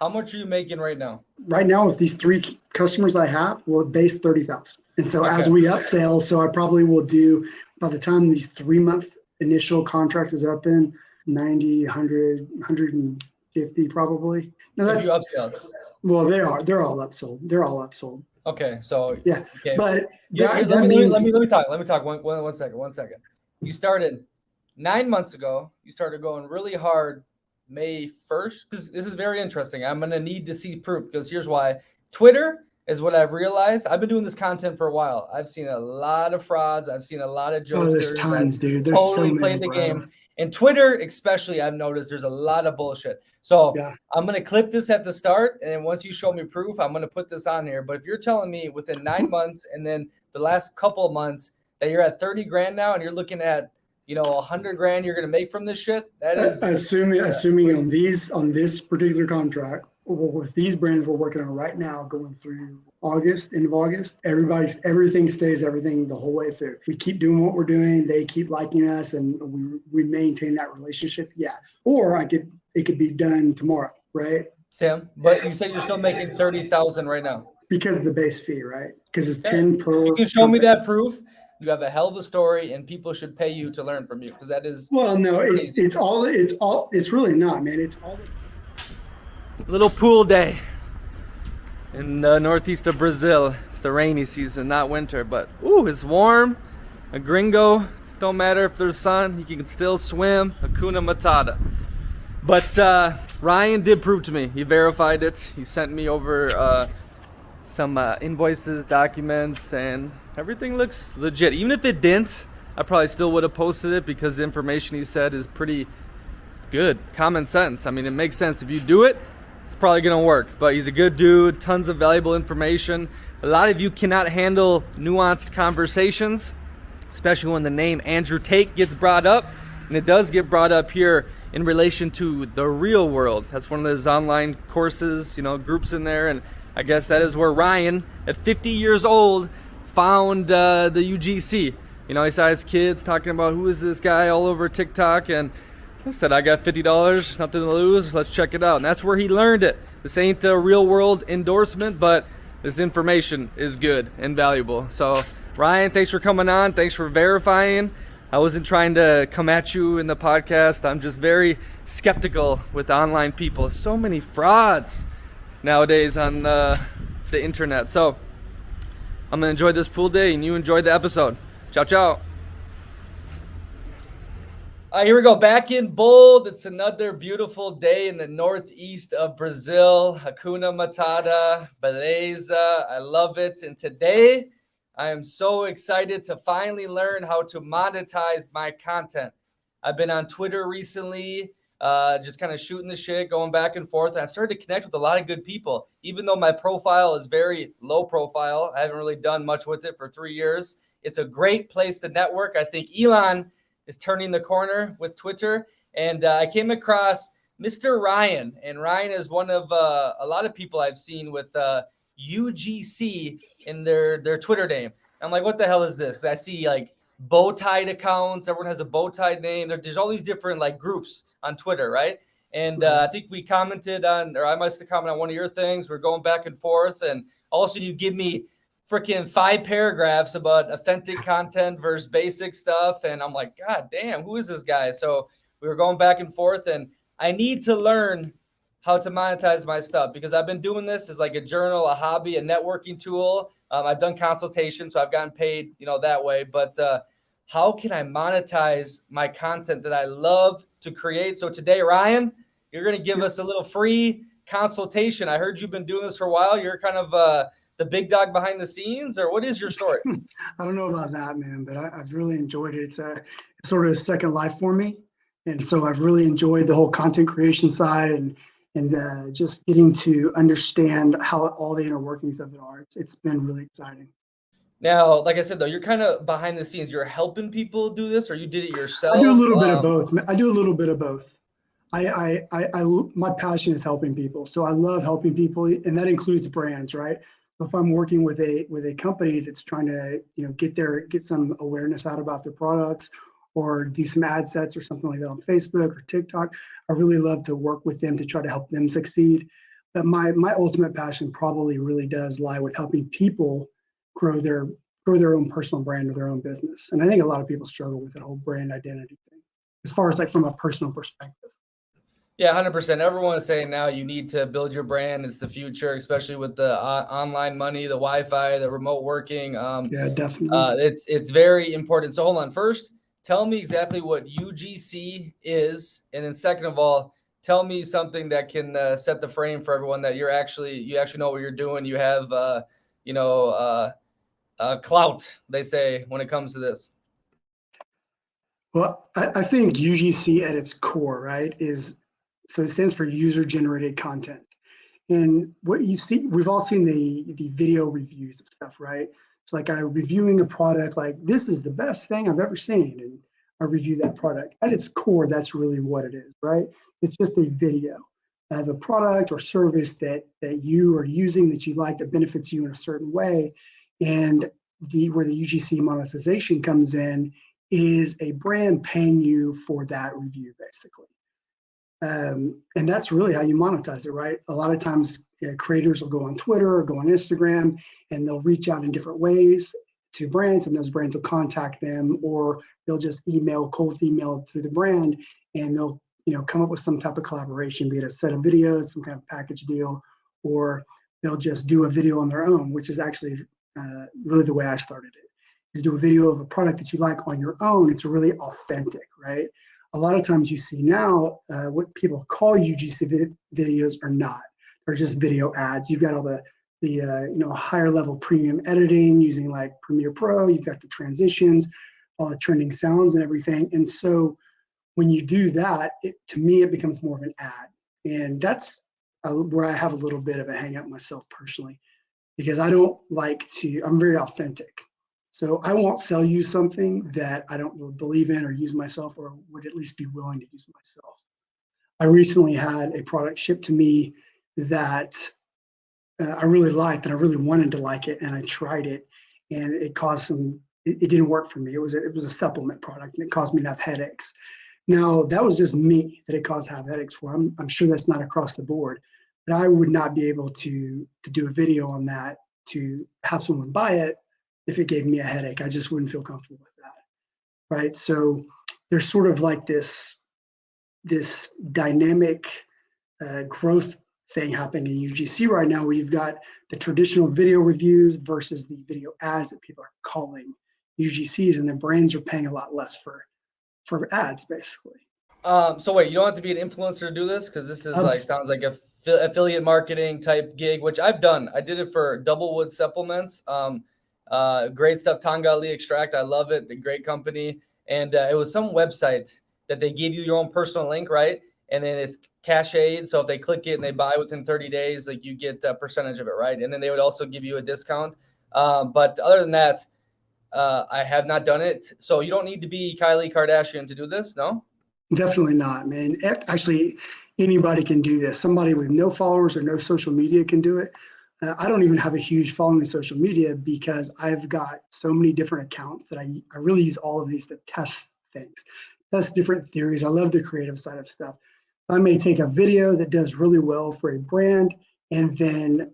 How much are you making right now? Right now, with these customers I have, we'll base 30,000. And so as Okay. we upsell, so I probably will do by the time these 3 month initial contract is up in 90, 100, 150 probably. No, If you that's upsell. well, they're all upsold. They're all upsold. Okay. So, Yeah. okay. But You that means let me talk. Let me talk. One second. One second. You started 9 months ago. You started going really hard May 1st. This is very interesting. I'm going to need to see proof because here's why. Twitter is what I've realized. I've been doing this content for a while. I've seen a lot of frauds. I've seen a lot of oh, there's jokesters that tons, dude. There's so totally many, played the bro. game. And Twitter, especially, I've noticed there's a lot of bullshit. So Yeah. I'm going to clip this at the start. And then once you show me proof, I'm going to put this on here. But if you're telling me within 9 months and then the last couple of months that you're at 30 grand now and you're looking at, 100 grand you're going to make from this shit, that is Assuming crazy. on this particular contract, with these brands we're working on right now, going through August, end of August, everything stays everything the whole way through. We keep doing what we're doing, they keep liking us, and we maintain that relationship. Yeah, or it could be done tomorrow, right? Sam, but you said you're still making 30,000 right now. Because of the base fee, right? Because it's Okay. 10 You per can show me company. that proof. You have a hell of a story, and people should pay you to learn from you because that is Well, no, crazy. it's really not, man. It's all. Little pool day in the northeast of Brazil. It's the rainy season, not winter, but it's warm. A gringo, don't matter if there's sun, he can still swim. Hakuna Matata. But Ryan did prove to me. He verified it. He sent me over some invoices, documents, and everything looks legit. Even if it didn't, I probably still would have posted it because the information he said is pretty good. Common sense. I mean, it makes sense. If you do it, it's probably going to work. But he's a good dude, tons of valuable information. A lot of you cannot handle nuanced conversations, especially when the name Andrew Tate gets brought up. And it does get brought up here in relation to the real world. That's one of those online courses, groups in there. And I guess that is where Ryan, at 50 years old, found the UGC. He saw his kids talking about who is this guy all over TikTok, and I said, I got $50, nothing to lose, let's check it out. And that's where he learned it. This ain't a real world endorsement, but this information is good and valuable. So, Ryan, thanks for coming on. Thanks for verifying. I wasn't trying to come at you in the podcast. I'm just very skeptical with online people. So many frauds nowadays on the internet. So, I'm going to enjoy this pool day, and you enjoy the episode. Ciao, ciao. Here we go. Back in bold. It's another beautiful day in the northeast of Brazil. Hakuna Matata, beleza. I love it. And today, I am so excited to finally learn how to monetize my content. I've been on Twitter recently, just kind of shooting the shit, going back and forth. And I started to connect with a lot of good people. Even though my profile is very low profile, I haven't really done much with it for 3 years. It's a great place to network. I think Elon is turning the corner with Twitter. And I came across Mr. Ryan. And Ryan is one of a lot of people I've seen with UGC in their Twitter name. I'm like, what the hell is this? 'Cause I see like bow-tied accounts. Everyone has a bow-tied name. There's all these different like groups on Twitter, right? And I think we commented on, or I must have commented on one of your things. We're going back and forth. And also you give me freaking 5 paragraphs about authentic content versus basic stuff. And I'm like, God damn, who is this guy? So we were going back and forth, and I need to learn how to monetize my stuff because I've been doing this as like a journal, a hobby, a networking tool. I've done consultations, so I've gotten paid, that way. But how can I monetize my content that I love to create? So today, Ryan, you're going to give us a little free consultation. I heard you've been doing this for a while. You're kind of the big dog behind the scenes, or what is your story? I don't know about that, man, but I've really enjoyed it. It's sort of a second life for me, and so I've really enjoyed the whole content creation side and just getting to understand how all the inner workings of it are. It's been really exciting. Now, like I said, though, you're kind of behind the scenes. You're helping people do this, or you did it I do a yourself? little bit of both. I do a little bit of both. My passion is helping people. So I love helping people, and that includes brands, right? So if I'm working with a company that's trying to, get some awareness out about their products or do some ad sets or something like that on Facebook or TikTok, I really love to work with them to try to help them succeed. my ultimate passion probably really does lie with helping people grow their own personal brand or their own business. And I think a lot of people struggle with that whole brand identity thing, as far as like from a personal perspective. Yeah, 100%. Everyone is saying now you need to build your brand. It's the future, especially with the online money, the Wi-Fi, the remote working. Yeah, definitely. It's very important. So hold on. First, tell me exactly what UGC is, and then second of all, tell me something that can set the frame for everyone that you actually know what you're doing. You have you know clout, they say, when it comes to this. Well, I think UGC at its core, right, is so it stands for user generated content. And what you see, we've all seen the video reviews of stuff, right? So like I'm reviewing a product, like this is the best thing I've ever seen, and I review that product. At its core, that's really what it is, right? It's just a video of a product or service that you are using that you like that benefits you in a certain way, and where the UGC monetization comes in is a brand paying you for that review, basically. And that's really how you monetize it, right? A lot of times, creators will go on Twitter or go on Instagram, and they'll reach out in different ways to brands, and those brands will contact them, or they'll just cold email to the brand, and they'll come up with some type of collaboration, be it a set of videos, some kind of package deal, or they'll just do a video on their own, which is actually really the way I started it. Is do a video of a product that you like on your own. It's really authentic, right? A lot of times you see now what people call UGC videos are not. They're just video ads. You've got all the higher level premium editing using like Premiere Pro. You've got the transitions, all the trending sounds and everything. And so when you do that, to me, it becomes more of an ad. And that's where I have a little bit of a hang up myself personally, because I don't like to, I'm very authentic. So I won't sell you something that I don't really believe in or use myself, or would at least be willing to use myself. I recently had a product shipped to me that I really liked and I really wanted to like it, and I tried it, and it caused it didn't work for me. It was a supplement product, and it caused me to have headaches. Now that was just me that it caused to have headaches for. I'm sure that's not across the board, but I would not be able to do a video on that to have someone buy it if it gave me a headache. I just wouldn't feel comfortable with that, right? So there's sort of like this dynamic growth thing happening in UGC right now, where you've got the traditional video reviews versus the video ads that people are calling UGCs, and the brands are paying a lot less for ads, basically. So wait, you don't have to be an influencer to do this, because this is like sounds like a affiliate marketing type gig, which I've done. I did it for Doublewood supplements. Great stuff, Tangali extract. I love it. The great company, and it was some website that they give you your own personal link, right? And then it's cached. So if they click it and they buy within 30 days, like you get a percentage of it, right? And then they would also give you a discount. But other than that, I have not done it. So you don't need to be Kylie Kardashian to do this, no? Definitely not, man. Actually, anybody can do this. Somebody with no followers or no social media can do it. I don't even have a huge following in social media because I've got so many different accounts that I really use all of these to test things, test different theories. I love the creative side of stuff. I may take a video that does really well for a brand and then,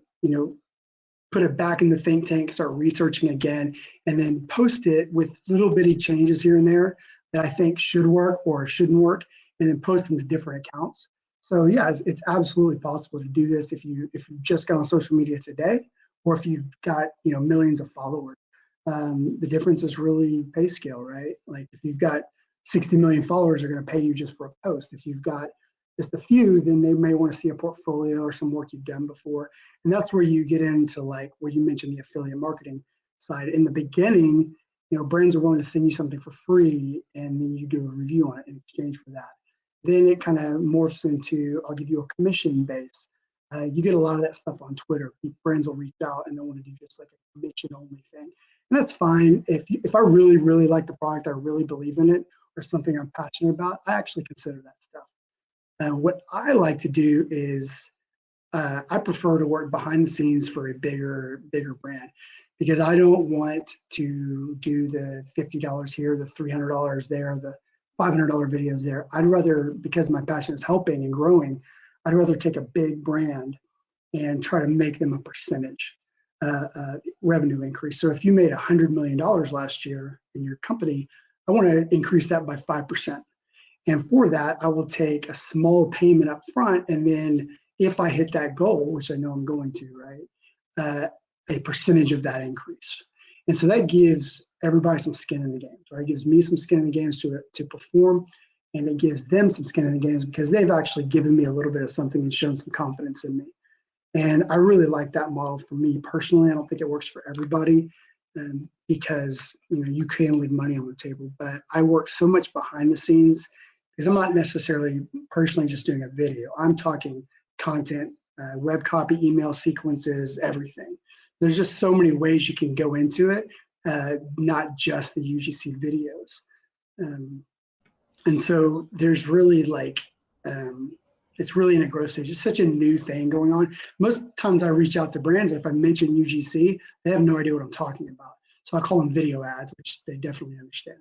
put it back in the think tank, start researching again, and then post it with little bitty changes here and there that I think should work or shouldn't work, and then post them to different accounts. So yeah, it's absolutely possible to do this if you just got on social media today, or if you've got millions of followers. The difference is really pay scale, right? Like if you've got 60 million followers, are going to pay you just for a post. If you've got just a few, then they may want to see a portfolio or some work you've done before. And that's where you get into like where you mentioned the affiliate marketing side. In the beginning, brands are willing to send you something for free, and then you do a review on it in exchange for that. Then it kind of morphs into, I'll give you a commission base. You get a lot of that stuff on Twitter. Brands will reach out and they want to do just like a commission only thing. And that's fine. If I really, really like the product, I really believe in it, or something I'm passionate about, I actually consider that stuff. What I like to do is I prefer to work behind the scenes for a bigger brand, because I don't want to do the $50 here, the $300 there, the $500 videos there. I'd rather, because my passion is helping and growing, I'd rather take a big brand and try to make them a percentage revenue increase. So if you made $100 million last year in your company, I want to increase that by 5%. And for that, I will take a small payment up front. And then if I hit that goal, which I know I'm going to, right, a percentage of that increase. And so that gives everybody some skin in the game, right? It gives me some skin in the games to perform, and it gives them some skin in the games because they've actually given me a little bit of something and shown some confidence in me. And I really like that model for me personally. I don't think it works for everybody because you can leave money on the table. But I work so much behind the scenes because I'm not necessarily personally just doing a video. I'm talking content, web copy, email sequences, everything. There's just so many ways you can go into it, not just the UGC videos. And so there's really it's really in a growth stage. It's such a new thing going on. Most times I reach out to brands, and if I mention UGC, they have no idea what I'm talking about. So I call them video ads, which they definitely understand.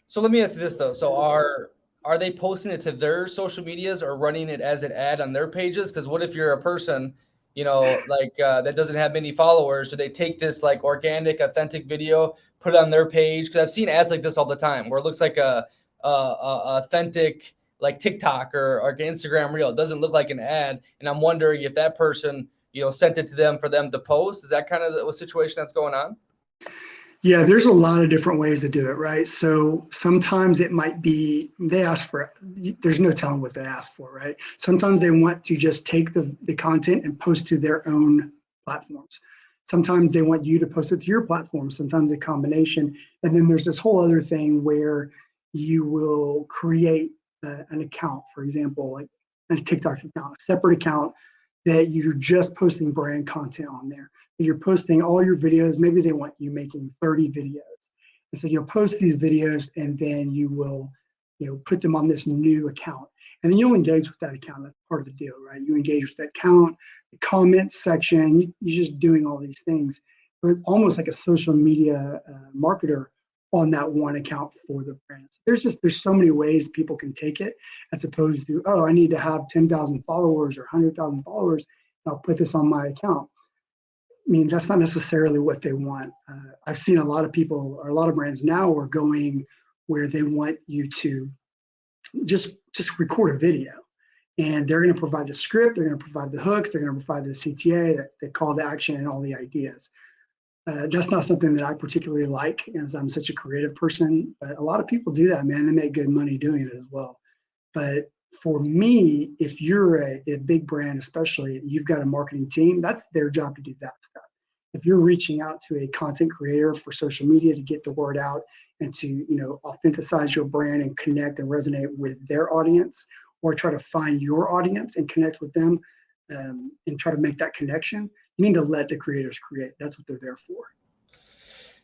So let me ask you this though. So are they posting it to their social medias or running it as an ad on their pages? Because what if you're a person, that doesn't have many followers? So they take this like organic, authentic video, put it on their page. Because I've seen ads like this all the time where it looks like a authentic like TikTok or Instagram reel. It doesn't look like an ad. And I'm wondering if that person, sent it to them for them to post. Is that kind of the situation that's going on? Yeah, there's a lot of different ways to do it, right? So sometimes it might be they ask for it. There's no telling what they ask for, right? Sometimes they want to just take the content and post to their own platforms. Sometimes they want you to post it to your platform, sometimes a combination. And then there's this whole other thing where you will create an account, for example, like a TikTok account, a separate account that you're just posting brand content on there. You're posting all your videos. Maybe they want you making 30 videos. And so you'll post these videos and then you will, put them on this new account. And then you'll engage with that account. That's part of the deal, right? You engage with that account, the comments section, you're just doing all these things. But almost like a social media marketer on that one account for the brands. There's so many ways people can take it as opposed to, oh, I need to have 10,000 followers or 100,000 followers. And I'll put this on my account. I mean, that's not necessarily what they want. I've seen a lot of people or a lot of brands now are going where they want you to just record a video, and they're going to provide the script, they're going to provide the hooks, they're going to provide the CTA, the call to action, and all the ideas. That's not something that I particularly like, as I'm such a creative person. But a lot of people do that, man. They make good money doing it as well. But for me, if you're a big brand, especially, you've got a marketing team, that's their job to do that stuff. If you're reaching out to a content creator for social media to get the word out and to, authenticize your brand and connect and resonate with their audience, or try to find your audience and connect with them and try to make that connection, you need to let the creators create. That's what they're there for.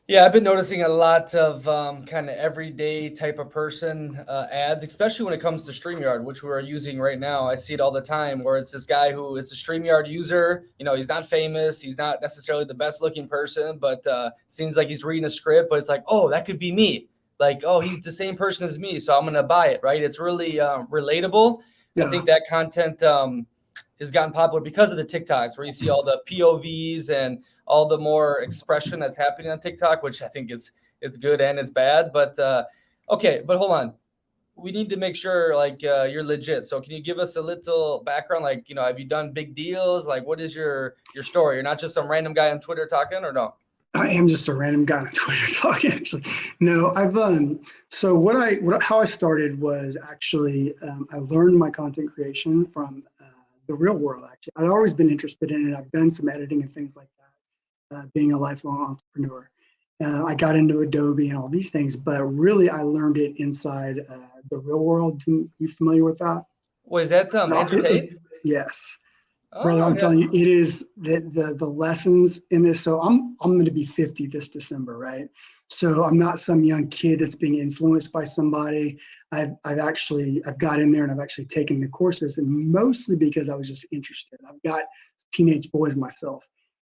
Yeah, I've been noticing a lot of kind of everyday type of person ads, especially when it comes to StreamYard, which we're using right now. I see it all the time where it's this guy who is a StreamYard user. He's not famous. He's not necessarily the best looking person, but seems like he's reading a script, but it's like, oh, that could be me. Like, oh, he's the same person as me, so I'm going to buy it, right? It's really relatable. Yeah. I think that content has gotten popular because of the TikToks where you see all the POVs and all the more expression that's happening on TikTok, which I think it's good and it's bad. But okay, but hold on. We need to make sure you're legit. So can you give us a little background? Have you done big deals? Like, what is your story? You're not just some random guy on Twitter talking, or no? I am just a random guy on Twitter talking, actually. No, I've so how I started was actually I learned my content creation from the real world. Actually, I'd always been interested in it. I've done some editing and things like that, being a lifelong entrepreneur. I got into Adobe and all these things, but really I learned it inside the real world. You familiar with that? Was that Andrew Tate? Yes. Brother, I'm telling you, it is the lessons in this. So I'm going to be 50 this December, right? So I'm not some young kid that's being influenced by somebody. I've got in there and I've actually taken the courses, and mostly because I was just interested. I've got teenage boys myself,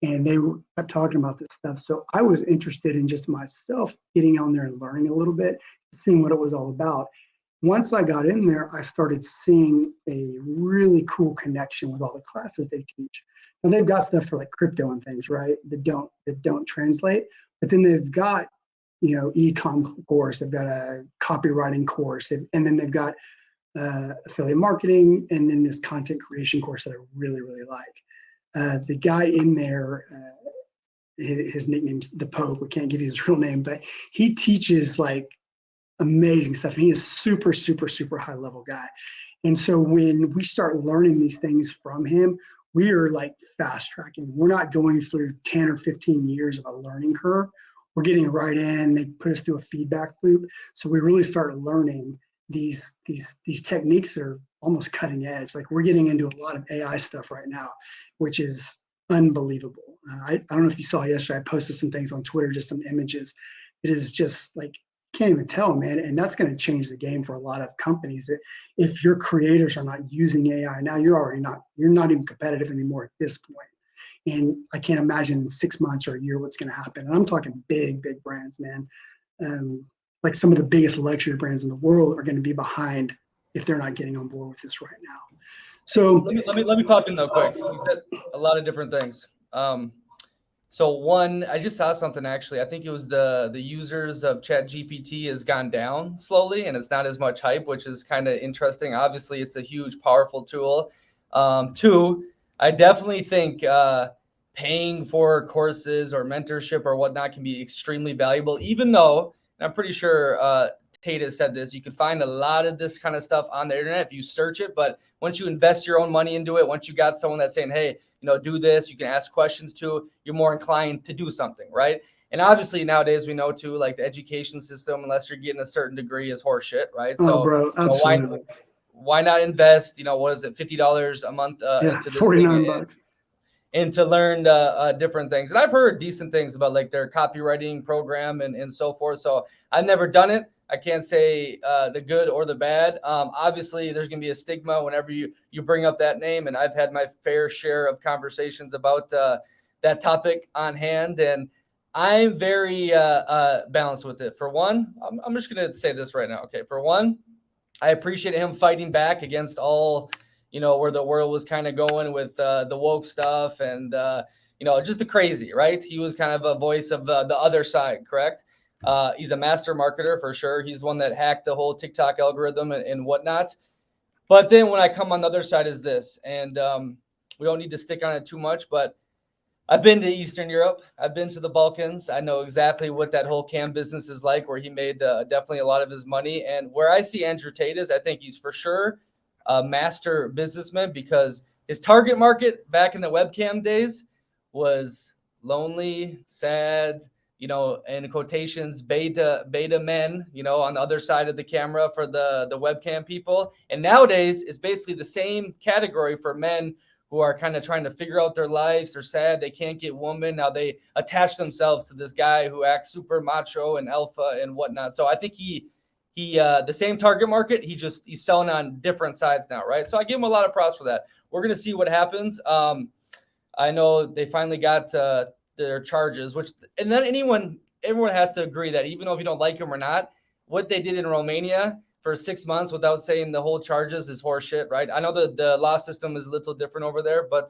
and they kept talking about this stuff. So I was interested in just myself getting on there and learning a little bit, seeing what it was all about. Once I got in there, I started seeing a really cool connection with all the classes they teach. And they've got stuff for like crypto and things, right? That don't translate. But then they've got, e-com course, they've got a copywriting course, and then they've got affiliate marketing, and then this content creation course that I really, really like. The guy in there, his nickname's the Pope. We can't give you his real name, but he teaches like amazing stuff. And he is super, super, super high level guy. And so when we start learning these things from him, we are like fast tracking. We're not going through 10 or 15 years of a learning curve. We're getting right in. They put us through a feedback loop. So we really start learning these techniques that are almost cutting edge. Like we're getting into a lot of AI stuff right now, which is unbelievable. I don't know if you saw yesterday, I posted some things on Twitter, just some images. It is just like, can't even tell, man. And that's going to change the game for a lot of companies. If your creators are not using AI now, you're not even competitive anymore at this point. And I can't imagine in 6 months or a year what's going to happen. And I'm talking big, big brands, man. Like some of the biggest luxury brands in the world are going to be behind if they're not getting on board with this right now. So let me pop in though quick. You said a lot of different things. So one, I just saw something actually. I think it was the users of ChatGPT has gone down slowly, and it's not as much hype, which is kind of interesting. Obviously, it's a huge, powerful tool. Two, I definitely think paying for courses or mentorship or whatnot can be extremely valuable. Even though, and I'm pretty sure Tate has said this, you can find a lot of this kind of stuff on the internet if you search it. But once you invest your own money into it, once you got someone that's saying, hey, do this, you can ask questions to, you're more inclined to do something, right? And obviously nowadays we know too, like the education system, unless you're getting a certain degree, is horseshit, right? Oh, bro, absolutely. Why not invest, what is it, $50 a month into this $49. And to learn different things. And I've heard decent things about like their copywriting program and so forth. So I've never done it. I can't say the good or the bad. Obviously, there's going to be a stigma whenever you bring up that name. And I've had my fair share of conversations about that topic on hand. And I'm very balanced with it. For one, I'm just going to say this right now. Okay. For one, I appreciate him fighting back against all, where the world was kind of going with the woke stuff and, just the crazy, right? He was kind of a voice of the other side, correct? He's a master marketer for sure. He's one that hacked the whole TikTok algorithm and whatnot. But then when I come on the other side is this, and we don't need to stick on it too much, but I've been to Eastern Europe. I've been to the Balkans. I know exactly what that whole cam business is like, where he made definitely a lot of his money. And where I see Andrew Tate is, I think he's for sure a master businessman, because his target market back in the webcam days was lonely, sad, in quotations, beta men, on the other side of the camera for the webcam people. And nowadays it's basically the same category for men who are kind of trying to figure out their lives. They're sad. They can't get women. Now they attach themselves to this guy who acts super macho and alpha and whatnot. So I think he the same target market, he's selling on different sides now, right? So I give him a lot of props for that. We're going to see what happens. I know they finally got their charges, and then everyone has to agree that even though if you don't like him or not, what they did in Romania for 6 months without saying the whole charges is horseshit, right? I know the law system is a little different over there, but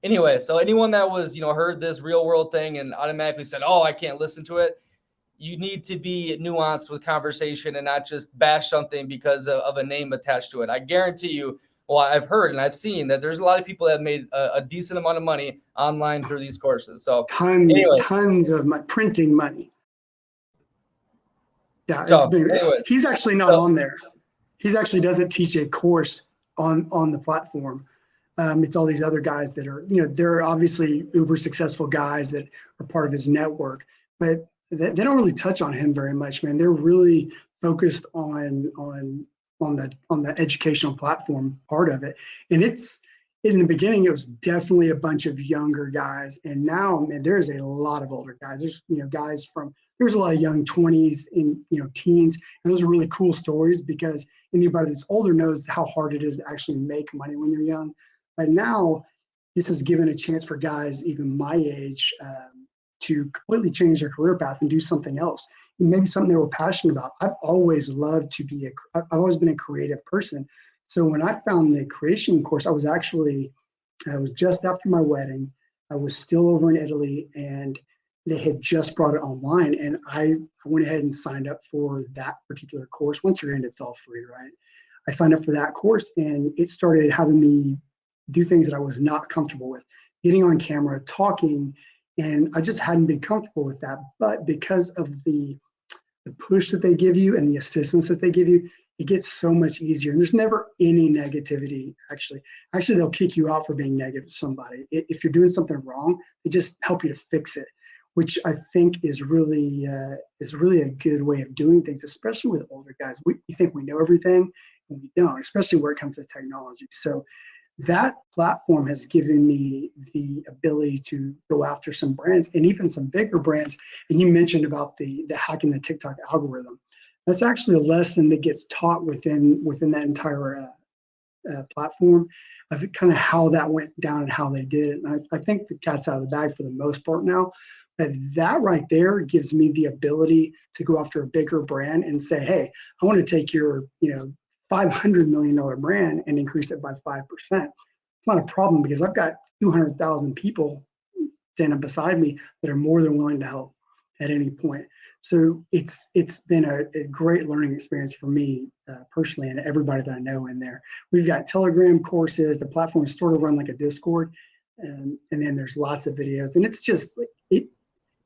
anyway, so anyone that was, heard this real world thing and automatically said, oh, I can't listen to it, you need to be nuanced with conversation and not just bash something because of a name attached to it. I guarantee you, well, I've heard and I've seen that there's a lot of people that have made a decent amount of money online through these courses. So tons of printing money. Yeah, he's actually not on there. He actually doesn't teach a course on the platform. It's all these other guys that are, they're obviously uber successful guys that are part of his network, but they don't really touch on him very much, man. They're really focused on the educational platform part of it. And in the beginning, it was definitely a bunch of younger guys. And now, man, there's a lot of older guys. There's, there's a lot of young 20s and, teens. And those are really cool stories because anybody that's older knows how hard it is to actually make money when you're young. But now this has given a chance for guys, even my age, to completely change their career path and do something else. maybe something they were passionate about. I've always loved to be I've always been a creative person. So when I found the creation course, I was just after my wedding. I was still over in Italy, and they had just brought it online. And I went ahead and signed up for that particular course. Once you're in, it's all free, right? I signed up for that course, and it started having me do things that I was not comfortable with, getting on camera, talking, and I just hadn't been comfortable with that. But because of the push that they give you and the assistance that they give you, it gets so much easier. And there's never any negativity, actually. Actually, they'll kick you out for being negative to somebody. If you're doing something wrong, they just help you to fix it, which I think is really a good way of doing things, especially with older guys. We think we know everything, and we don't, especially where it comes to technology. So that platform has given me the ability to go after some brands and even some bigger brands. And you mentioned about the hacking the TikTok algorithm. That's actually a lesson that gets taught within that entire platform of kind of how that went down and how they did it. And I think the cat's out of the bag for the most part now. But that right there gives me the ability to go after a bigger brand and say, hey, I want to take your, $500 million brand and increase it by 5%. It's not a problem because I've got 200,000 people standing beside me that are more than willing to help at any point. So it's been a great learning experience for me personally, and everybody that I know in there. We've got Telegram courses. The platform is sort of run like a Discord, and then there's lots of videos, and it's just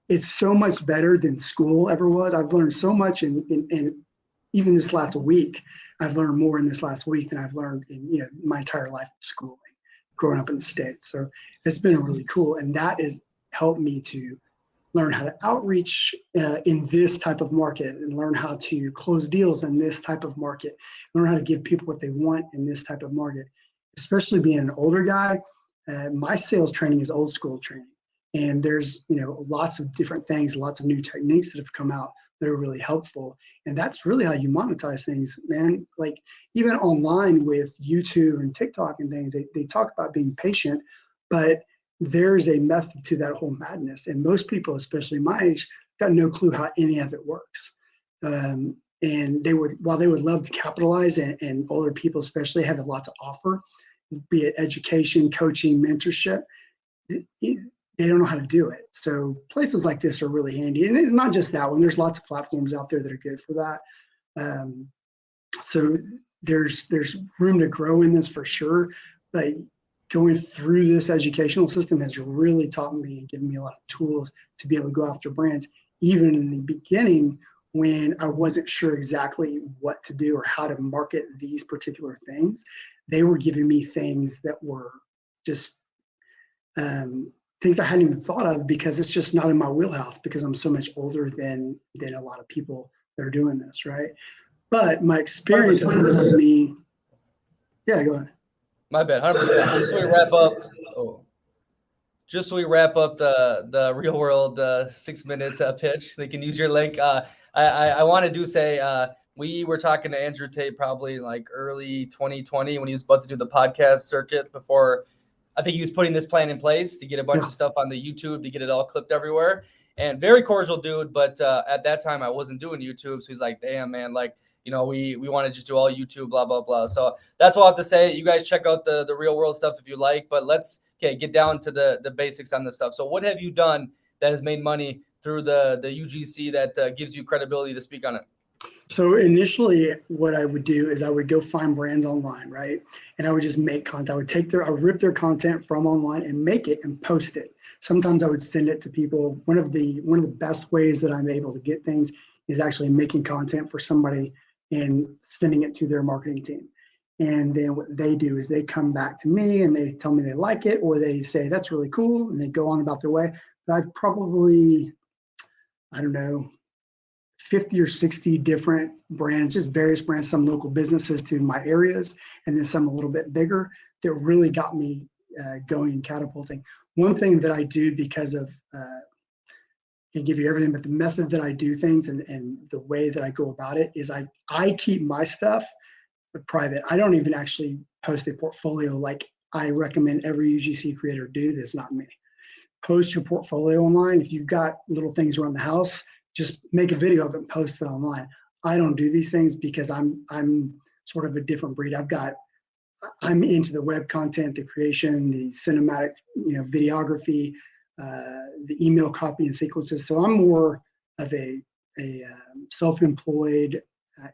it's so much better than school ever was. I've learned so much in even this last week. I've learned more in this last week than I've learned in my entire life in school, growing up in the States. So it's been really cool, and that has helped me to learn how to outreach in this type of market, and learn how to close deals in this type of market, learn how to give people what they want in this type of market. Especially being an older guy, my sales training is old school training, and there's lots of different things, lots of new techniques that have come out that are really helpful. And that's really how you monetize things, man. Like even online with YouTube and TikTok and things, they talk about being patient, but there's a method to that whole madness. And most people, especially my age, got no clue how any of it works. And while they would love to capitalize, and older people especially have a lot to offer, be it education, coaching, mentorship, they don't know how to do it. So places like this are really handy. And not just that one, there's lots of platforms out there that are good for that. So there's room to grow in this for sure. But going through this educational system has really taught me and given me a lot of tools to be able to go after brands, even in the beginning when I wasn't sure exactly what to do or how to market these particular things. They were giving me things that were just things I hadn't even thought of, because it's just not in my wheelhouse, because I'm so much older than a lot of people that are doing this, right? But my experience has allowed me. Yeah, go ahead. My bad, 100%. Just so we wrap up the real world 6-minute pitch, they can use your link. I want to say we were talking to Andrew Tate probably like early 2020 when he was about to do the podcast circuit before. I think he was putting this plan in place to get a bunch of stuff on the YouTube to get it all clipped everywhere. And very cordial dude, but at that time I wasn't doing YouTube, so he's like, "Damn, man, like we want to just do all YouTube, blah blah blah." So that's all I have to say. You guys check out the real world stuff if you like, but let's get down to the basics on this stuff. So what have you done that has made money through the UGC that gives you credibility to speak on it? So initially what I would do is I would go find brands online, right? And I would just make content. I would rip their content from online and make it and post it. Sometimes I would send it to people. One of the best ways that I'm able to get things is actually making content for somebody and sending it to their marketing team. And then what they do is they come back to me and they tell me they like it, or they say, that's really cool, and they go on about their way. But I probably, I don't know, 50 or 60 different brands, just various brands, some local businesses to my areas, and then some a little bit bigger, that really got me going and catapulting. One thing that I do, because of, can't give you everything, but the method that I do things and the way that I go about it is I keep my stuff private. I don't even actually post a portfolio like I recommend every UGC creator do. That's not me. Post your portfolio online. If you've got little things around the house, just make a video of it and post it online. I don't do these things because I'm sort of a different breed. I'm into the web content, the creation, the cinematic, videography, the email copy and sequences. So I'm more of a self-employed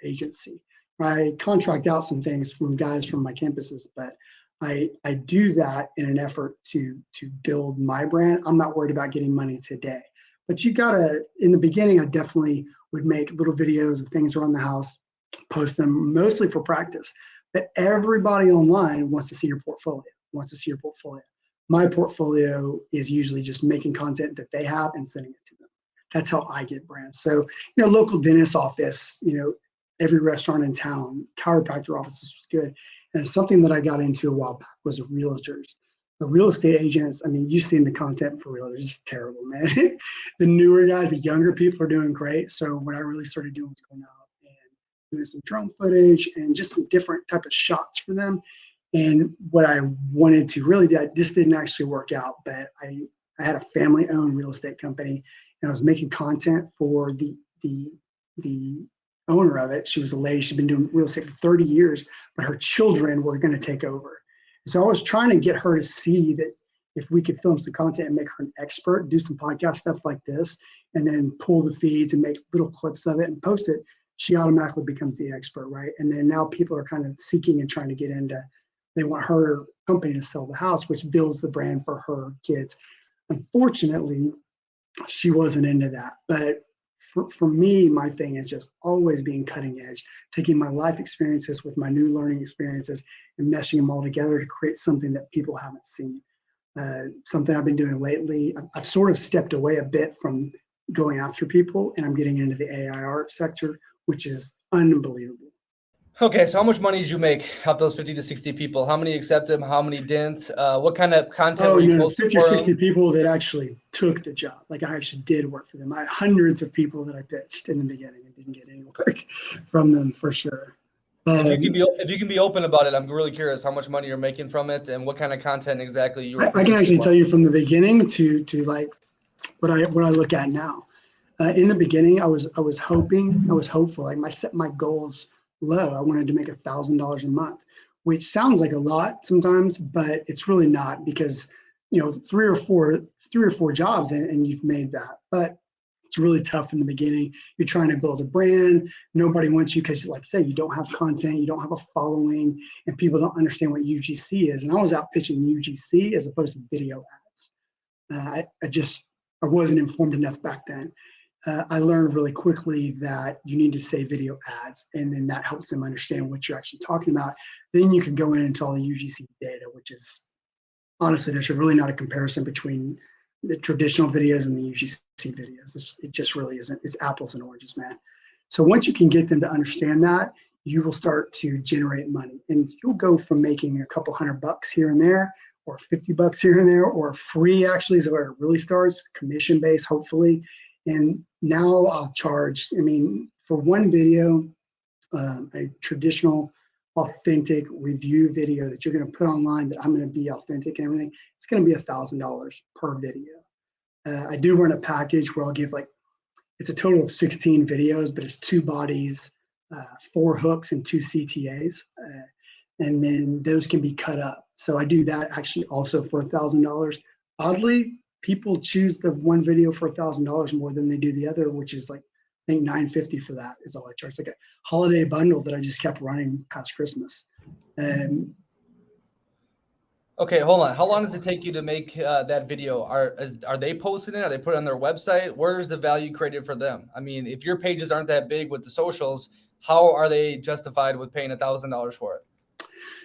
agency. I contract out some things from guys from my campuses, but I do that in an effort to build my brand. I'm not worried about getting money today. But you gotta, in the beginning, I definitely would make little videos of things around the house, post them mostly for practice. But everybody online wants to see your portfolio, My portfolio is usually just making content that they have and sending it to them. That's how I get brands. So, local dentist office, every restaurant in town, chiropractor offices was good. And something that I got into a while back was realtors. The real estate agents, I mean, you've seen the content for realtors, it's terrible, man. The newer guy, the younger people are doing great. So what I really started doing was going out and doing some drone footage and just some different type of shots for them. And what I wanted to really do, this didn't actually work out, but I had a family-owned real estate company, and I was making content for the owner of it. She was a lady. She'd been doing real estate for 30 years, but her children were going to take over. So I was trying to get her to see that if we could film some content and make her an expert, do some podcast stuff like this, and then pull the feeds and make little clips of it and post it, she automatically becomes the expert, right? And then now people are kind of seeking and trying to get into, they want her company to sell the house, which builds the brand for her kids. Unfortunately, she wasn't into that. But for me, my thing is just always being cutting edge, taking my life experiences with my new learning experiences and meshing them all together to create something that people haven't seen. Something I've been doing lately, I've sort of stepped away a bit from going after people, and I'm getting into the AI art sector, which is unbelievable. Okay, so how much money did you make off those 50 to 60 people? How many accepted? How many didn't? What kind of content were you posting 50 or for 60 them? people that actually took the job. Like I actually did work for them. I had hundreds of people that I pitched in the beginning and didn't get any work from them for sure. If you can be open about it, I'm really curious how much money you're making from it and what kind of content exactly you were I can producing. actually tell you from the beginning to like what I look at now. In the beginning, I was hopeful. Like my goals low. I wanted to make $1,000 a month, which sounds like a lot sometimes, but it's really not, because three or four jobs and you've made that. But it's really tough in the beginning. You're trying to build a brand. Nobody wants you because, like I said, you don't have content, you don't have a following, and people don't understand what UGC is. And I was out pitching UGC as opposed to video ads. I wasn't informed enough back then. I learned really quickly that you need to say video ads, and then that helps them understand what you're actually talking about. Then you can go in into all the UGC data, which is honestly, there's really not a comparison between the traditional videos and the UGC videos. It just really isn't. It's apples and oranges, man. So once you can get them to understand that, you will start to generate money, and you'll go from making a couple $100 here and there, or $50 here and there, or free actually is where it really starts, commission based, hopefully. And now I'll charge, for one video, a traditional authentic review video that you're going to put online, that I'm going to be authentic and everything, it's going to be $1,000 per video. I do run a package where I'll give it's a total of 16 videos, but it's 2 bodies, 4 hooks, and 2 CTAs. And then those can be cut up. So I do that actually also for $1,000. Oddly, people choose the one video for $1,000 more than they do the other, which is I think $950 for that is all I charge. Like a holiday bundle that I just kept running past Christmas. Okay, hold on. How long does it take you to make that video? Are they posting it? Are they put it on their website? Where's the value created for them? I mean, if your pages aren't that big with the socials, how are they justified with paying $1,000 for it?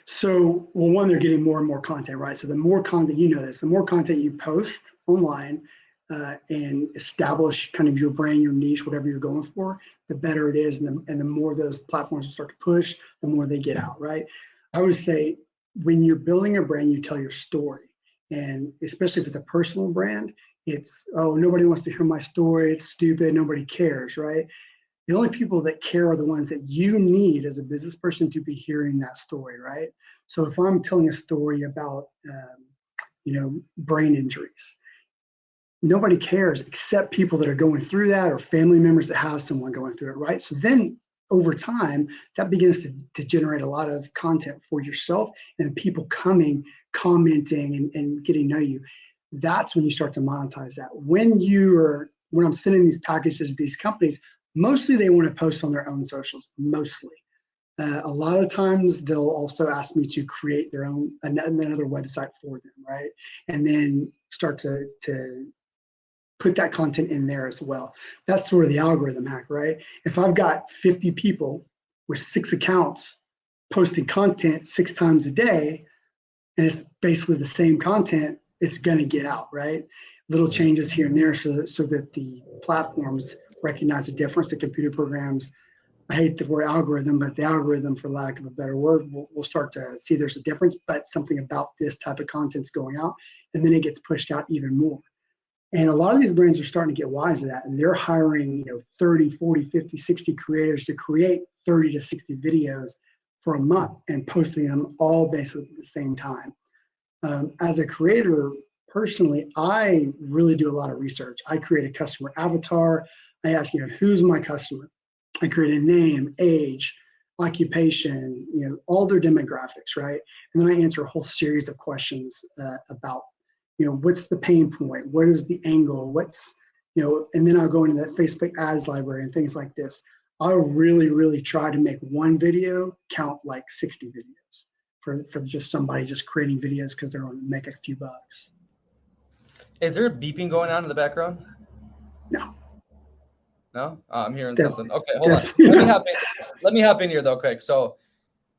So, well, one, they're getting more and more content, right? So the more content, the more content you post online and establish kind of your brand, your niche, whatever you're going for, the better it is. And the more those platforms start to push, the more they get out, right? I would say when you're building a brand, you tell your story. And especially with a personal brand, it's, oh, nobody wants to hear my story. It's stupid. Nobody cares, right? The only people that care are the ones that you need as a business person to be hearing that story, right? So if I'm telling a story about, brain injuries, nobody cares except people that are going through that or family members that have someone going through it, right? So then over time, that begins to generate a lot of content for yourself and people coming, commenting, and getting to know you. That's when you start to monetize that. When I'm sending these packages to these companies, mostly they want to post on their own socials, mostly. A lot of times they'll also ask me to create their own another website for them, right? And then start to put that content in there as well. That's sort of the algorithm hack, right? If I've got 50 people with 6 accounts posting content 6 times a day, and it's basically the same content, it's going to get out, right? Little changes here and there so that the platforms recognize the difference. The computer programs, I hate the word algorithm, but the algorithm, for lack of a better word, will start to see there's a difference, but something about this type of content's going out, and then it gets pushed out even more. And a lot of these brands are starting to get wise to that. And they're hiring, 30, 40, 50, 60 creators to create 30 to 60 videos for a month and posting them all basically at the same time. As a creator, personally, I really do a lot of research. I create a customer avatar. I ask, who's my customer? I create a name, age, occupation, all their demographics, right? And then I answer a whole series of questions about what's the pain point? What is the angle? And then I'll go into that Facebook ads library and things like this. I really, really try to make one video count like 60 videos for just somebody just creating videos because they're going to make a few bucks. Is there beeping going on in the background? No. No? I'm hearing Definitely, something. Okay, hold on. Let me hop in here though, quick. So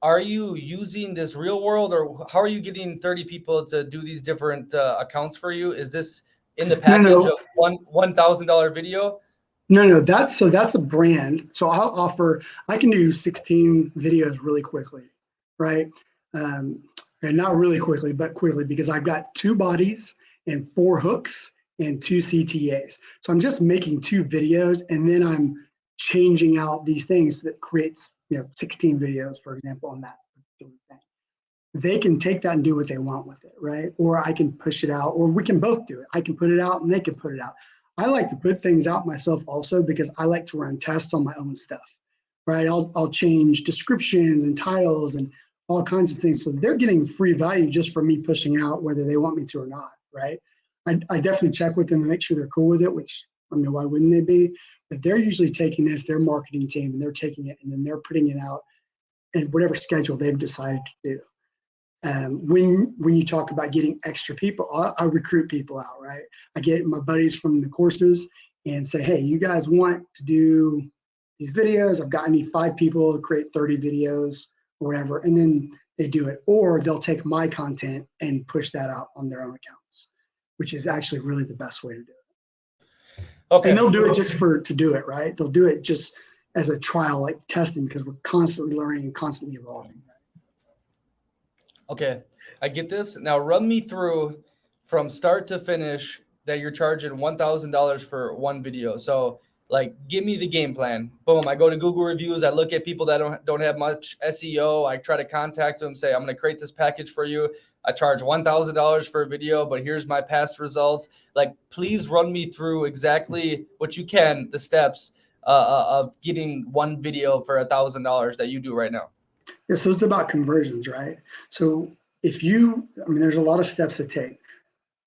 are you using this real world, or how are you getting 30 people to do these different accounts for you? Is this in the package of $1,000 video? No. That's a brand. So I can do 16 videos really quickly, right? And not really quickly, but quickly because I've got 2 bodies and 4 hooks and 2 CTAs. So I'm just making 2 videos and then I'm changing out these things that creates, 16 videos, for example, on that particular thing. They can take that and do what they want with it, right? Or I can push it out, or we can both do it. I can put it out and they can put it out. I like to put things out myself also because I like to run tests on my own stuff, right? I'll change descriptions and titles and all kinds of things. So they're getting free value just for me pushing out whether they want me to or not, right? I definitely check with them and make sure they're cool with it, which why wouldn't they be? But they're usually taking this, their marketing team, and they're taking it and then they're putting it out in whatever schedule they've decided to do. When you talk about getting extra people, I recruit people out, right? I get my buddies from the courses and say, hey, you guys want to do these videos? I need 5 people to create 30 videos or whatever. And then they do it. Or they'll take my content and push that out on their own accounts, which is actually really the best way to do it. Okay. And they'll do it just to do it, right? They'll do it just as a trial, like testing, because we're constantly learning and constantly evolving. Okay, I get this. Now run me through from start to finish that you're charging $1,000 for one video. So give me the game plan. Boom, I go to Google reviews. I look at people that don't have much SEO. I try to contact them, say, I'm going to create this package for you. I charge $1,000 for a video, but here's my past results. Please run me through exactly what you can, the steps of getting one video for $1,000 that you do right now. Yeah, so it's about conversions, right? So there's a lot of steps to take.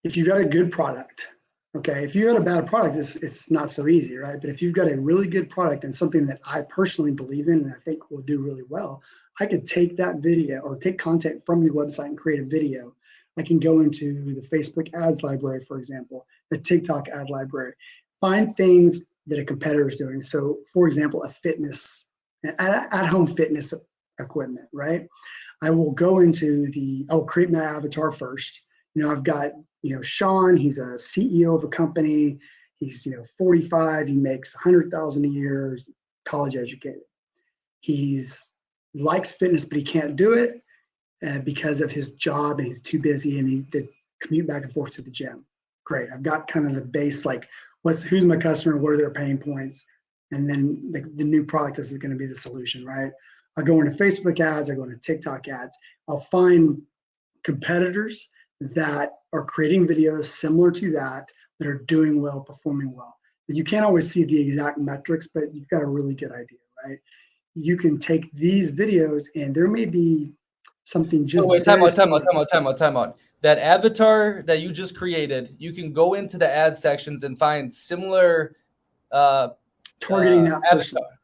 If you've got a good product, okay, if you got a bad product, it's not so easy, right? But if you've got a really good product and something that I personally believe in and I think will do really well, I could take that video or take content from your website and create a video. I can go into the Facebook ads library, for example, the TikTok ad library, find things that a competitor is doing. So, for example, at-home fitness equipment, right? I will create my avatar first. I've got, Sean, he's a CEO of a company. He's, 45. He makes 100,000 a year, he's college educated. He's likes fitness, but he can't do it because of his job and he's too busy and he commute back and forth to the gym. Great. I've got kind of the base, who's my customer? What are their pain points? And then the new product is going to be the solution, right? I go into Facebook ads, I go into TikTok ads. I'll find competitors that are creating videos similar to that that are doing well, performing well. You can't always see the exact metrics, but you've got a really good idea, right? You can take these videos and there may be something just Wait, very similar. time out. That avatar that you just created, you can go into the ad sections and find similar uh, Targeting that person. avatar,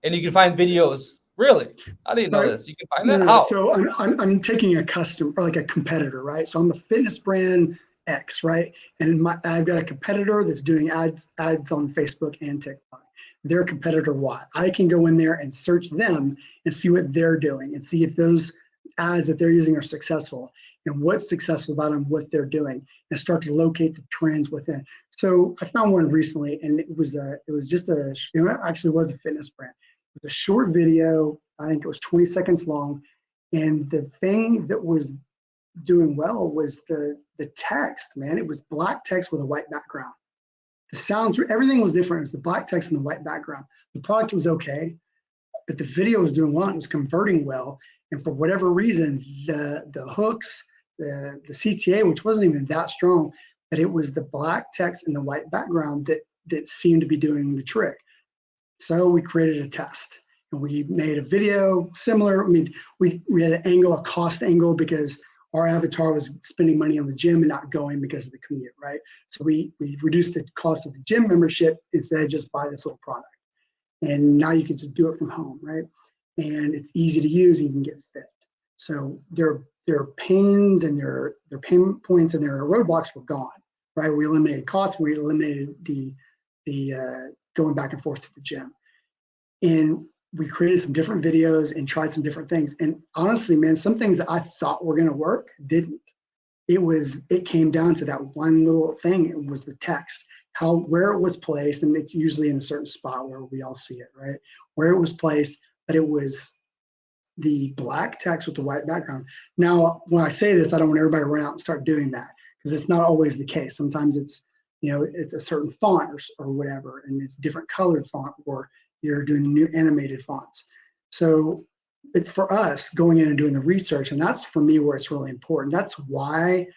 and you can find videos. Really? I didn't know Right. this. You can find No, that? no. How? So I'm taking a custom or like a competitor, right? So I'm a fitness brand X, right? And I've got a competitor that's doing ads on Facebook and TikTok. They're competitor Y. I can go in there and search them and see what they're doing and see if those ads that they're using are successful and what's successful about them, what they're doing, and start to locate the trends within. So I found one recently, and it was actually was a fitness brand. It was a short video. I think it was 20 seconds long, and the thing that was doing well was the text. Man, it was black text with a white background. The sounds, everything was different. It was the black text and the white background. The product was okay, but the video was doing well. It was converting well, and for whatever reason, the hooks, the CTA, which wasn't even that strong, but it was the black text and the white background that seemed to be doing the trick. So we created a test and we made a video similar. I mean, we had an angle, a cost angle, because our avatar was spending money on the gym and not going because of the commute, right? So we reduced the cost of the gym membership instead of just buy this little product. And now you can just do it from home, right? And it's easy to use and you can get fit. So their pains and their pain points and their roadblocks were gone, right? We eliminated costs, we eliminated the going back and forth to the gym. And we created some different videos and tried some different things. And honestly, man, some things that I thought were going to work didn't. It came down to that one little thing. It was the text, where it was placed, and it's usually in a certain spot where we all see it, right? Where it was placed, but it was the black text with the white background. Now, when I say this, I don't want everybody to run out and start doing that, because it's not always the case. Sometimes it's a certain font or whatever, and it's different colored font, or you're doing new animated fonts. So for us, going in and doing the research, and that's for me where it's really important. That's why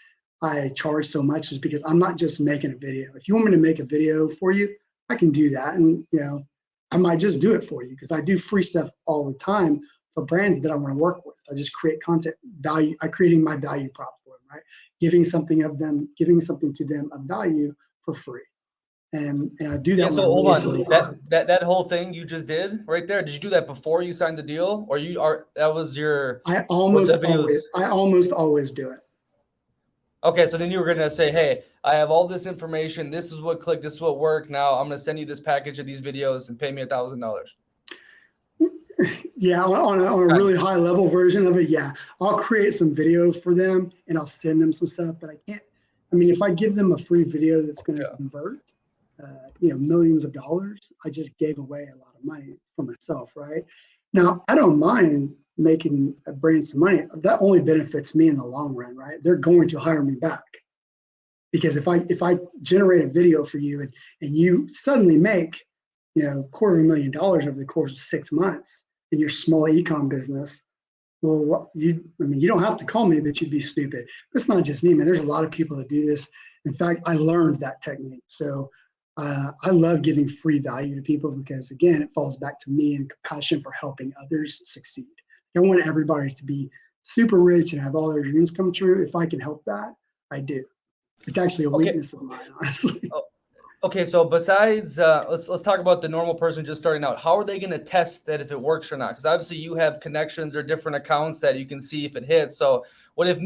I charge so much, is because I'm not just making a video. If you want me to make a video for you, I can do that. And, I might just do it for you, because I do free stuff all the time for brands that I want to work with. I just create content value. I'm creating my value prop for them, right? Giving something to them of value for free. And I do that. Yeah, so hold on. That whole thing you just did right there, did you do that before you signed the deal? Or that was your I almost always do it. Okay, so then you were gonna say, hey, I have all this information, this is what clicked, this is what worked. Now I'm gonna send you this package of these videos and pay me $1,000. Yeah, on a really high level version of it, yeah. I'll create some video for them and I'll send them some stuff, but I can't. I mean, if I give them a free video that's going to convert, millions of dollars, I just gave away a lot of money for myself, right? Now, I don't mind making a brand some money. That only benefits me in the long run, right? They're going to hire me back, because if I generate a video for you and you suddenly make $250,000 over the course of 6 months in your small e-com business, well, you don't have to call me, but you'd be stupid. It's not just me, man. There's a lot of people that do this. In fact, I learned that technique. So I love giving free value to people, because, again, it falls back to me and compassion for helping others succeed. I want everybody to be super rich and have all their dreams come true. If I can help that, I do. It's actually a weakness of mine, honestly. Okay, so besides, let's talk about the normal person just starting out. How are they going to test that if it works or not? Because obviously you have connections or different accounts that you can see if it hits. So what if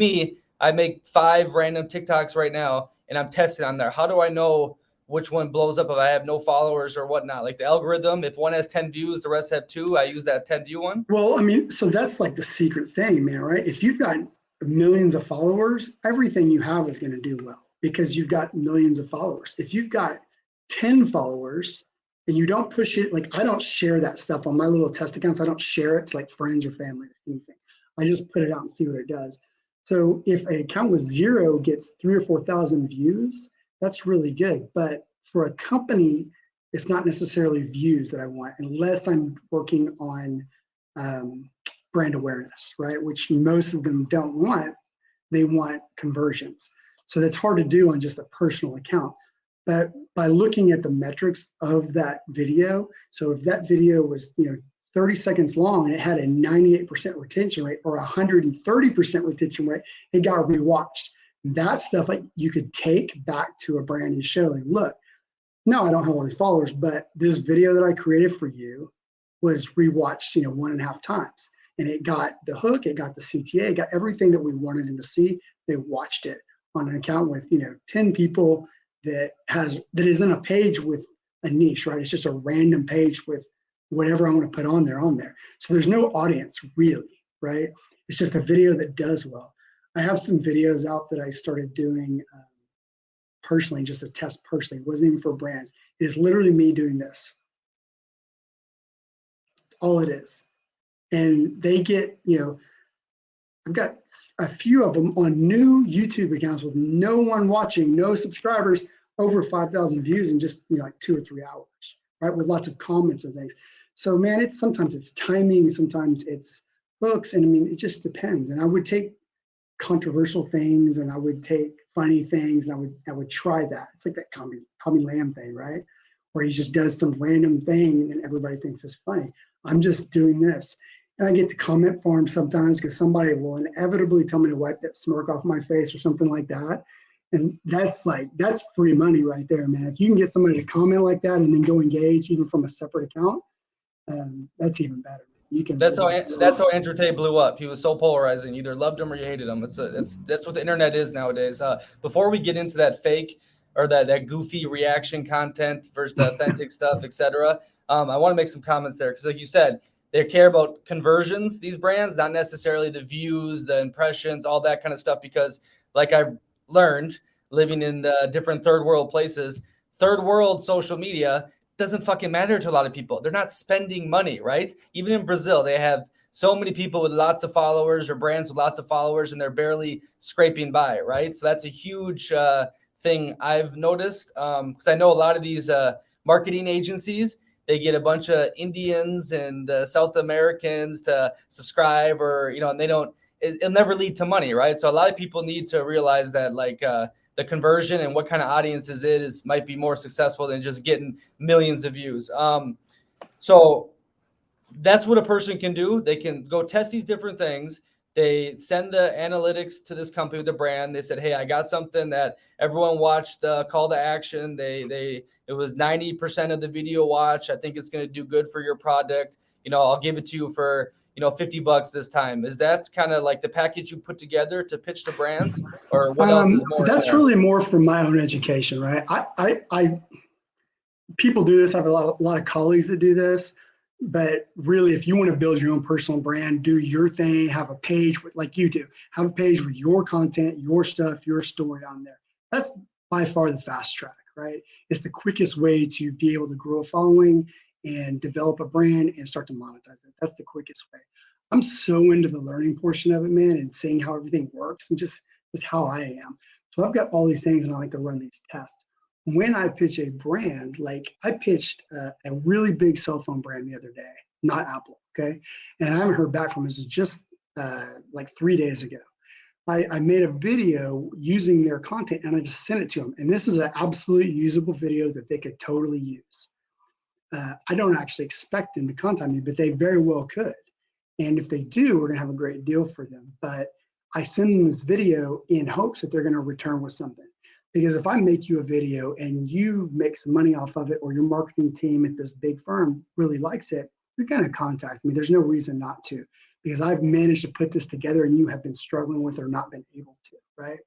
I make 5 random TikToks right now and I'm testing on there? How do I know which one blows up if I have no followers or whatnot? Like the algorithm, if one has 10 views, the rest have 2, I use that 10 view one? Well, I mean, so that's like the secret thing, man, right? If you've got millions of followers, everything you have is going to do well, because you've got millions of followers. If you've got 10 followers and you don't push it, like I don't share that stuff on my little test accounts. I don't share it to like friends or family or anything. I just put it out and see what it does. So if an account with 0 gets 3,000 or 4,000 views, that's really good. But for a company, it's not necessarily views that I want, unless I'm working on brand awareness, right? Which most of them don't want. They want conversions. So that's hard to do on just a personal account. But by looking at the metrics of that video, so if that video was, 30 seconds long and it had a 98% retention rate or 130% retention rate, it got rewatched. That stuff like you could take back to a brand and show, like, look, no, I don't have all these followers, but this video that I created for you was rewatched, 1.5 times. And it got the hook, it got the CTA, it got everything that we wanted them to see. They watched it on an account with, 10 people that is in a page with a niche, right? It's just a random page with whatever I want to put on there. So there's no audience really, right? It's just a video that does well. I have some videos out that I started doing personally, just a test personally. It wasn't even for brands. It is literally me doing this. It's all it is. And they get, I've got a few of them on new YouTube accounts with no one watching, no subscribers, over 5,000 views in just like 2 or 3 hours, right? With lots of comments and things. So man, sometimes it's timing, sometimes it's hooks, and I mean, it just depends. And I would take controversial things and I would take funny things and I would try that. It's like that Tommy Lamb thing, right? Where he just does some random thing and everybody thinks it's funny. I'm just doing this. And I get to comment for him sometimes because somebody will inevitably tell me to wipe that smirk off my face or something like that. And that's free money right there, man. If you can get somebody to comment like that and then go engage even from a separate account, that's even better. You can. That's how Entertain blew up. He was so polarizing. You either loved him or you hated him. That's what the internet is nowadays. Before we get into that fake or that goofy reaction content versus the authentic stuff, etc., I want to make some comments there because, like you said, they care about conversions. These brands, not necessarily the views, the impressions, all that kind of stuff. Because, like I've learned living in the different third world places, third world social media doesn't fucking matter to a lot of people. They're not spending money, right? Even in Brazil, they have so many people with lots of followers or brands with lots of followers, and they're barely scraping by, right? So that's a huge thing I've noticed because I know a lot of these marketing agencies, they get a bunch of Indians and South Americans to subscribe or, and they don't, it'll never lead to money, right? So a lot of people need to realize that the conversion and what kind of audiences it is might be more successful than just getting millions of views. So that's what a person can do. They can go test these different things. They send the analytics to this company with the brand. They said, hey, I got something that everyone watched the call to action. It was 90% of the video watch. I think it's going to do good for your product. I'll give it to you for, $50 this time. Is that kind of like the package you put together to pitch the brands, or what else is more? That's really more from my own education, right? I people do this. I have a lot of colleagues that do this, but really, if you want to build your own personal brand, do your thing, have a page like you do, have a page with your content, your stuff, your story on there. That's by far the fast track, right? It's the quickest way to be able to grow a following and develop a brand and start to monetize it. That's the quickest way. I'm so into the learning portion of it, man, and seeing how everything works and just how I am. So I've got all these things and I like to run these tests. When I pitch a brand, like I pitched a really big cell phone brand the other day, not Apple, okay? And I haven't heard back from them. This is just like 3 days ago. I made a video using their content and I just sent it to them. And this is an absolute usable video that they could totally use. I don't actually expect them to contact me, but they very well could. And if they do, we're going to have a great deal for them. But I send them this video in hopes that they're going to return with something. Because if I make you a video and you make some money off of it, or your marketing team at this big firm really likes it, you're going to contact me. There's no reason not to, because I've managed to put this together and you have been struggling with or not been able to, right?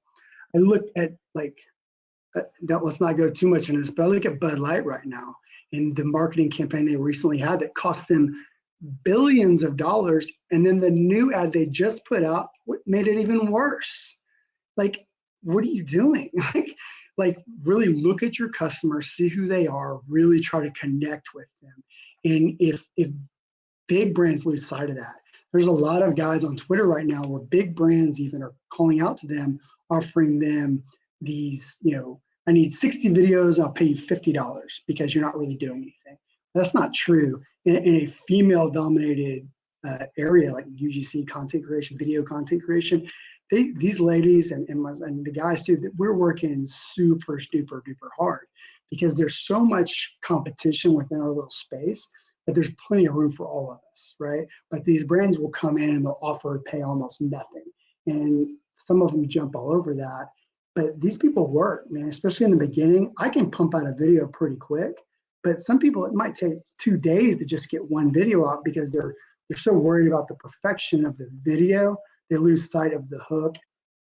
I look at let's not go too much into this, but I look at Bud Light right now and the marketing campaign they recently had that cost them billions of dollars. And then the new ad they just put out made it even worse. Like, what are you doing? Like really look at your customers, see who they are, really try to connect with them. And if big brands lose sight of that, there's a lot of guys on Twitter right now where big brands even are calling out to them, offering them these, I need 60 videos, I'll pay you $50 because you're not really doing anything. That's not true. In a female dominated area like UGC content creation, video content creation, these ladies and the guys too, that we're working super duper duper hard because there's so much competition within our little space that there's plenty of room for all of us, right? But these brands will come in and they'll offer to pay almost nothing. And some of them jump all over that. But these people work, man, especially in the beginning. I can pump out a video pretty quick, but some people, it might take 2 days to just get one video out because they're so worried about the perfection of the video, they lose sight of the hook,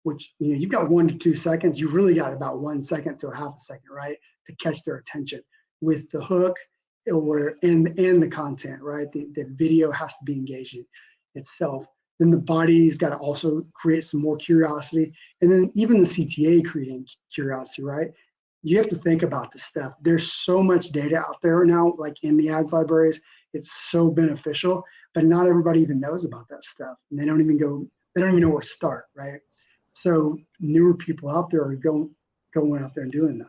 which, you've got 1 to 2 seconds. You've really got about 1 second to a half a second, right, to catch their attention. With the hook or and the content, right, the video has to be engaging itself. Then the body's got to also create some more curiosity. And then even the CTA creating curiosity, right? You have to think about this stuff. There's so much data out there now, like in the ads libraries. It's so beneficial, but not everybody even knows about that stuff. And they don't even know where to start, right? So newer people out there are going out there and doing that.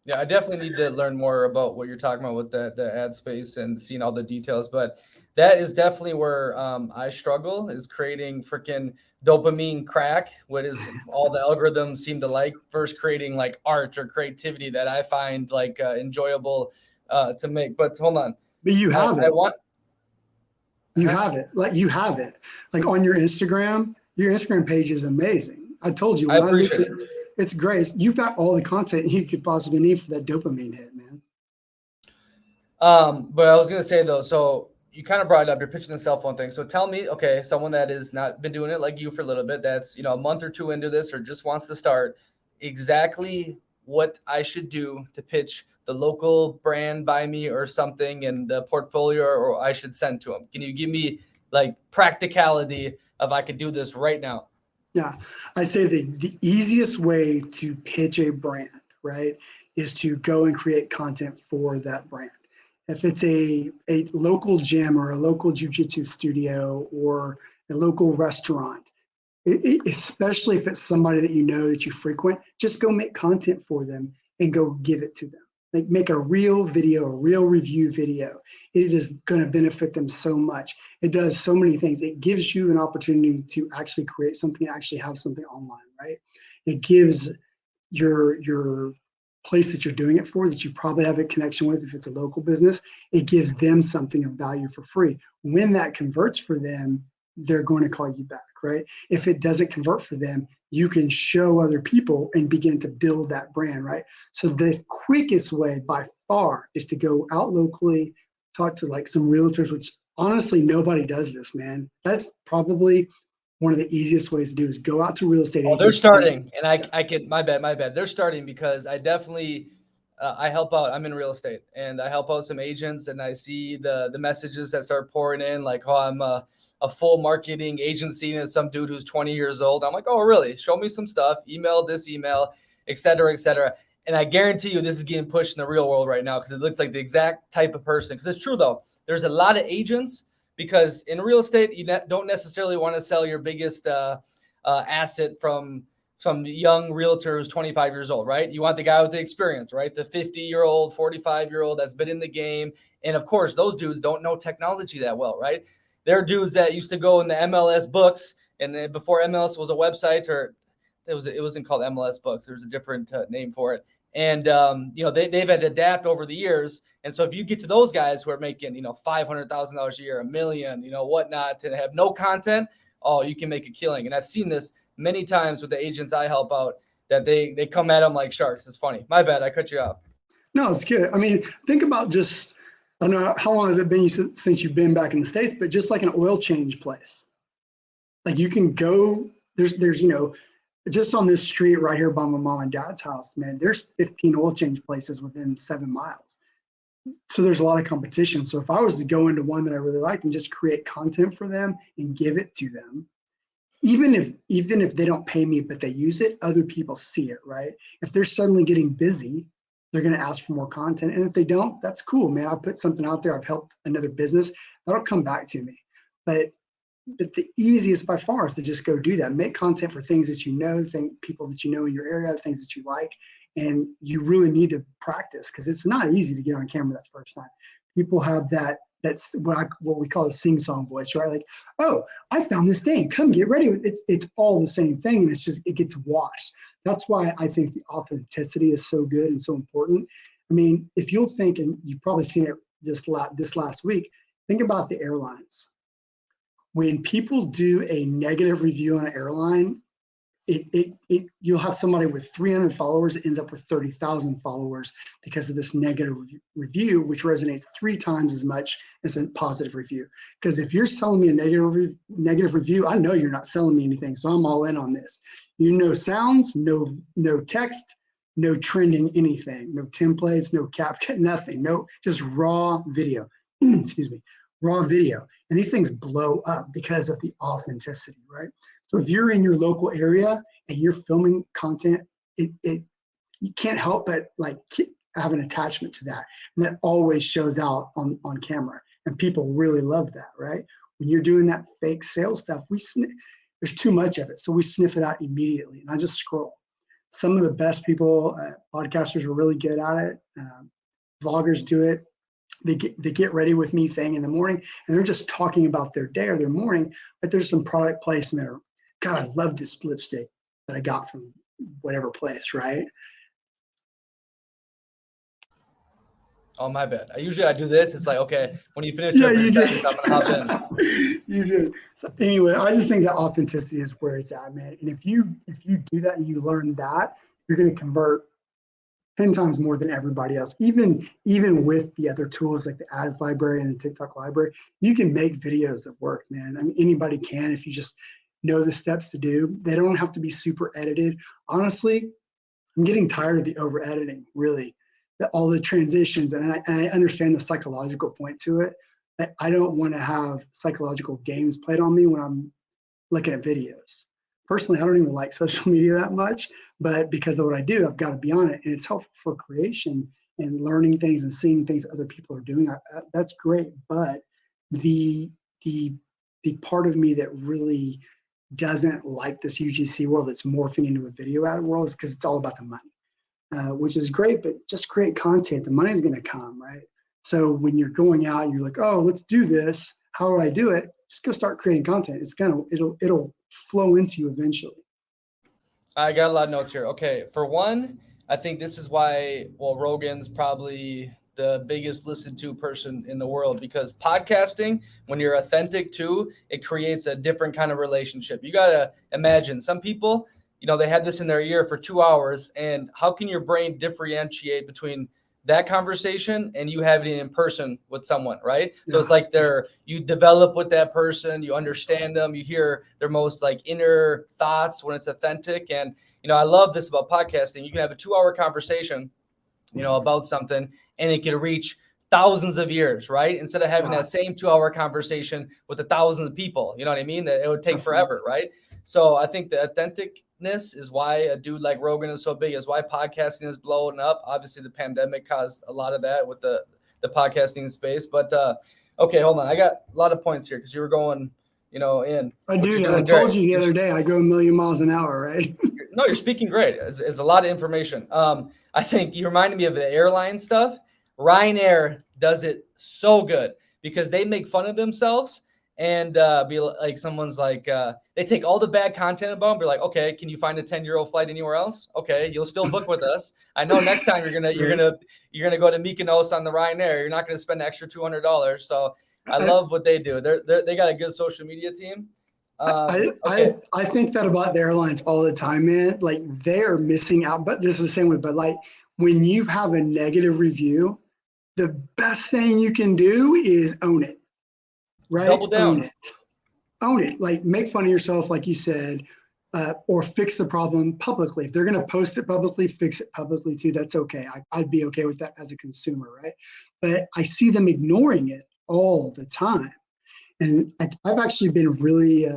Yeah, I definitely need to learn more about what you're talking about with the ad space and seeing all the details. But that is definitely where I struggle, is creating freaking dopamine crack. What is all the algorithms seem to like, versus creating like art or creativity that I find like enjoyable to make. But hold on, But you have it. I want. You have it. Like you have it. Like on your Instagram page is amazing. I told you I when I looked appreciate at it. it's great. You've got all the content you could possibly need for that dopamine hit, man. But I was gonna say though, so you kind of brought it up. You're pitching the cell phone thing. So tell me, okay, someone that has not been doing it like you for a little bit, that's a month or two into this, or just wants to start, exactly what I should do to pitch the local brand by me or something, and the portfolio, or I should send to them. Can you give me like practicality of I could do this right now? Yeah. I say the easiest way to pitch a brand, right, is to go and create content for that brand. If it's a local gym or a local jujitsu studio or a local restaurant, especially if it's somebody that you know that you frequent, just go make content for them and go give it to them. Like make a real video, a real review video. It is going to benefit them so much. It does so many things. It gives you an opportunity to actually create something, actually have something online, right? It gives your place that you're doing it for, that you probably have a connection with, if it's a local business, it gives them something of value for free. When that converts for them, they're going to call you back, right? If it doesn't convert for them, you can show other people and begin to build that brand, right? So the quickest way by far is to go out locally, talk to like some realtors, which honestly, nobody does this, man. That's probably one of the easiest ways to do is go out to real estate Oh, they're agents. starting, and I can, my bad. They're starting because I definitely I help out. I'm in real estate, and I help out some agents, and I see the messages that start pouring in, like, oh, I'm a full marketing agency, and some dude who's 20 years old. I'm like, oh, really? Show me some stuff. Email this email, et cetera, et cetera. And I guarantee you, this is getting pushed in the real world right now because it looks like the exact type of person. Because it's true though. There's a lot of agents, because in real estate you don't necessarily want to sell your biggest asset from some young realtor who's 25 years old, right? You want the guy with the experience, right? The 50-year-old, 45-year-old that's been in the game. And of course, those dudes don't know technology that well, right? They're dudes that used to go in the MLS books, and then before MLS was a website, or it wasn't called MLS books. There's a different name for it. And they've had to adapt over the years. And so if you get to those guys who are making $500,000 a year, $1 million, whatnot, to have no content, oh, you can make a killing. And I've seen this many times with the agents I help out, that they come at them like sharks. It's funny. My bad, I cut you off. No, it's good. I mean, think about just, I don't know, how long has it been since you've been back in the States, but just like an oil change place. Like you can go, there's just on this street right here by my mom and dad's house, man, there's 15 oil change places within 7 miles. So there's a lot of competition. So if I was to go into one that I really liked and just create content for them and give it to them, even if they don't pay me, but they use it, other people see it, right? If they're suddenly getting busy, they're going to ask for more content. And if they don't, that's cool, man. I put something out there. I've helped another business. That'll come back to me. But the easiest by far is to just go do that. Make content for things that you know, people that you know in your area, things that you like. And you really need to practice, because it's not easy to get on camera that first time. People have that that's what we call a sing-song voice, right? Like, oh, I found this thing. Come get ready with it. It's all the same thing, and it gets washed. That's why I think the authenticity is so good and so important. I mean, if you'll think, and you've probably seen it this last week, think about the airlines. When people do a negative review on an airline, you'll have somebody with 300 followers that ends up with 30,000 followers because of this negative review, which resonates 3 times as much as a positive review. Because if you're selling me a negative review, I know you're not selling me anything, so I'm all in on this. No sounds, no text, no trending anything, no templates, no CapCut, nothing, no, just raw video. Excuse me, raw video. And these things blow up because of the authenticity, right? So if you're in your local area and you're filming content, you can't help but like have an attachment to that. And that always shows out on camera. And people really love that, right? When you're doing that fake sales stuff, there's too much of it. So we sniff it out immediately. And I just scroll. Some of the best people, podcasters are really good at it. Vloggers do it. They get ready with me thing in the morning, and they're just talking about their day or their morning, but there's some product placement or, God, I love this lipstick that I got from whatever place, right? Oh, my bad. I do this. It's like, okay, when you finish Yeah, your you sentence, did. I'm gonna hop in. You did. So anyway, I just think that authenticity is where it's at, man. And if you do that and you learn that, you're going to convert 10 times more than everybody else. Even with the other tools like the ads library and the TikTok library, you can make videos that work, man. I mean, anybody can if you just know the steps to do. They don't have to be super edited. Honestly, I'm getting tired of the over editing, really. All the transitions, and I understand the psychological point to it. I don't want to have psychological games played on me when I'm looking at videos. Personally, I don't even like social media that much, but because of what I do, I've got to be on it, and it's helpful for creation and learning things and seeing things other people are doing. That's great, but the part of me that really doesn't like this UGC world that's morphing into a video ad world is because it's all about the money, which is great, but just create content. The money's going to come, right? So when you're going out and you're like, oh, let's do this. How do I do it? Just go start creating content. It'll flow into you eventually. I got a lot of notes here. Okay, for one, I think this is why, well, Rogan's probably the biggest listened to person in the world, because podcasting, when you're authentic too, it creates a different kind of relationship. You got to imagine some people, they had this in their ear for 2 hours, and how can your brain differentiate between that conversation and you having it in person with someone, right? So it's like you develop with that person, you understand them, you hear their most like inner thoughts when it's authentic. And, I love this about podcasting. You can have a 2-hour conversation, about something, and it can reach thousands of years, right? Instead of having that same 2-hour conversation with the thousands of people, you know what I mean? That it would take forever, right? So I think the authenticness is why a dude like Rogan is so big, is why podcasting is blowing up. Obviously, the pandemic caused a lot of that with the podcasting space. But okay, hold on. I got a lot of points here because you were going, in. I do. I told you the other day I go a million miles an hour, right? No, you're speaking great. It's a lot of information. I think you reminded me of the airline stuff. Ryanair does it so good because they make fun of themselves and be like, someone's like, they take all the bad content about them, be like, okay, can you find a 10-euro flight anywhere else? Okay, you'll still book with us. I know next time you're gonna go to Mykonos on the Ryanair. You're not gonna spend an extra $200. So I love what they do. They got a good social media team. I think that about the airlines all the time, man. Like they're missing out, but this is the same way. But like when you have a negative review, the best thing you can do is own it, right? Double down. Own it. Like make fun of yourself, like you said, or fix the problem publicly. If they're going to post it publicly, fix it publicly too. That's okay. I'd be okay with that as a consumer, right? But I see them ignoring it all the time. And I've actually been really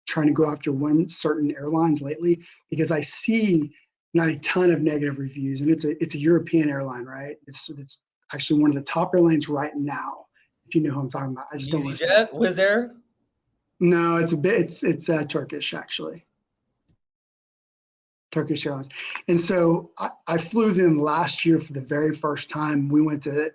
trying to go after one certain airlines lately because I see not a ton of negative reviews, and it's a European airline, right? It's actually one of the top airlines right now. If you know who I'm talking about, I just don't listen. EasyJet, Wizz Air? No, it's Turkish actually. Turkish Airlines. And so I flew them last year for the very first time. We went to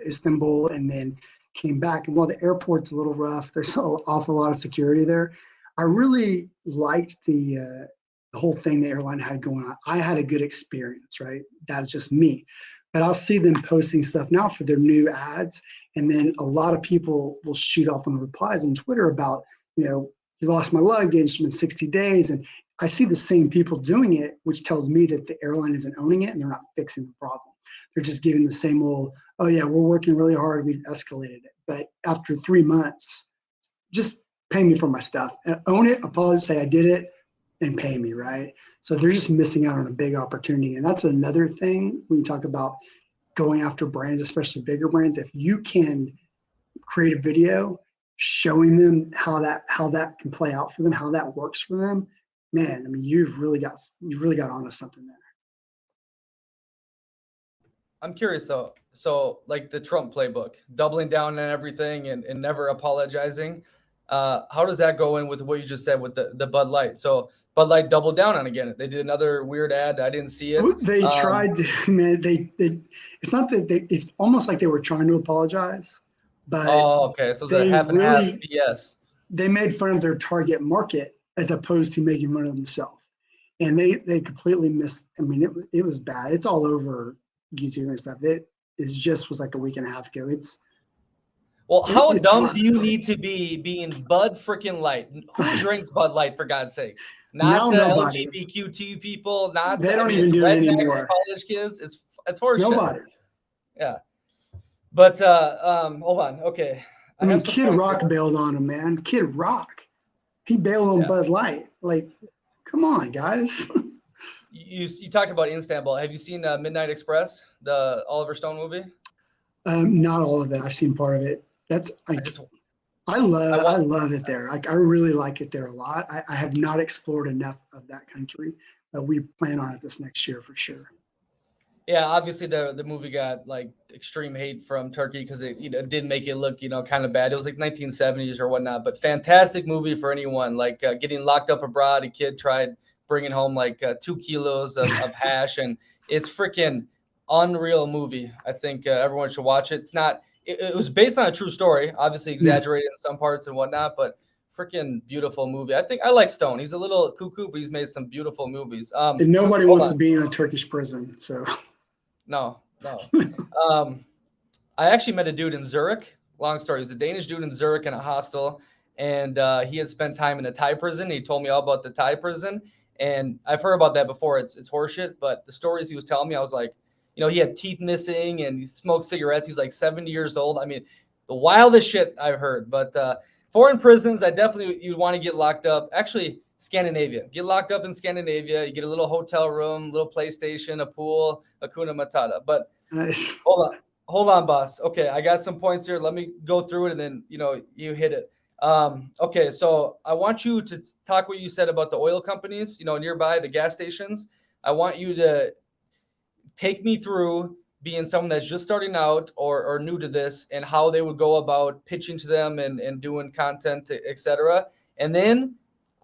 Istanbul and then came back. And while the airport's a little rough, there's an awful lot of security there. I really liked the whole thing the airline had going on. I had a good experience, right? That was just me. But I'll see them posting stuff now for their new ads. And then a lot of people will shoot off on the replies on Twitter about, you lost my luggage, it's been 60 days. And I see the same people doing it, which tells me that the airline isn't owning it and they're not fixing the problem. They're just giving the same old, oh yeah, we're working really hard, we've escalated it. But after 3 months, just pay me for my stuff. Own it, apologize, say I did it, and pay me, right? So they're just missing out on a big opportunity. And that's another thing when you talk about going after brands, especially bigger brands. If you can create a video showing them how that can play out for them, how that works for them, man, I mean, you've really got onto something there. I'm curious though. So like the Trump playbook, doubling down on everything and never apologizing. How does that go in with what you just said with the Bud Light? So Bud Light doubled down on again. They did another weird ad. I didn't see it. They tried to, man, it's not that it's almost like they were trying to apologize, but okay. So it's a half and half BS. They made fun of their target market as opposed to making fun of themselves. And they completely missed. I mean, it was bad. It's all over YouTube and stuff. It was like a week and a half ago. Well, how dumb do you need to be being Bud freaking Light? Who drinks Bud Light, for God's sakes? Not the nobody. LGBTQ people. Not they don't even do it anymore. College kids. It's horseshit. Nobody. Yeah. But hold on. Okay. I mean, Kid Rock bailed on him, man. Kid Rock. He bailed on Bud Light. Like, come on, guys. You talked about Istanbul. Have you seen Midnight Express, the Oliver Stone movie? Not all of it. I've seen part of it. I love it there. Like, I really like it there a lot. I have not explored enough of that country, but we plan on it this next year for sure. Yeah, obviously the movie got like extreme hate from Turkey because it did make it look kind of bad. It was like 1970s or whatnot, but fantastic movie for anyone. Like getting locked up abroad, a kid tried bringing home like 2 kilos of hash, and it's freaking unreal movie. I think everyone should watch it. It was based on a true story, obviously exaggerated in some parts and whatnot, but freaking beautiful movie. I think I like Stone. He's a little cuckoo, but he's made some beautiful movies. And nobody wants to be in a Turkish prison, so. No. I actually met a dude in Zurich. Long story. He's a Danish dude in Zurich in a hostel, and he had spent time in a Thai prison. He told me all about the Thai prison, and I've heard about that before. It's horseshit, but the stories he was telling me, I was like, he had teeth missing and he smoked cigarettes. He's like 70 years old. I mean, the wildest shit I've heard. But foreign prisons, you'd want to get locked up. Actually, Scandinavia. Get locked up in Scandinavia. You get a little hotel room, little PlayStation, a pool, Hakuna Matata. But hold on, boss. Okay, I got some points here. Let me go through it, and then you hit it. Okay, so I want you to talk what you said about the oil companies, nearby the gas stations. I want you to take me through being someone that's just starting out or new to this and how they would go about pitching to them and doing content, etc. And then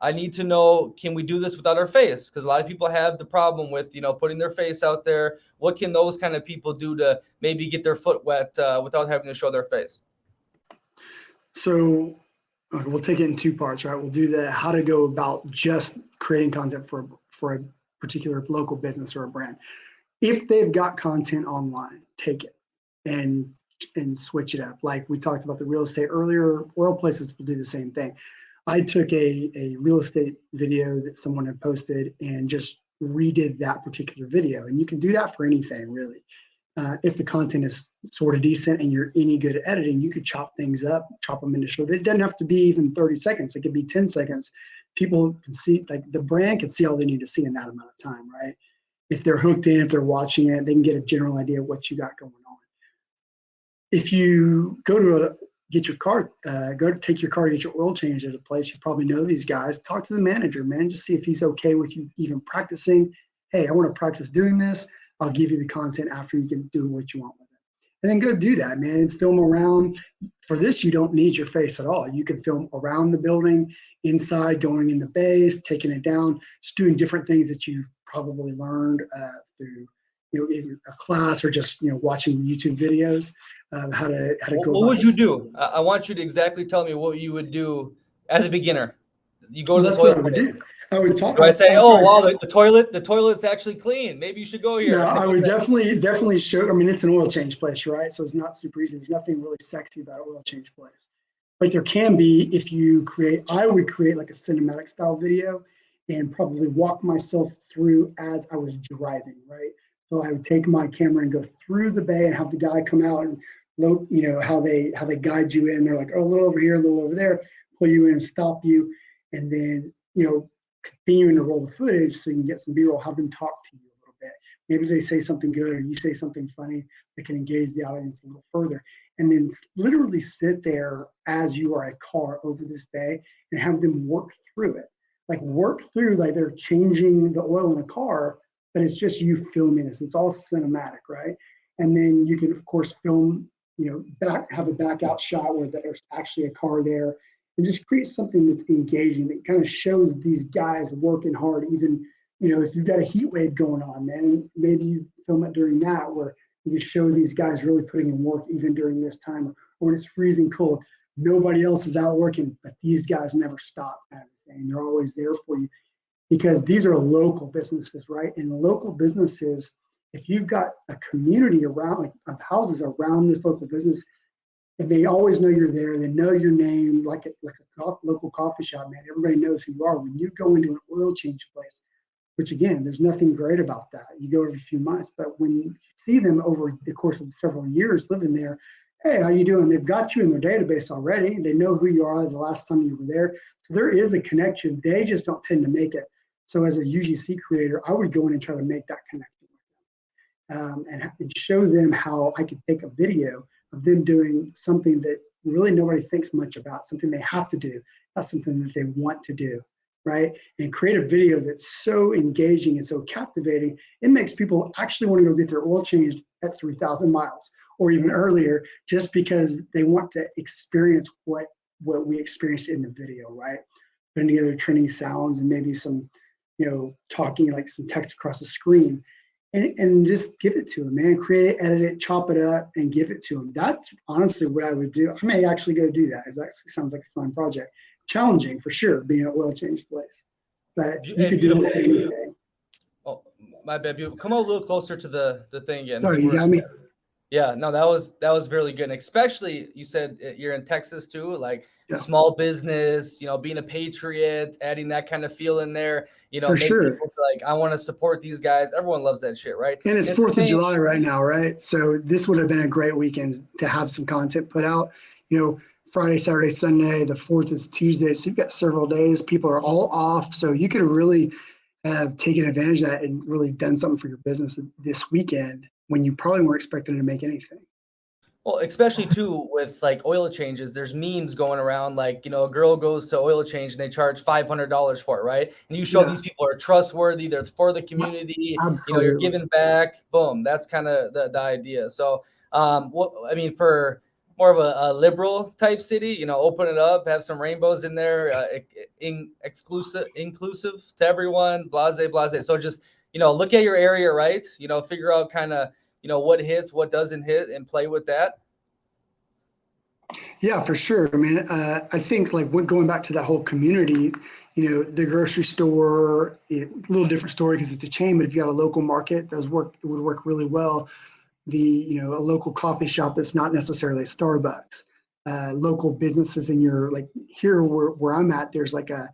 I need to know, can we do this without our face? Because a lot of people have the problem with, putting their face out there. What can those kind of people do to maybe get their foot wet without having to show their face? So we'll take it in 2 parts, right? We'll do the how to go about just creating content for a particular local business or a brand. If they've got content online, take it and switch it up. Like we talked about the real estate earlier, oil places will do the same thing. I took a real estate video that someone had posted and just redid that particular video. And you can do that for anything, really. If the content is sort of decent and you're any good at editing, you could chop things up, chop them into short. It doesn't have to be even 30 seconds. It could be 10 seconds. People can see, like the brand can see all they need to see in that amount of time, right? If they're hooked in, if they're watching it, they can get a general idea of what you got going on. If you go to get your car, take your car to get your oil changed at a place, you probably know these guys. Talk to the manager, man. Just see if he's okay with you even practicing. Hey, I want to practice doing this. I'll give you the content after you can do what you want with it. And then go do that, man. Film around. For this, you don't need your face at all. You can film around the building, inside, going in the base, taking it down, just doing different things that you've probably learned through either a class or just watching YouTube videos how to go What about would you this. do? I want you to exactly tell me what you would do as a beginner. You go to Well, this that's what oil I would place. do. I would talk Do I say, after "Oh, I wow, the toilet's actually clean. Maybe you should go No, here." I would definitely show. I mean, it's an oil change place, right? So it's not super easy. There's nothing really sexy about an oil change place. But there can be if you create. I would create like a cinematic style video, and probably walk myself through as I was driving, right? So I would take my camera and go through the bay and have the guy come out and load. How they guide you in. They're like, oh, a little over here, a little over there, pull you in and stop you, and then continuing to roll the footage so you can get some B-roll. Have them talk to you a little bit. Maybe they say something good or you say something funny that can engage the audience a little further. And then literally sit there as you are a car over this bay and have them work through it. Like work through, like they're changing the oil in a car, but it's just you filming this. It's all cinematic, right? And then you can, of course, film, have a back out shot where there's actually a car there, and just create something that's engaging that kind of shows these guys working hard. Even if you've got a heat wave going on, man, maybe you film it during that where you can show these guys really putting in work even during this time, or when it's freezing cold. Nobody else is out working, but these guys never stop, kind of thing. They're always there for you because these are local businesses, right? And local businesses, if you've got a community around, like of houses around this local business, and they always know you're there. They know your name, like a local coffee shop, man. Everybody knows who you are. When you go into an oil change place, which again, there's nothing great about that. You go every few months, but when you see them over the course of several years living there, hey, how you doing? They've got you in their database already. They know who you are the last time you were there. So there is a connection. They just don't tend to make it. So as a UGC creator, I would go in and try to make that connection and show them how I could take a video of them doing something that really nobody thinks much about, something they have to do, not something that they want to do, right? And create a video that's so engaging and so captivating, it makes people actually want to go get their oil changed at 3,000 miles or even earlier, just because they want to experience what we experienced in the video, right? Putting together trending sounds and maybe some, talking like some text across the screen and just give it to them, man. Create it, edit it, chop it up, and give it to them. That's honestly what I would do. I may actually go do that. It actually sounds like a fun project. Challenging for sure, being an oil change place, but you could do it with anything. Oh, my bad. Beautiful. Come a little closer to the thing again. Sorry, you got me. Yeah, no, that was really good. And especially you said you're in Texas too, like Yeah, small business, being a patriot, adding that kind of feel in there, for make sure. people feel like I want to support these guys. Everyone loves that shit, right? And it's And 4th of July right now, right? So this would have been a great weekend to have some content put out. Friday, Saturday, Sunday. The 4th is Tuesday, so you've got several days. People are all off, so you could really have taken advantage of that and really done something for your business this weekend when you probably weren't expecting to make anything. Well, especially too with like oil changes, there's memes going around like, a girl goes to oil change and they charge $500 for it, right? And you show Yeah, these people are trustworthy, they're for the community, you're absolutely. giving back, boom. That's kind of the idea. So, for more of a liberal type city, open it up, have some rainbows in there, inclusive to everyone, blase. So just, look at your area, right? Figure out kind of, what hits, what doesn't hit, and play with that. Yeah, for sure. I mean, I think like going back to that whole community, the grocery store, a little different story because it's a chain, but if you got a local market, it would work really well. A local coffee shop that's not necessarily a Starbucks, local businesses in your, like here where I'm at, there's like an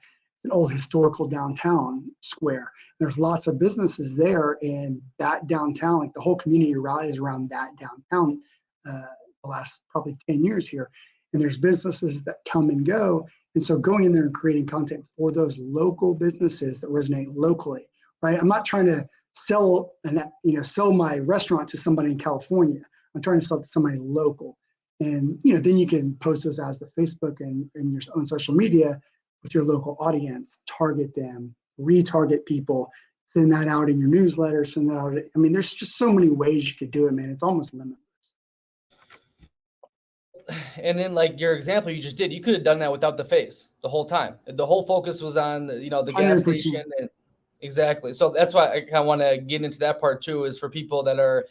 old historical downtown square. There's lots of businesses there, and that downtown, like the whole community rallies around that downtown. The last probably 10 years here, and there's businesses that come and go, and so going in there and creating content for those local businesses that resonate locally, right? I'm not trying to sell my restaurant to somebody in California. I'm trying to sell it to somebody local, and then you can post those as the Facebook and your own social media with your local audience, target them, retarget people, send that out in your newsletter, send that out. I mean, there's just so many ways you could do it, man. It's almost limitless. And then like your example you just did, you could have done that without the face the whole time. The whole focus was on the gas 100%. station. And Exactly. So that's why I kind of want to get into that part too, is for people that are,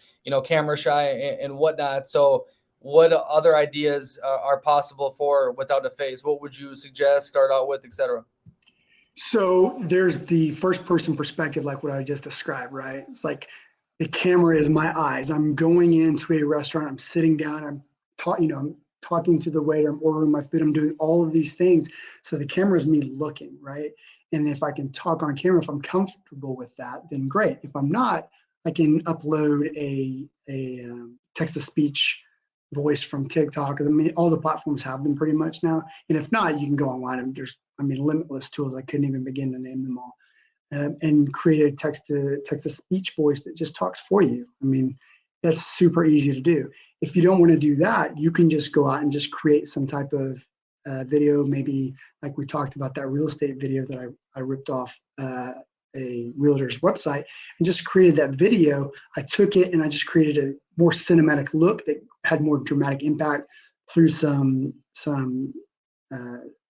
camera shy and whatnot. So what other ideas are possible for without a face? What would you suggest, start out with, etc.? So there's the first person perspective, like what I just described, right? It's like the camera is my eyes. I'm going into a restaurant, I'm sitting down, I'm talking to the waiter, I'm ordering my food, I'm doing all of these things. So the camera is me looking, right? And if I can talk on camera, if I'm comfortable with that, then great. If I'm not, I can upload a text to speech voice from TikTok. I mean, all the platforms have them pretty much now. And if not, you can go online and there's, limitless tools. I couldn't even begin to name them all. And create a text to speech voice that just talks for you. That's super easy to do. If you don't want to do that, you can just go out and just create some type of video, maybe like we talked about that real estate video that I ripped off a realtor's website and just created that video. I took it and I just created a more cinematic look that had more dramatic impact through some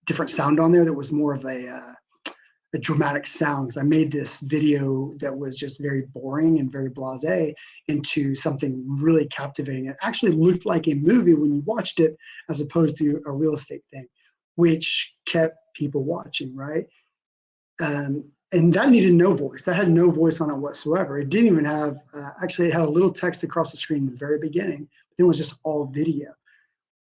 different sound on there that was more of a dramatic sound, because I made this video that was just very boring and very blasé into something really captivating. It actually looked like a movie when you watched it, as opposed to a real estate thing, which kept people watching, right? And that needed no voice. That had no voice on it whatsoever. It didn't even have, actually, it had a little text across the screen in the very beginning. It was just all video.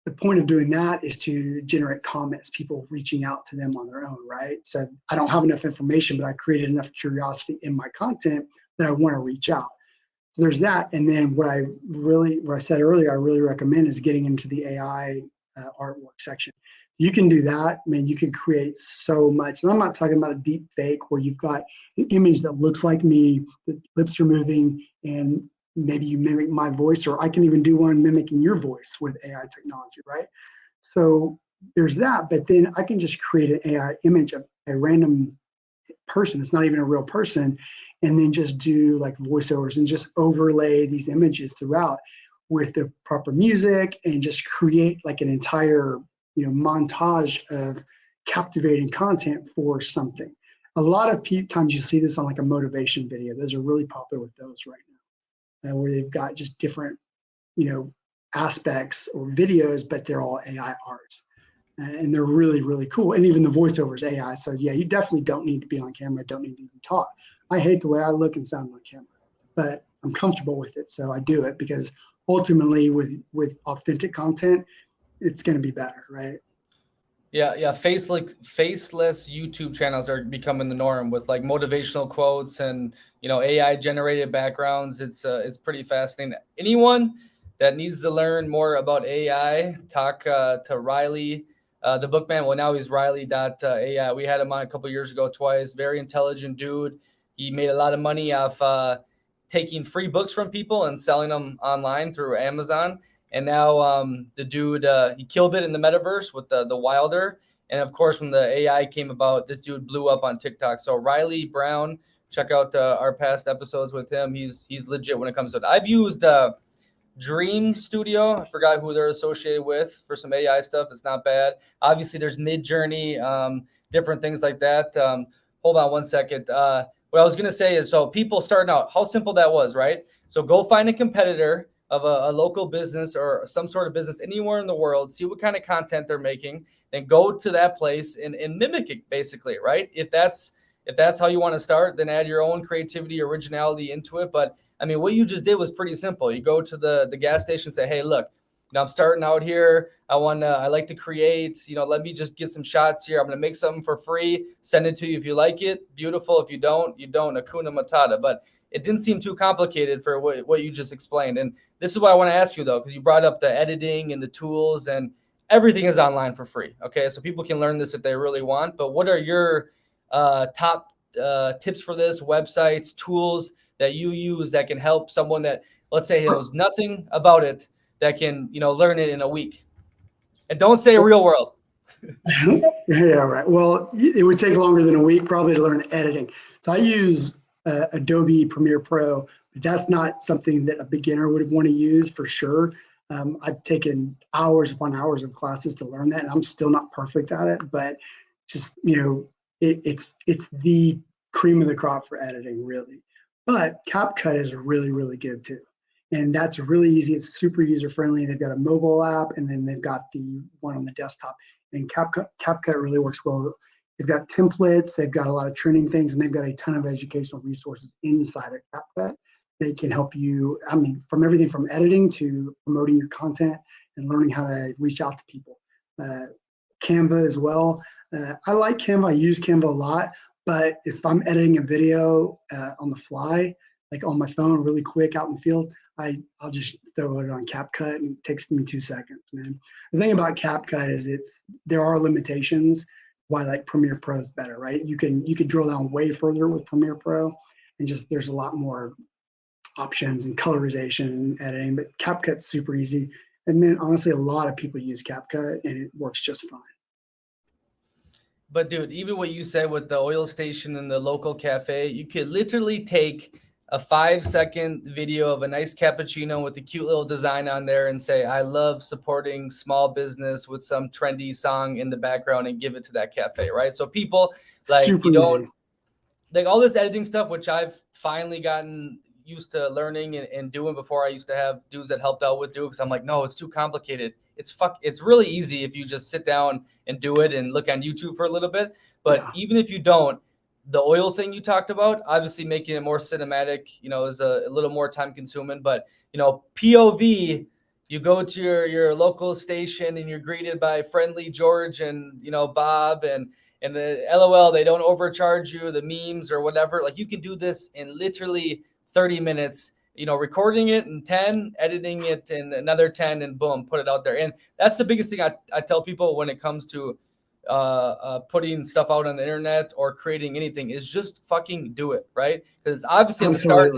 The point of doing that is to generate comments, people reaching out to them on their own, right? So I don't have enough information, but I created enough curiosity in my content that I want to reach out. So there's that. And then what I said earlier, I really recommend is getting into the AI artwork section. You can do that. You can create so much. And I'm not talking about a deep fake where you've got an image that looks like me, the lips are moving, and maybe you mimic my voice, or I can even do one mimicking your voice with AI technology, right? So there's that, but then I can just create an AI image of a random person. It's not even a real person. And then just do like voiceovers and just overlay these images throughout with the proper music and just create like an entire, montage of captivating content for something. A lot of times you see this on like a motivation video. Those are really popular with those right now, where they've got just different, aspects or videos, but they're all AI art. And they're really, really cool. And even the voiceover is AI. So yeah, you definitely don't need to be on camera, don't need to even talk. I hate the way I look and sound on camera, but I'm comfortable with it. So I do it because ultimately with authentic content, it's going to be better, right? Yeah. Faceless YouTube channels are becoming the norm with like motivational quotes and AI generated backgrounds. It's pretty fascinating. Anyone that needs to learn more about AI, talk to Riley, the bookman. Well, now he's Riley.ai. We had him on a couple years ago twice. Very intelligent dude. He made a lot of money off taking free books from people and selling them online through Amazon. And now the dude, he killed it in the metaverse with the Wilder. And of course, when the AI came about, this dude blew up on TikTok. So Riley Brown, check out our past episodes with him. He's legit when it comes to it. I've used Dream Studio. I forgot who they're associated with for some AI stuff. It's not bad. Obviously, there's Midjourney, different things like that. Hold on one second. What I was going to say is, so people starting out, how simple that was, right? So go find a competitor of a local business or some sort of business anywhere in the world, see what kind of content they're making, then go to that place and mimic it basically, right? If that's how you want to start, then add your own creativity, originality into it. But what you just did was pretty simple. You go to the gas station and say, hey, look, I'm starting out here. I like to create, let me just get some shots here. I'm going to make something for free, send it to you. If you like it, beautiful. If you don't, you don't. Hakuna Matata. But it didn't seem too complicated for what you just explained. And this is what I want to ask you, though, because you brought up the editing and the tools, and everything is online for free. Okay, so people can learn this if they really want. But what are your top tips for this, websites, tools that you use that can help someone that, let's say, knows nothing about it, that can learn it in a week? And don't say real world. Yeah, right. Well, it would take longer than a week probably to learn editing. So I use Adobe Premiere Pro, but that's not something that a beginner would want to use for sure. I've taken hours upon hours of classes to learn that, and I'm still not perfect at it. But just it's the cream of the crop for editing, really. But CapCut is really, really good too. And that's really easy. It's super user friendly. They've got a mobile app, and then they've got the one on the desktop. And CapCut really works well. They've got templates, they've got a lot of trending things, and they've got a ton of educational resources inside of CapCut. They can help you, I mean, from everything from editing to promoting your content and learning how to reach out to people. Canva as well. I like Canva. I use Canva a lot, but if I'm editing a video on the fly, like on my phone, really quick out in the field, I'll just throw it on CapCut, and it takes me 2 seconds, man. The thing about CapCut is there are limitations why like Premiere Pro is better, right? You can drill down way further with Premiere Pro, and just there's a lot more options and colorization and editing, but CapCut's super easy. And then honestly, a lot of people use CapCut and it works just fine. But dude, even what you said with the oil station and the local cafe, you could literally take a 5-second video of a nice cappuccino with a cute little design on there and say, I love supporting small business with some trendy song in the background, and give it to that cafe, right? So people like, super you don't easy. like all this editing stuff, which I've finally gotten used to learning and doing. Before I used to have dudes that helped out with do, because I'm like, no, it's too complicated. It's really easy if you just sit down and do it and look on YouTube for a little bit. But Yeah. even if you don't, the oil thing you talked about, obviously making it more cinematic, is a little more time consuming. But POV, you go to your local station and you're greeted by friendly George and Bob and the LOL, they don't overcharge you, the memes or whatever. Like, you can do this in literally 30 minutes, recording it in 10, editing it in another 10, and boom, put it out there. And that's the biggest thing I tell people when it comes to putting stuff out on the internet or creating anything, is just fucking do it, right? Because obviously at the start,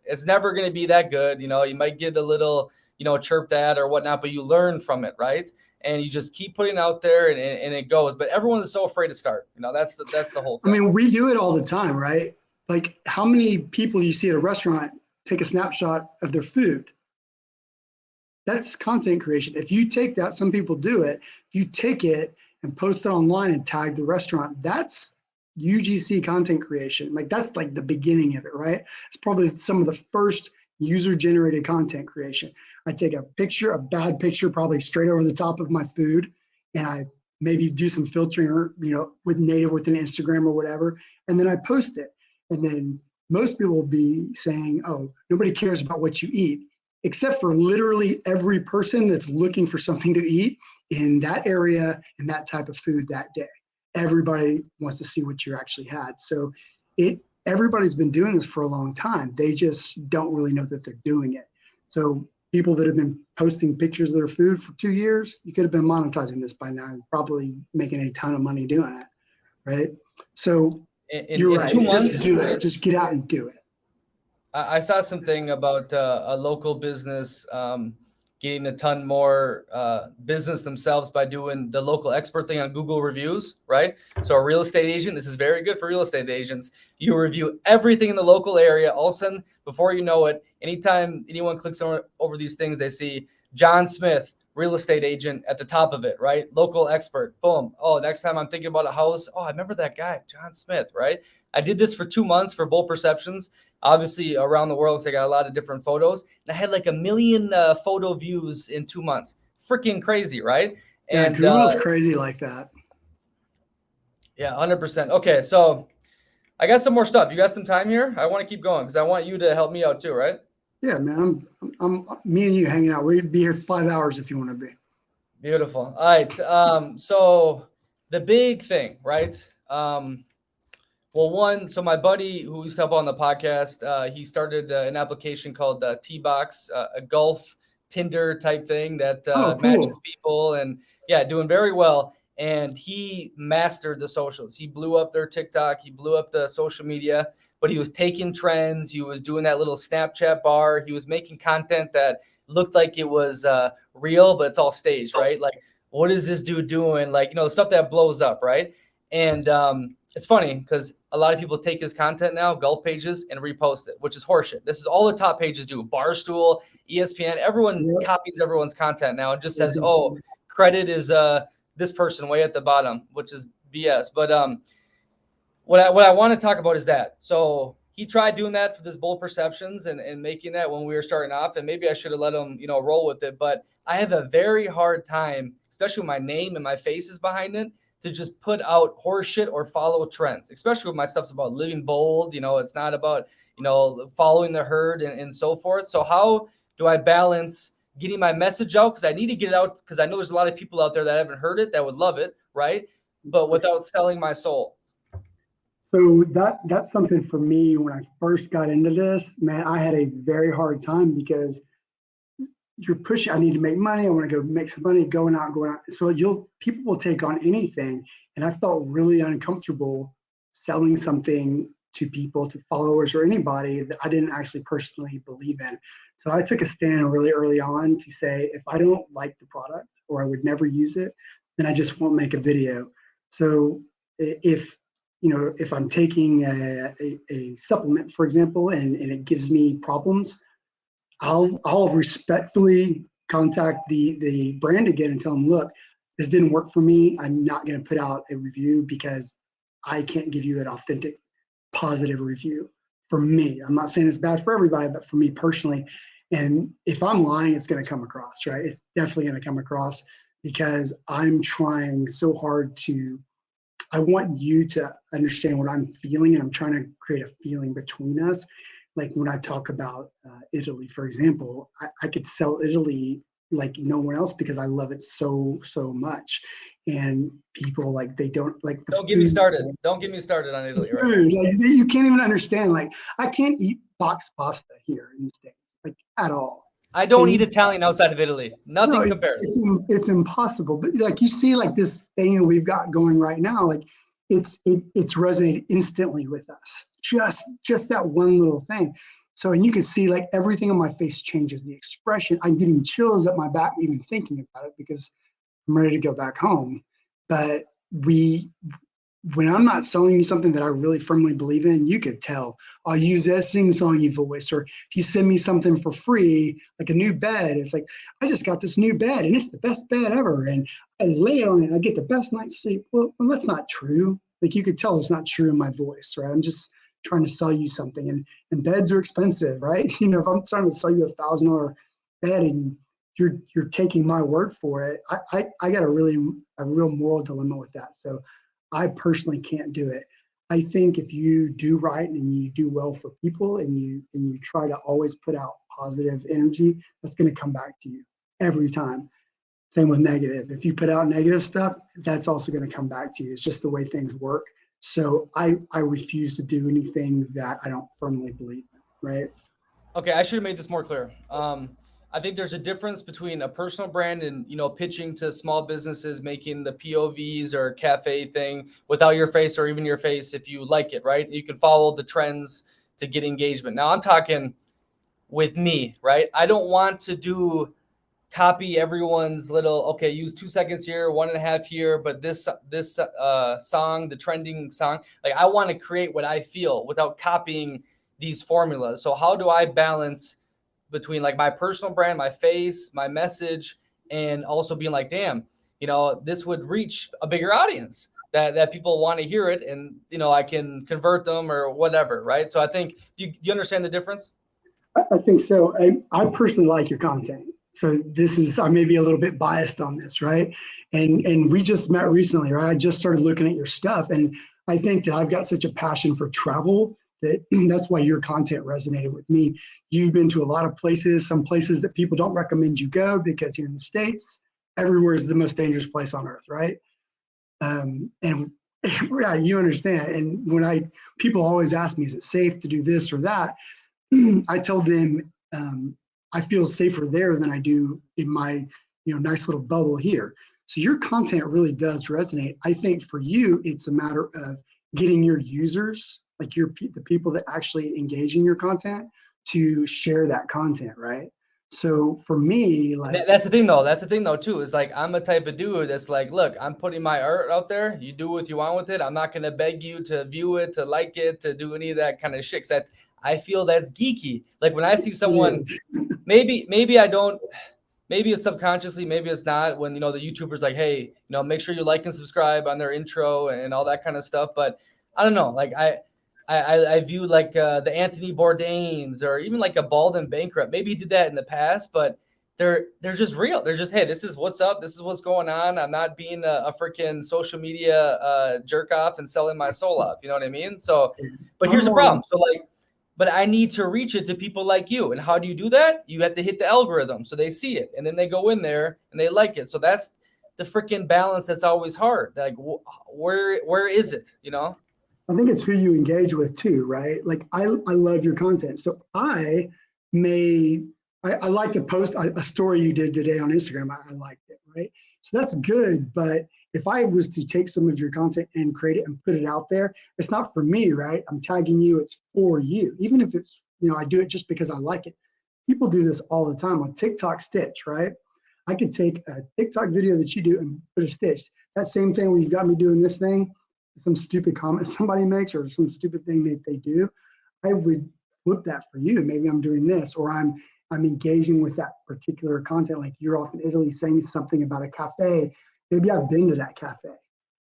it's never going to be that good. You might get a little, chirped at or whatnot, but you learn from it, right? And you just keep putting it out there, and it goes. But everyone is so afraid to start. That's the whole thing. I mean, we do it all the time, right? Like, how many people you see at a restaurant take a snapshot of their food? That's content creation. If you take that, some people do it. If you take it and post it online and tag the restaurant, that's UGC content creation. Like, that's like the beginning of it, right? It's probably some of the first user-generated content creation. I take a picture, a bad picture, probably straight over the top of my food, and I maybe do some filtering, or with native within Instagram or whatever, and then I post it. And then most people will be saying, oh, nobody cares about what you eat, except for literally every person that's looking for something to eat in that area and that type of food that day. Everybody wants to see what you actually had. So everybody's been doing this for a long time. They just don't really know that they're doing it. So people that have been posting pictures of their food for 2 years, you could have been monetizing this by now and probably making a ton of money doing it, right? So you're right. 2 months, just do it. Just get out and do it. I saw something about a local business getting a ton more business themselves by doing the local expert thing on Google reviews, right? So a real estate agent, this is very good for real estate agents. You review everything in the local area. All of a sudden, before you know it, anytime anyone clicks over these things, they see John Smith, real estate agent, at the top of it, right? Local expert, boom. Oh, next time I'm thinking about a house, oh, I remember that guy, John Smith, right? I did this for 2 months for Bold Perceptions, obviously around the world, because I got a lot of different photos. And I had like 1 million photo views in 2 months. Freaking crazy, right? Yeah, And Google's crazy like that. Yeah, 100%. Okay, so I got some more stuff. You got some time here? I want to keep going because I want you to help me out too, right? Yeah, man. I'm me and you hanging out. We'd be here 5 hours if you want to be. Beautiful. All right. So the big thing, right? So my buddy who used to help on the podcast, he started an application called T-Box, a golf Tinder type thing that Cool. matches people, and doing very well. And he mastered the socials. He blew up their TikTok. He blew up the social media, but he was taking trends. He was doing that little Snapchat bar. He was making content that looked like it was real, but it's all staged, right? Like, what is this dude doing? Like, stuff that blows up, right? And it's funny because a lot of people take his content now, golf pages, and repost it, which is horseshit. This is all the top pages do. Barstool, ESPN, everyone copies everyone's content now. It just says, oh, credit is this person way at the bottom, which is BS. But what I want to talk about is that. So he tried doing that for this bold perceptions and making that when we were starting off, and maybe I should have let him, roll with it. But I have a very hard time, especially with my name and my face is behind it, to just put out horseshit or follow trends, especially when my stuff's about living bold. It's not about, following the herd and so forth. So how do I balance getting my message out? Because I need to get it out because I know there's a lot of people out there that haven't heard it that would love it, right? But without selling my soul. So that's something for me when I first got into this, man, I had a very hard time because you're pushing, I need to make money. I want to go make some money, going out. So people will take on anything. And I felt really uncomfortable selling something to people, to followers or anybody that I didn't actually personally believe in. So I took a stand really early on to say, if I don't like the product or I would never use it, then I just won't make a video. So if I'm taking a supplement, for example, and it gives me problems, I'll respectfully contact the brand again and tell them, look, this didn't work for me. I'm not going to put out a review because I can't give you an authentic, positive review for me. I'm not saying it's bad for everybody, but for me personally. And if I'm lying, it's going to come across, right? It's definitely going to come across because I'm trying so hard I want you to understand what I'm feeling, and I'm trying to create a feeling between us. Like when I talk about Italy, for example, I could sell Italy like no one else because I love it so much. And people like they don't like the Don't get me food. started. Don't get me started on Italy right now. Like you can't even understand. Like I can't eat box pasta here in the States, like at all. I don't eat And Italian outside of Italy. no, Nothing compares. it's impossible. But like you see, like this thing that we've got going right now, like it's resonated instantly with us. Just that one little thing. So and you can see like everything on my face changes. The expression. I'm getting chills up my back even thinking about it because I'm ready to go back home. But we when I'm not selling you something that I really firmly believe in, you could tell. I'll use that sing-songy voice, or if you send me something for free, like a new bed, it's like, I just got this new bed and it's the best bed ever. And I lay it on it and I get the best night's sleep. Well, that's not true. Like you could tell it's not true in my voice, right? I'm just trying to sell you something, and beds are expensive, right? If I'm trying to sell you $1,000 bed and you're taking my word for it, I got a real moral dilemma with that. So I personally can't do it. I think if you do right and you do well for people and you try to always put out positive energy, that's going to come back to you every time. Same with negative. If you put out negative stuff, that's also going to come back to you. It's just the way things work. So I refuse to do anything that I don't firmly believe in, right? Okay, I should have made this more clear. I think there's a difference between a personal brand and pitching to small businesses, making the POVs or cafe thing without your face or even your face if you like it, right? You can follow the trends to get engagement. Now I'm talking with me, right? I don't want to copy everyone's little, okay, use 2 seconds here, 1.5 here, but this song, the trending song, like I want to create what I feel without copying these formulas. So how do I balance between like my personal brand, my face, my message, and also being like, damn, this would reach a bigger audience that people want to hear it, and I can convert them or whatever, right? So I think you understand the difference? I think so. I personally like your content. So I may be a little bit biased on this, right? And we just met recently, right? I just started looking at your stuff, and I think that I've got such a passion for travel that that's why your content resonated with me. You've been to a lot of places, some places that people don't recommend you go because here in the States, everywhere is the most dangerous place on earth, right? And yeah, you understand. And people always ask me, is it safe to do this or that? I tell them I feel safer there than I do in my nice little bubble here. So your content really does resonate. I think for you, it's a matter of getting your users, like the people that actually engage in your content, to share that content, right? So for me, like That's the thing though. That's the thing though too. Is like I'm a type of dude that's like, look, I'm putting my art out there. You do what you want with it. I'm not gonna beg you to view it, to like it, to do any of that kind of shit. 'Cause I feel that's geeky. Like when I see someone, maybe I don't. Maybe it's subconsciously, maybe it's not. When the YouTuber's like, hey, make sure you like and subscribe on their intro and all that kind of stuff. But I don't know. Like I view like the Anthony Bourdains or even like a Bald and Bankrupt. Maybe he did that in the past, but they're just real. They're just, hey, this is what's up. This is what's going on. I'm not being a freaking social media jerk off and selling my soul off. You know what I mean? So, but I'm here's the more problem. So like, but I need to reach it to people like you. And how do you do that? You have to hit the algorithm so they see it, and then they go in there and they like it. So that's the freaking balance that's always hard. Like, where is it? You know? I think it's who you engage with too, right? Like I love your content. So may I like the post a story you did today on Instagram. I liked it, right? So that's good. But if I was to take some of your content and create it and put it out there, it's not for me, right? I'm tagging you, it's for you. Even if it's, I do it just because I like it. People do this all the time on TikTok stitch, right? I could take a TikTok video that you do and put a stitch. That same thing where you've got me doing this thing, some stupid comment somebody makes or some stupid thing that they do, I would flip that for you. Maybe I'm doing this, or I'm engaging with that particular content. Like you're off in Italy saying something about a cafe. Maybe I've been to that cafe,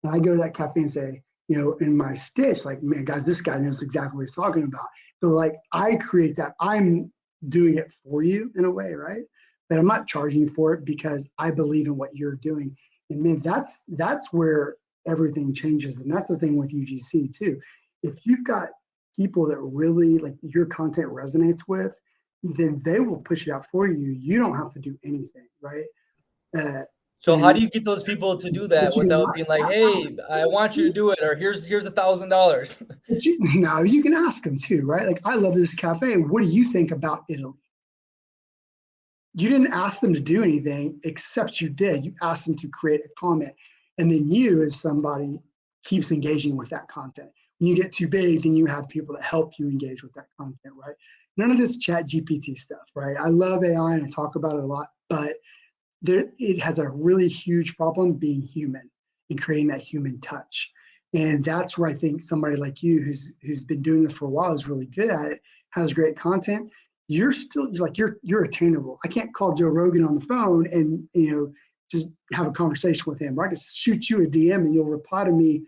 and I go to that cafe and say, in my stitch, like, man, guys, this guy knows exactly what he's talking about. So like I create that. I'm doing it for you in a way, right? But I'm not charging for it because I believe in what you're doing. And man, that's where everything changes. And that's the thing with UGC too. If you've got people that really like your content resonates with, then they will push it out for you. You don't have to do anything, right? So how do And you get those people to do that but you without can being like, ask, hey, I want you to do it, or here's $1,000? now you can ask them too, right? Like, I love this cafe. What do you think about Italy? You didn't ask them to do anything except you did. You asked them to create a comment. And then you, as somebody, keeps engaging with that content. When you get too big, then you have people that help you engage with that content, right? None of this chat GPT stuff, right? I love AI and I talk about it a lot, but it has a really huge problem being human and creating that human touch. And that's where I think somebody like you who's been doing this for a while is really good at it, has great content. You're still like you're attainable. I can't call Joe Rogan on the phone and just have a conversation with him. Or I can shoot you a DM and you'll reply to me,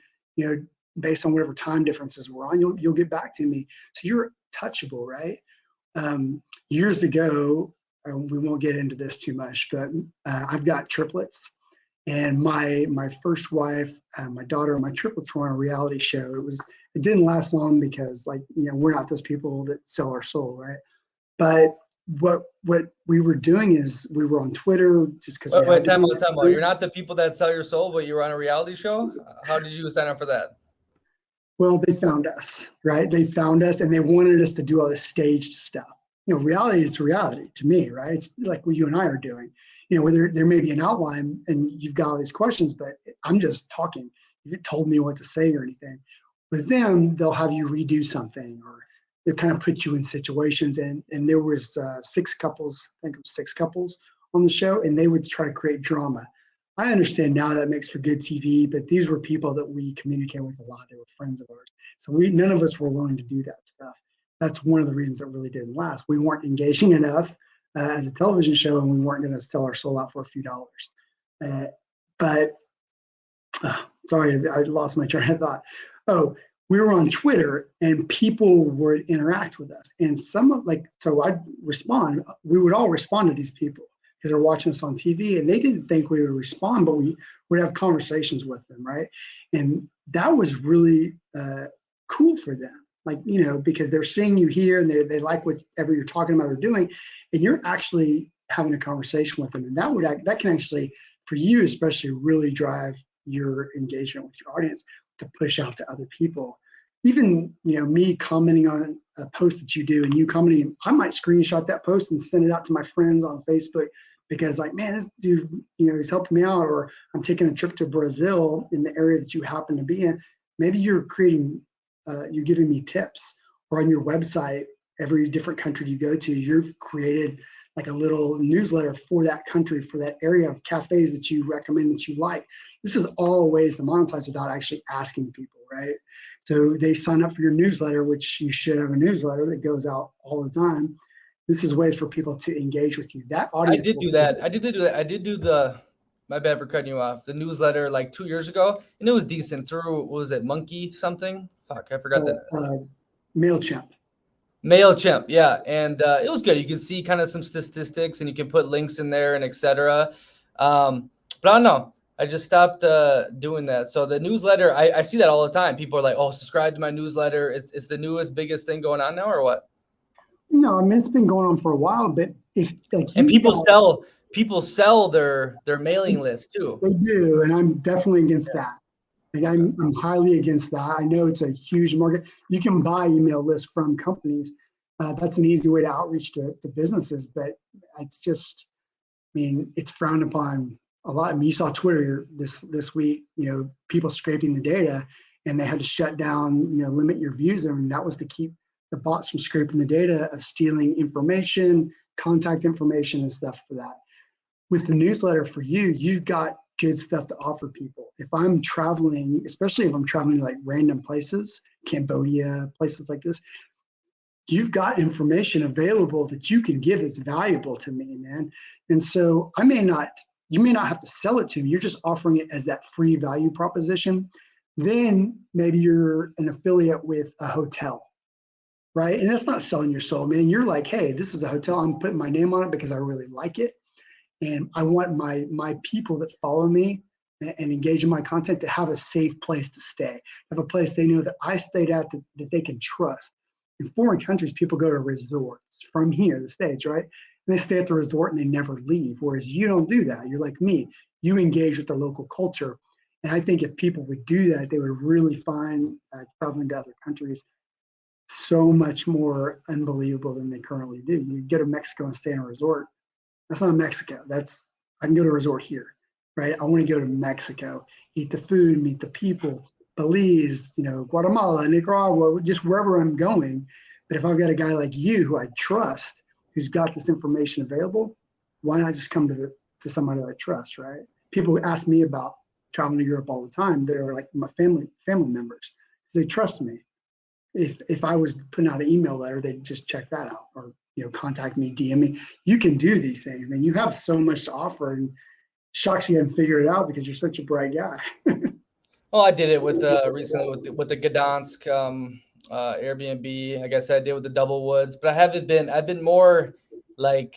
based on whatever time differences we're on. You'll get back to me. So you're touchable, right? Years ago, we won't get into this too much, but I've got triplets, and my first wife, my daughter, and my triplets were on a reality show. It didn't last long because we're not those people that sell our soul, right? But what we were doing is we were on Twitter just because we had Wait, to be. time out. You're not the people that sell your soul, but you were on a reality show. How did you sign up for that? Well, they found us, right? They found us and they wanted us to do all this staged stuff. Reality is reality to me, right? It's like what you and I are doing. Where there may be an outline and you've got all these questions, but I'm just talking. You haven't told me what to say or anything. With them, they'll have you redo something or they'll kind of put you in situations. And there was 6 couples, I think it was 6 couples on the show, and they would try to create drama. I understand now that makes for good TV, but these were people that we communicate with a lot. They were friends of ours. So none of us were willing to do that stuff. That's one of the reasons that really didn't last. We weren't engaging enough as a television show, and we weren't going to sell our soul out for a few dollars. But sorry, I lost my train of thought. Oh, we were on Twitter, and people would interact with us. And so I'd respond. We would all respond to these people because they're watching us on TV, and they didn't think we would respond, but we would have conversations with them, right? And that was really cool for them, because they're seeing you here and they like whatever you're talking about or doing, and you're actually having a conversation with them, and that can actually, for you especially, really drive your engagement with your audience to push out to other people. Even me commenting on a post that you do and you commenting, I might screenshot that post and send it out to my friends on Facebook because man, this dude, he's helping me out, or I'm taking a trip to Brazil in the area that you happen to be in. Maybe you're giving me tips, or on your website, every different country you go to, you've created like a little newsletter for that country, for that area of cafes that you recommend that you like. This is all ways to monetize without actually asking people, right? So they sign up for your newsletter, which you should have a newsletter that goes out all the time. This is ways for people to engage with you. That I audience did will do that. I did do that. I did do my bad for cutting you off. The newsletter like 2 years ago, and it was decent through, what was it, Monkey something? fuck, I forgot that. MailChimp. MailChimp, yeah, and it was good. You can see kind of some statistics, and you can put links in there and etc. But I don't know. I just stopped doing that. So the newsletter, I see that all the time. People are like, "Oh, subscribe to my newsletter." It's the newest, biggest thing going on now, or what? No, I mean it's been going on for a while, but if like And you've got, people sell their mailing list too. they do, and I'm definitely against Yeah. that. Like Okay. I'm highly against that. I know it's a huge market. You can buy email lists from companies. That's an easy way to outreach to businesses, but it's just, I mean, it's frowned upon a lot. I mean, you saw Twitter this week. You know, people scraping the data, and they had to shut down. You know, limit your views. I mean, that was to keep the bots from scraping the data of stealing information, contact information, and stuff for that. With the newsletter for you, you've got good stuff to offer people. If I'm traveling, especially if I'm traveling to like random places, Cambodia, places like this, you've got information available that you can give that's valuable to me, man. And so you may not have to sell it to me. You're just offering it as that free value proposition. Then maybe you're an affiliate with a hotel, right? And that's not selling your soul, man. You're like, hey, this is a hotel. I'm putting my name on it because I really like it. And I want my people that follow me and engage in my content to have a safe place to stay, have a place they know that I stayed at that they can trust. In foreign countries, people go to resorts from here, the States, right? And they stay at the resort and they never leave. Whereas you don't do that. You're like me. You engage with the local culture. And I think if people would do that, they would really find traveling to other countries so much more unbelievable than they currently do. You go to Mexico and stay in a resort. That's not Mexico. That's, I can go to a resort here, right? I want to go to Mexico, eat the food, meet the people, Belize, you know, Guatemala, Nicaragua, just wherever I'm going. But if I've got a guy like you who I trust, who's got this information available, why not just come to somebody that I trust, right? People ask me about traveling to Europe all the time that are like my family members because they trust me. If I was putting out an email letter, they'd just check that out or, you know, contact me, DM me. You can do these things and you have so much to offer, and shocks you haven't figured it out because you're such a bright guy. Well, I did it with recently with the Gdansk Airbnb. I guess I did with the Double Woods, but I haven't been. I've been more like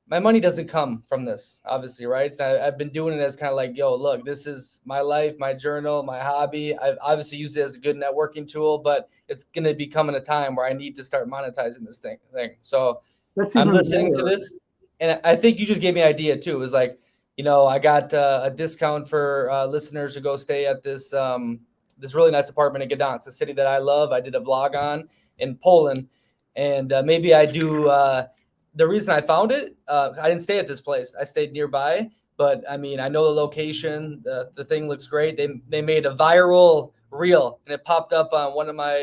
my money doesn't come from this, obviously, right? So I've been doing it as kind of like, yo, look, this is my life, my journal, my hobby. I've obviously used it as a good networking tool, but it's going to be coming a time where I need to start monetizing this thing. So That's I'm even listening to better. this, and I think you just gave me an idea too. It was like, I got a discount for listeners to go stay at this really nice apartment in Gdansk, a city that I love. I did a vlog on in Poland, and maybe I do. The reason I found it, I didn't stay at this place. I stayed nearby, but I mean, I know the location. The thing looks great. They made a viral reel, and it popped up on one of my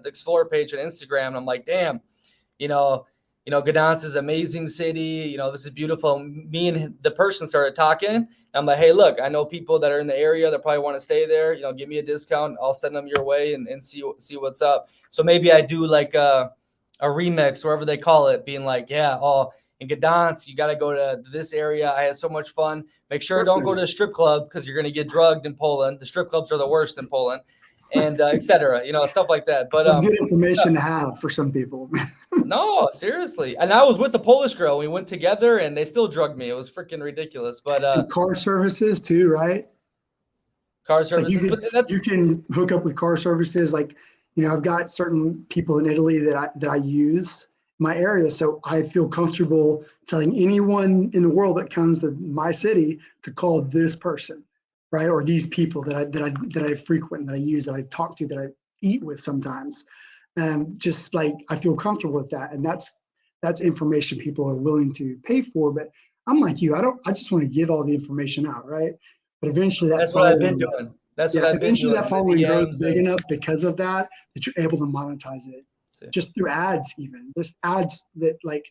the Explore page on Instagram. And I'm like, damn, you know, Gdansk is an amazing city. This is beautiful. Me and the person started talking. I'm like, hey, look, I know people that are in the area that probably want to stay there. Give me a discount. I'll send them your way and see what's up. So maybe I do like a remix, wherever they call it, being like, yeah, in Gdansk, you got to go to this area. I had so much fun. Make sure don't go to a strip club because you're going to get drugged in Poland. The strip clubs are the worst in Poland, and et cetera, stuff like that. But That's good yeah. information to have for some people. No, seriously. And I was with the Polish girl. We went together and they still drugged me. It was freaking ridiculous. But And car services too, right? car Like services, but that's you can hook up with car services. Like, you know, I've got certain people in Italy that I use in my area, so I feel comfortable telling anyone in the world that comes to my city to call this person, right? Or these people that I frequent, that I use, that I talk to, that I eat with sometimes. Just like I feel comfortable with that, and that's information people are willing to pay for. But I'm like you, I just want to give all the information out, right? But eventually that that's what I've been following, doing. That's what yeah, I've been eventually doing. that The following grows DMs big and enough because of that you're able to monetize it just through ads, even just ads that, like,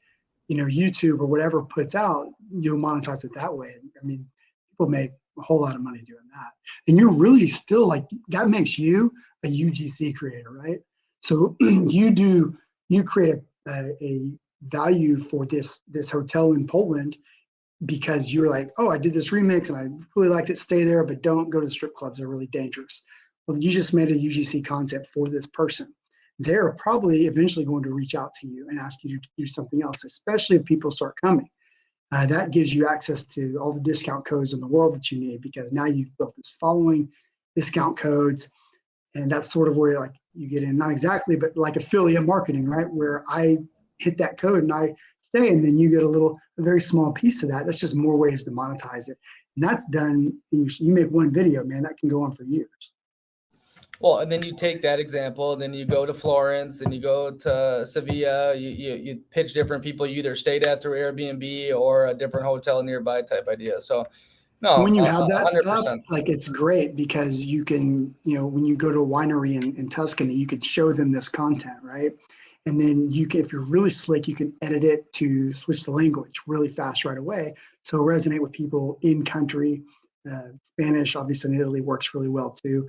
you know, YouTube or whatever puts out, you'll monetize it that way. I mean, people make a whole lot of money doing that. And you're really still like, that makes you a UGC creator, right? So you create a value for this hotel in Poland because you're like, oh, I did this remix and I really liked it, stay there, but don't go to the strip clubs. They're really dangerous. well, you just made a UGC content for this person. They're probably eventually going to reach out to you and ask you to do something else, especially if people start coming. That gives you access to all the discount codes in the world that you need, because now you've built this following, discount codes, and that's sort of where like you get in, not exactly, but like affiliate marketing, right? Where I hit that code and I stay, and then you get a very small piece of that. That's just more ways to monetize it. And that's done. You make one video, man, that can go on for years. Well, and then you take that example, then you go to Florence, then you go to Sevilla, you pitch different people you either stayed at through Airbnb or a different hotel nearby type idea. So, no, When you have that stuff, 100%. like it's great because you can, when you go to a winery in Tuscany, you can show them this content, right? And then you can, if you're really slick, you can edit it to switch the language really fast right away. So resonate with people in country. Spanish, obviously in Italy, works really well too,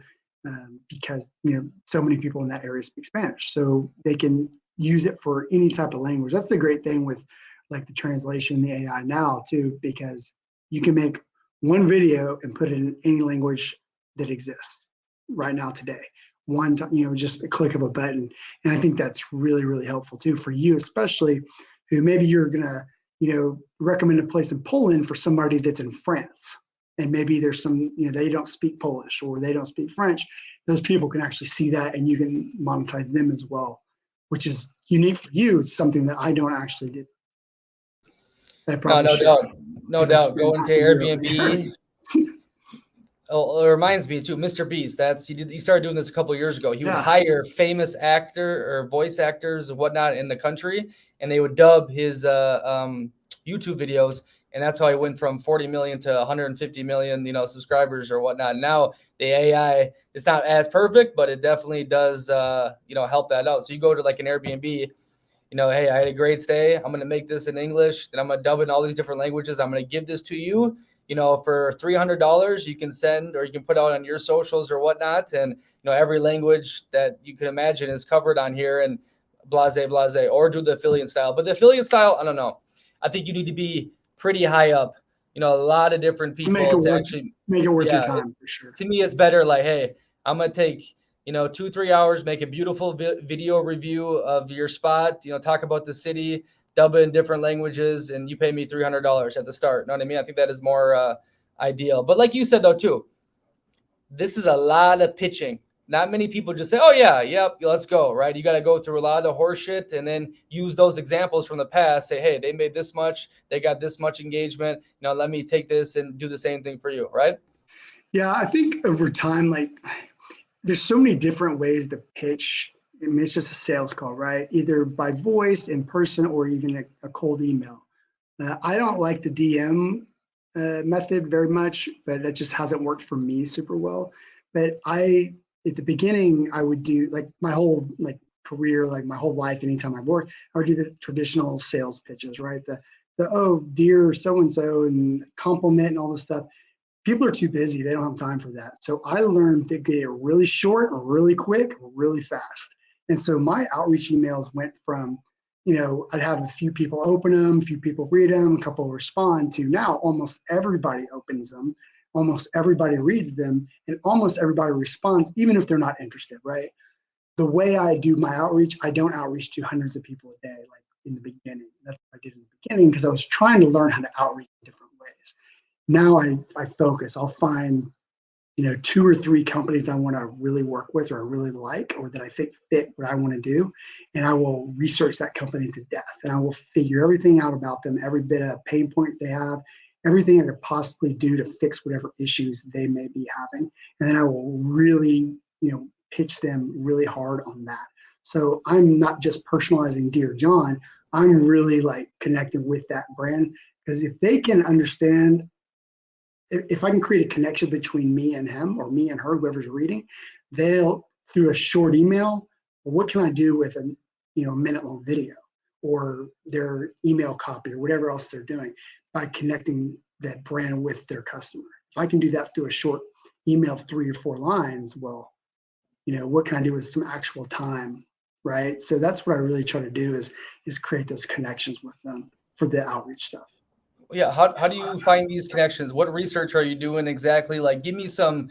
because so many people in that area speak Spanish. So they can use it for any type of language. That's the great thing with like the translation, the AI now too, because you can make one video and put it in any language that exists right now today. One time, just a click of a button. And I think that's really, really helpful too for you, especially who maybe you're gonna, recommend a place in Poland for somebody that's in France. And maybe there's some, they don't speak Polish or they don't speak French. Those people can actually see that and you can monetize them as well, which is unique for you. It's something that I don't actually do. That I No, probably no should, doubt. No because I doubt. spend Going half to the year over there. Airbnb. Oh, it reminds me too, Mr. Beast. He started doing this a couple of years ago. He would Yeah. hire famous actor or voice actors and whatnot in the country, and they would dub his YouTube videos, and that's how he went from 40 million to 150 million, subscribers or whatnot. Now the AI, it's not as perfect, but it definitely does, help that out. So you go to like an Airbnb, hey, I had a great stay. I'm going to make this in English. Then I'm going to dub in all these different languages. I'm going to give this to you. For $300, you can send or you can put out on your socials or whatnot. And, every language that you can imagine is covered on here and blase, or do the affiliate style. But the affiliate style, I don't know. I think you need to be pretty high up, a lot of different To make it people to worth actually, your yeah, time for sure. to me, it's better like, hey, I'm going to take, 2-3 hours, make a beautiful video review of your spot, talk about the city, dub it in different languages, and you pay me $300 at the start. Know what I mean? I think that is more ideal. But like you said, though, too, this is a lot of pitching. Not many people just say, oh, yeah, yep, let's go, right? You got to go through a lot of horseshit and then use those examples from the past. Say, hey, they made this much. They got this much engagement. Let me take this and do the same thing for you, right? Yeah, I think over time, like there's so many different ways to pitch. I mean, it's just a sales call, right? Either by voice, in person, or even a cold email. I don't like the DM method very much, but that just hasn't worked for me super well. But at the beginning, I would do like my whole like career, like my whole life, anytime I've worked, I would do the traditional sales pitches, right? The oh, dear so and so, and compliment and all this stuff. People are too busy. They don't have time for that. So I learned to get it really short or really quick or really fast. And so my outreach emails went from, I'd have a few people open them, a few people read them, a couple respond, to now almost everybody opens them, almost everybody reads them, and almost everybody responds, even if they're not interested, right? The way I do my outreach, I don't outreach to hundreds of people a day like in the beginning. That's what I did in the beginning because I was trying to learn how to outreach in different ways. Now I focus. I'll find 2 or 3 companies I want to really work with or I really like or that I think fit what I want to do, and I will research that company to death, and I will figure everything out about them, every bit of pain point they have, everything I could possibly do to fix whatever issues they may be having, and then I will really pitch them really hard on that. So I'm not just personalizing Dear John. I'm really like connected with that brand, because if they can understand, if I can create a connection between me and him or me and her, whoever's reading, they'll, through a short email, well, what can I do with a minute long video or their email copy or whatever else they're doing by connecting that brand with their customer. If I can do that through a short email, 3 or 4 lines, well, what can I do with some actual time, right? So that's what I really try to do is create those connections with them for the outreach stuff. Yeah. How do you find these connections? What research are you doing exactly? Like, give me some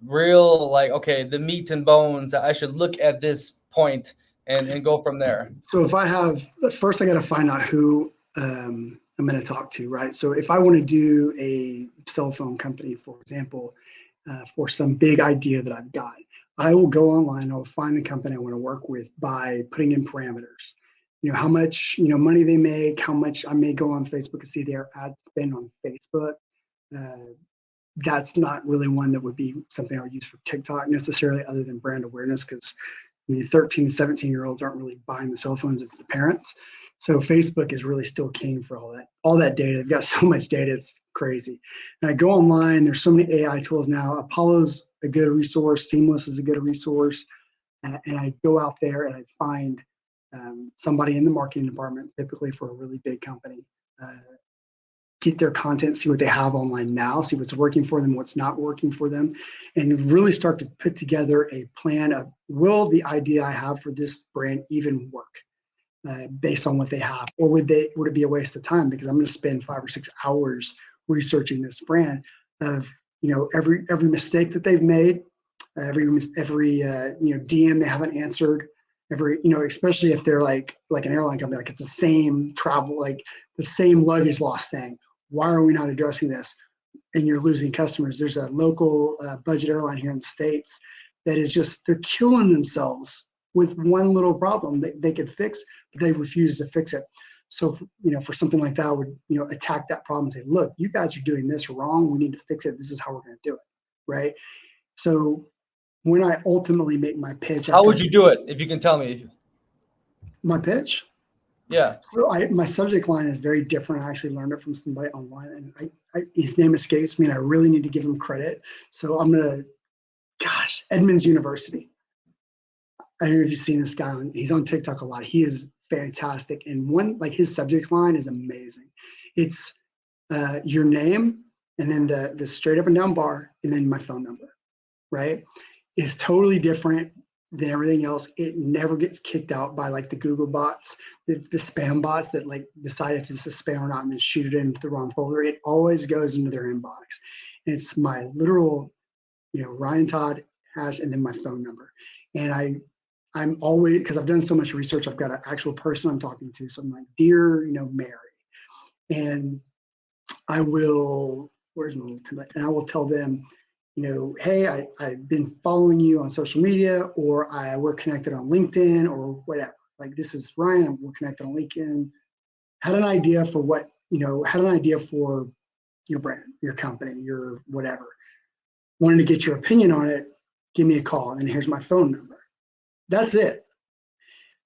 real, like, okay, the meat and bones. I should look at this point and go from there. So if I have, first I got to find out who I'm going to talk to, right? So if I want to do a cell phone company, for example, for some big idea that I've got, I will go online. I'll find the company I want to work with by putting in parameters. How much money they make, how much I may go on Facebook and see their ad spend on Facebook. Uh, that's not really one that would be something I would use for TikTok necessarily, other than brand awareness, because 13, 17-year-olds aren't really buying the cell phones, it's the parents. So Facebook is really still king for all that data. They've got so much data, it's crazy. And I go online, there's so many AI tools now. Apollo's a good resource, Seamless is a good resource. And I go out there and I find somebody in the marketing department, typically for a really big company, get their content, see what they have online now, see what's working for them, what's not working for them, and really start to put together a plan of, will the idea I have for this brand even work based on what they have, or would it be a waste of time because I'm going to spend 5 or 6 hours researching this brand of every mistake that they've made, every DM they haven't answered, especially if they're like an airline company, like it's the same travel, like the same luggage loss thing. Why are we not addressing this? And you're losing customers. There's a local budget airline here in the States that is they're killing themselves with one little problem that they could fix, but they refuse to fix it. So, for something like that, I would, attack that problem and say, look, you guys are doing this wrong. We need to fix it. This is how we're going to do it. Right. So when I ultimately make my pitch, How would you do it, if you can tell me? My pitch? Yeah. So my subject line is very different. I actually learned it from somebody online, and his name escapes me, and I really need to give him credit. So I'm gonna, Edmonds University. I don't know if you've seen this guy. He's on TikTok a lot. He is fantastic, and his subject line is amazing. It's your name, and then the straight up and down bar, and then my phone number. Right? Is totally different than everything else. It never gets kicked out by the Google bots, the spam bots that decide if it's a spam or not and then shoot it into the wrong folder. It always goes into their inbox. And it's my literal, Ryan Todd hash and then my phone number. And I'm always, because I've done so much research, I've got an actual person I'm talking to. So I'm like, dear, Mary. And I will, where's my little template? And I will tell them, hey, I've been following you on social media, or we're connected on LinkedIn, or whatever. This is Ryan, we're connected on LinkedIn. Had an idea for your brand, your company, your whatever. Wanted to get your opinion on it, give me a call, and here's my phone number. That's it.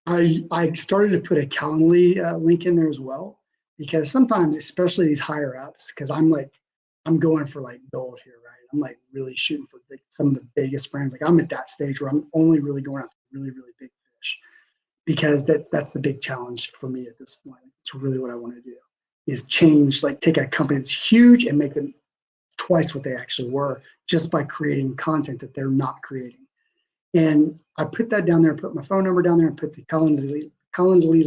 I started to put a Calendly link in there as well, because sometimes, especially these higher ups, because I'm going for gold here, right? I'm really shooting for some of the biggest brands. I'm at that stage where I'm only really going after really, really big fish, because that's the big challenge for me at this point. It's really what I want to do, is change, take a company that's huge and make them twice what they actually were, just by creating content that they're not creating. And I put that down there, put my phone number down there, and put the Calendly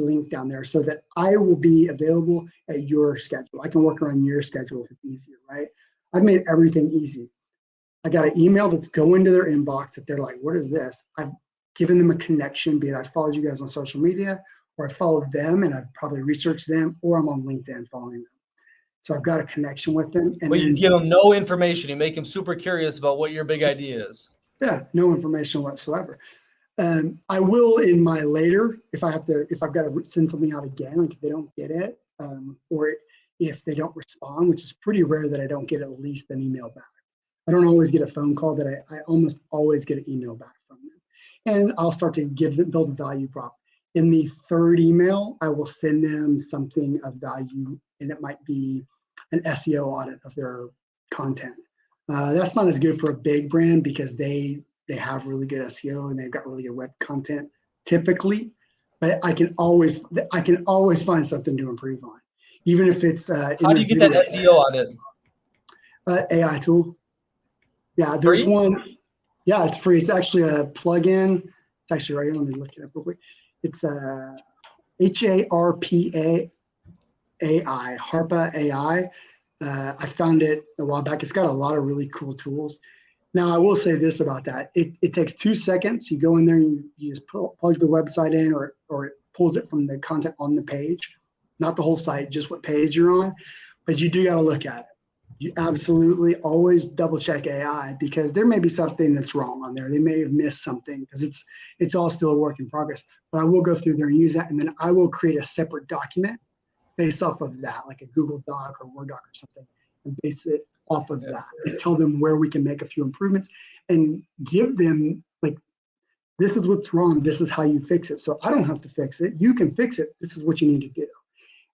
link down there so that I will be available at your schedule. I can work around your schedule if it's easier, right? I've made everything easy. I got an email that's going to their inbox that they're like, what is this? I've given them a connection, be it I followed you guys on social media, or I followed them and I've probably researched them, or I'm on LinkedIn following them. So I've got a connection with them. And but you give them no information. You make them super curious about what your big idea is. Yeah, no information whatsoever. I will in my later, if I've got to send something out again, if they don't get it, or if they don't respond, which is pretty rare that I don't get at least an email back. I don't always get a phone call, but I almost always get an email back from them. And I'll start to build a value prop. In the third email, I will send them something of value, and it might be an SEO audit of their content. That's not as good for a big brand because they have really good SEO and they've got really good web content typically, but I can always find something to improve on, even if it's how do you get that SEO audit? AI tool. Yeah, there's Free? one. Yeah, it's free. It's actually a plugin. It's actually right here. Let me look it up real quick. It's HARPA AI, HARPA AI. I found it a while back. It's got a lot of really cool tools. Now, I will say this about that. It takes 2 seconds. You go in there and you just plug the website in, or it pulls it from the content on the page, not the whole site, just what page you're on. But you do got to look at it. You absolutely always double check AI, because there may be something that's wrong on there. They may have missed something, because it's all still a work in progress. But I will go through there and use that, and then I will create a separate document based off of that, like a Google Doc or Word Doc or something, and base it off of that, and tell them where we can make a few improvements, and give them, like, this is what's wrong. This is how you fix it. So I don't have to fix it. You can fix it. This is what you need to do.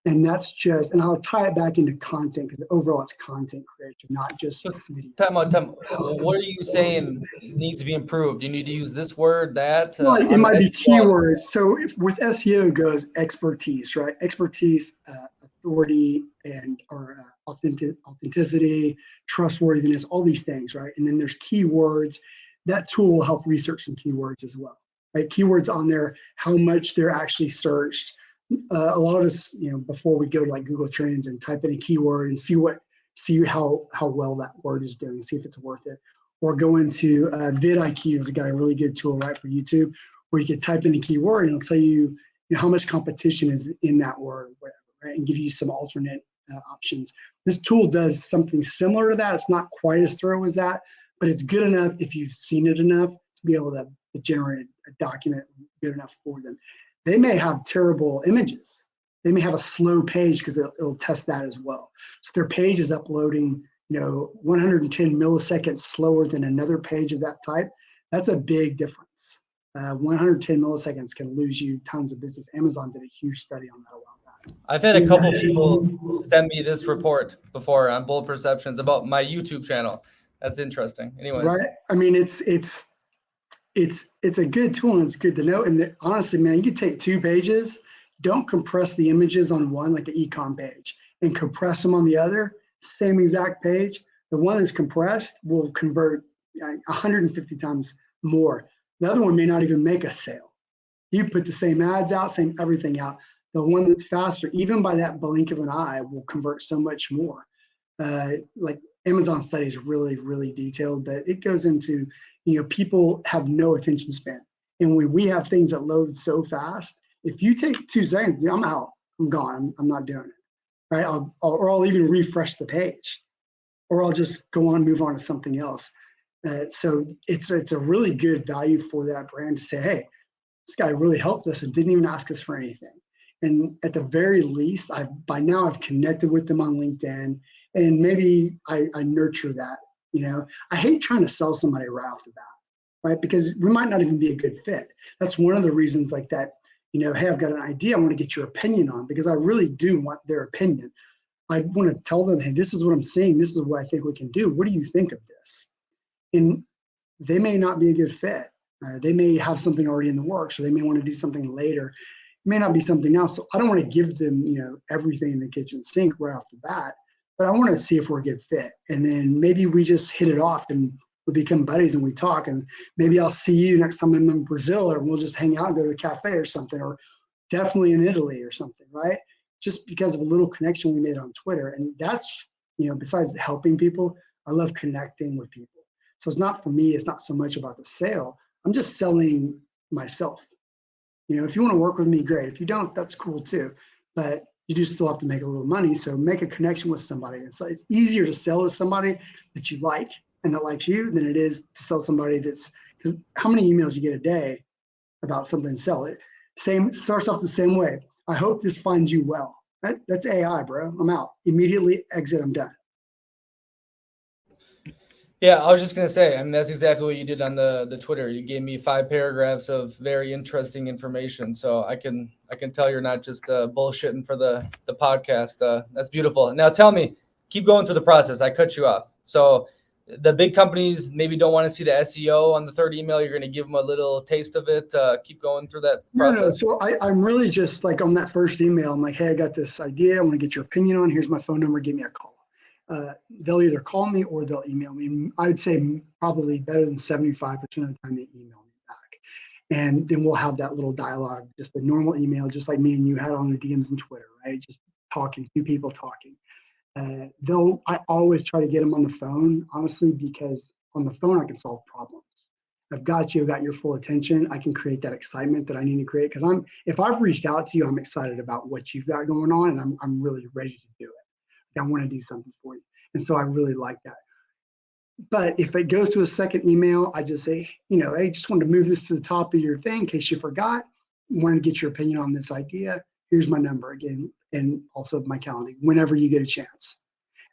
And that's just, and I'll tie it back into content, because overall it's content creation, not just So video. time. What are you saying needs to be improved? You need to use this word, that. Well, it I'm might an be SEO. keywords. So if, with SEO goes expertise, right? Expertise, authority, and or authenticity, trustworthiness, all these things, right? And then there's keywords. That tool will help research some keywords as well, right? Keywords on there, how much they're actually searched. A lot of us, before we go to like Google Trends and type in a keyword and see how well that word is doing, see if it's worth it. Or go into vidIQ has got a really good tool, right, for YouTube, where you can type in a keyword and it'll tell you, how much competition is in that word, or whatever, right, and give you some alternate options. This tool does something similar to that. It's not quite as thorough as that, but it's good enough if you've seen it enough to be able to generate a document good enough for them. They may have terrible images. They may have a slow page, because it'll test that as well. So their page is uploading, 110 milliseconds slower than another page of that type. That's a big difference. 110 milliseconds can lose you tons of business. Amazon did a huge study on that a while back. I've had a couple people send me this report before on Bold Perceptions about my YouTube channel. That's interesting. Anyways, right? I mean, it's a good tool, and it's good to know. And honestly, man, you could take 2 pages, don't compress the images on one, like an econ page, and compress them on the other, same exact page. The one that's compressed will convert 150 times more. The other one may not even make a sale. You put the same ads out, same everything out. The one that's faster, even by that blink of an eye, will convert so much more. Like Amazon study is really, really detailed, but it goes into, people have no attention span. And when we have things that load so fast, if you take 2 seconds, I'm out, I'm gone, I'm not doing it, right? I'll even refresh the page, or I'll just go on, move on to something else. So it's a really good value for that brand to say, hey, this guy really helped us and didn't even ask us for anything. And at the very least, I've connected with them on LinkedIn, and maybe I nurture that. I hate trying to sell somebody right off the bat, right? Because we might not even be a good fit. That's one of the reasons, like that, hey, I've got an idea I want to get your opinion on, because I really do want their opinion. I want to tell them, hey, this is what I'm seeing. This is what I think we can do. What do you think of this? And they may not be a good fit. They may have something already in the works, or they may want to do something later. It may not be something else. So I don't want to give them, everything in the kitchen sink right off the bat, but I want to see if we're a good fit. And then maybe we just hit it off and we become buddies and we talk. And maybe I'll see you next time I'm in Brazil, or we'll just hang out and go to a cafe or something, or definitely in Italy or something, right? Just because of a little connection we made on Twitter. And that's, besides helping people, I love connecting with people. So it's not for me, it's not so much about the sale. I'm just selling myself. If you want to work with me, great. If you don't, that's cool too. But you do still have to make a little money. So make a connection with somebody. It's easier to sell to somebody that you like and that likes you than it is to sell somebody because how many emails you get a day about something, sell it. Starts off the same way. I hope this finds you well. That's AI, bro. I'm out. Immediately exit, I'm done. Yeah, I was just gonna say, that's exactly what you did on the Twitter. You gave me 5 paragraphs of very interesting information, so I can tell you're not just bullshitting for the podcast. That's beautiful. Now tell me, keep going through the process. I cut you off. So the big companies maybe don't want to see the SEO on the third email. You're going to give them a little taste of it. Keep going through that process. No. So I'm really just like on that first email, I'm like, hey, I got this idea. I want to get your opinion on. Here's my phone number. Give me a call. They'll either call me or they'll email me. I'd say probably better than 75% of the time they email me back. And then we'll have that little dialogue, just the normal email, just like me and you had on the DMs and Twitter, right? Just talking, two people talking. I always try to get them on the phone, honestly, because on the phone, I can solve problems. I've got you, I've got your full attention. I can create that excitement that I need to create because if I've reached out to you, I'm excited about what you've got going on, and I'm really ready to do it. I want to do something for you. And so I really like that. But if it goes to a second email, I just say, hey, just wanted to move this to the top of your thing in case you forgot. Wanted to get your opinion on this idea. Here's my number again, and also my calendar, whenever you get a chance.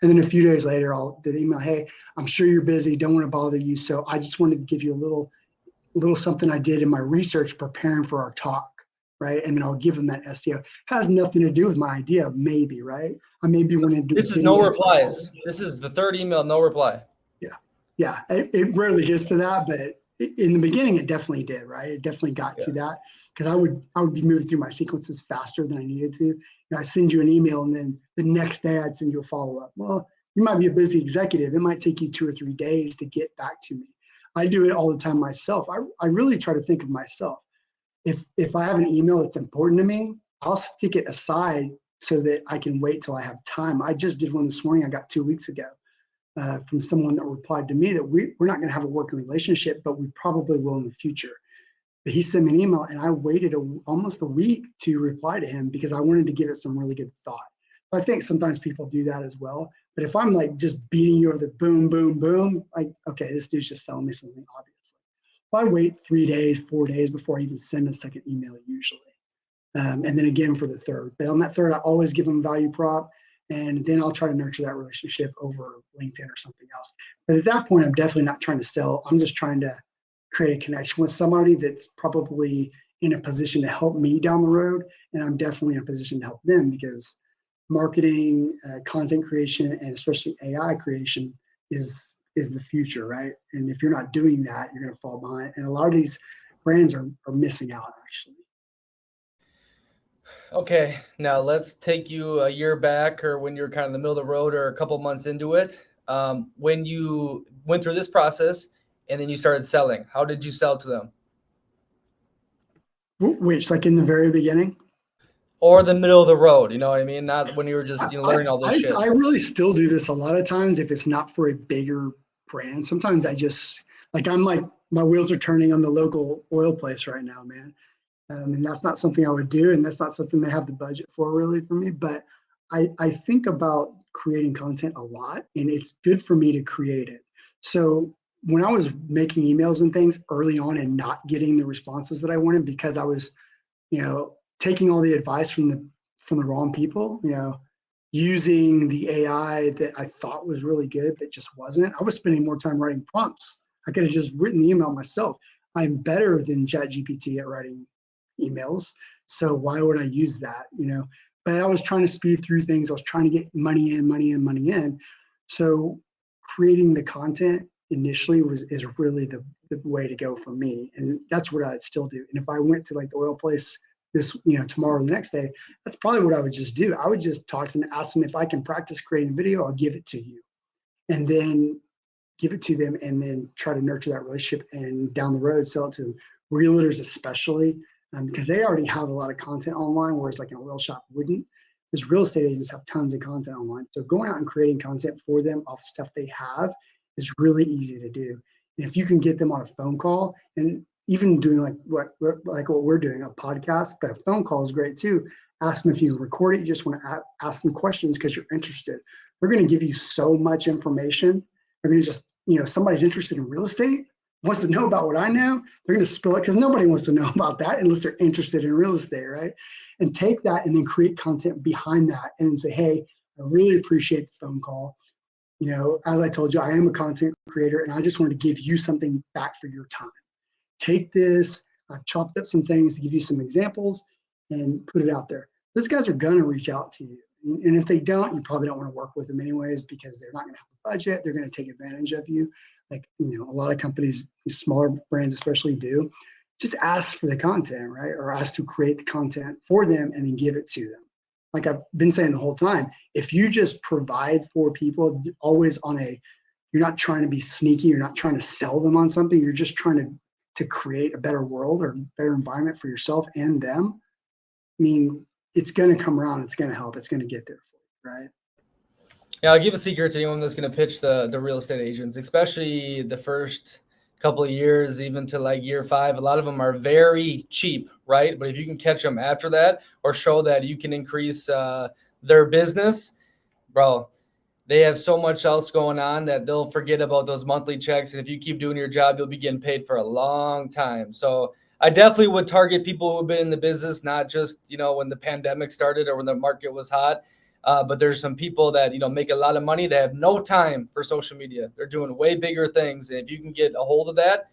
And then a few days later, I'll do the email, hey, I'm sure you're busy, don't want to bother you. So I just wanted to give you a little something I did in my research preparing for our talk, right? And then I'll give them that SEO. Has nothing to do with my idea, maybe, right? I maybe want to do This is no replies. This is the third email, no reply. Yeah, it rarely gets to that, but in the beginning, it definitely did, right? It definitely got to that because I would be moving through my sequences faster than I needed to. I send you an email, and then the next day I'd send you a follow-up. Well, you might be a busy executive. It might take you 2 or 3 days to get back to me. I do it all the time myself. I really try to think of myself. If I have an email that's important to me, I'll stick it aside so that I can wait till I have time. I just did one this morning I got 2 weeks ago. From someone that replied to me that we're not going to have a working relationship, but we probably will in the future. But he sent me an email, and I waited almost a week to reply to him because I wanted to give it some really good thought. But I think sometimes people do that as well. But if I'm like just beating you over the boom, boom, boom, like, okay, this dude's just telling me something obvious. If I wait 3 days, 4 days before I even send a second email, usually. And then again for the third. But on that third, I always give them value prop. And then I'll try to nurture that relationship over LinkedIn or something else. But at that point, I'm definitely not trying to sell. I'm just trying to create a connection with somebody that's probably in a position to help me down the road. And I'm definitely in a position to help them because marketing, content creation, and especially AI creation is the future, right? And if you're not doing that, you're going to fall behind. And a lot of these brands are missing out, actually. Okay, now let's take you a year back or when you're kind of in the middle of the road or a couple months into it. When you went through this process and then you started selling, how did you sell to them? Which, like in the very beginning? Or the middle of the road, you know what I mean? Not when you were just learning all this shit. I really still do this a lot of times if it's not for a bigger brand. Sometimes I just, I'm like, my wheels are turning on the local oil place right now, man. And that's not something I would do, and that's not something they have the budget for really for me. But I think about creating content a lot, and it's good for me to create it. So when I was making emails and things early on and not getting the responses that I wanted because I was, taking all the advice from the wrong people, using the AI that I thought was really good, but just wasn't. I was spending more time writing prompts. I could have just written the email myself. I'm better than ChatGPT at writing emails. So why would I use that? But I was trying to speed through things. I was trying to get money in, money in, money in. So creating the content initially is really the way to go for me. And that's what I'd still do. And if I went to like the oil place this, tomorrow or the next day, that's probably what I would just do. I would just talk to them, ask them if I can practice creating video, I'll give it to you. And then give it to them and then try to nurture that relationship and down the road sell it to realtors especially because they already have a lot of content online, whereas like an oil shop wouldn't. Because real estate agents have tons of content online. So going out and creating content for them off stuff they have is really easy to do. And if you can get them on a phone call and even doing like what we're doing, a podcast, but a phone call is great too. Ask them if you record it. You just want to ask them questions because you're interested. They're going to give you so much information. They're going to just, somebody's interested in real estate, wants to know about what I know. They're going to spill it because nobody wants to know about that unless they're interested in real estate, right? And take that and then create content behind that and say, hey, I really appreciate the phone call. As I told you, I am a content creator and I just wanted to give you something back for your time. Take this, I've chopped up some things to give you some examples and put it out there. Those guys are going to reach out to you. And if they don't, you probably don't want to work with them anyways because they're not going to have a budget. They're going to take advantage of you. Like, a lot of companies, these smaller brands especially do. Just ask for the content, right? Or ask to create the content for them and then give it to them. Like I've been saying the whole time, if you just provide for people always you're not trying to be sneaky, you're not trying to sell them on something, you're just trying to create a better world or better environment for yourself and them. I mean, it's going to come around. It's going to help. It's going to get there for you, right? Yeah, I'll give a secret to anyone that's going to pitch the real estate agents, especially the first couple of years, even to like year 5. A lot of them are very cheap, right? But if you can catch them after that or show that you can increase their business, bro, they have so much else going on that they'll forget about those monthly checks. And if you keep doing your job, you'll be getting paid for a long time. So I definitely would target people who've been in the business, not just, when the pandemic started or when the market was hot. But there's some people that, make a lot of money. They have no time for social media. They're doing way bigger things. And if you can get a hold of that,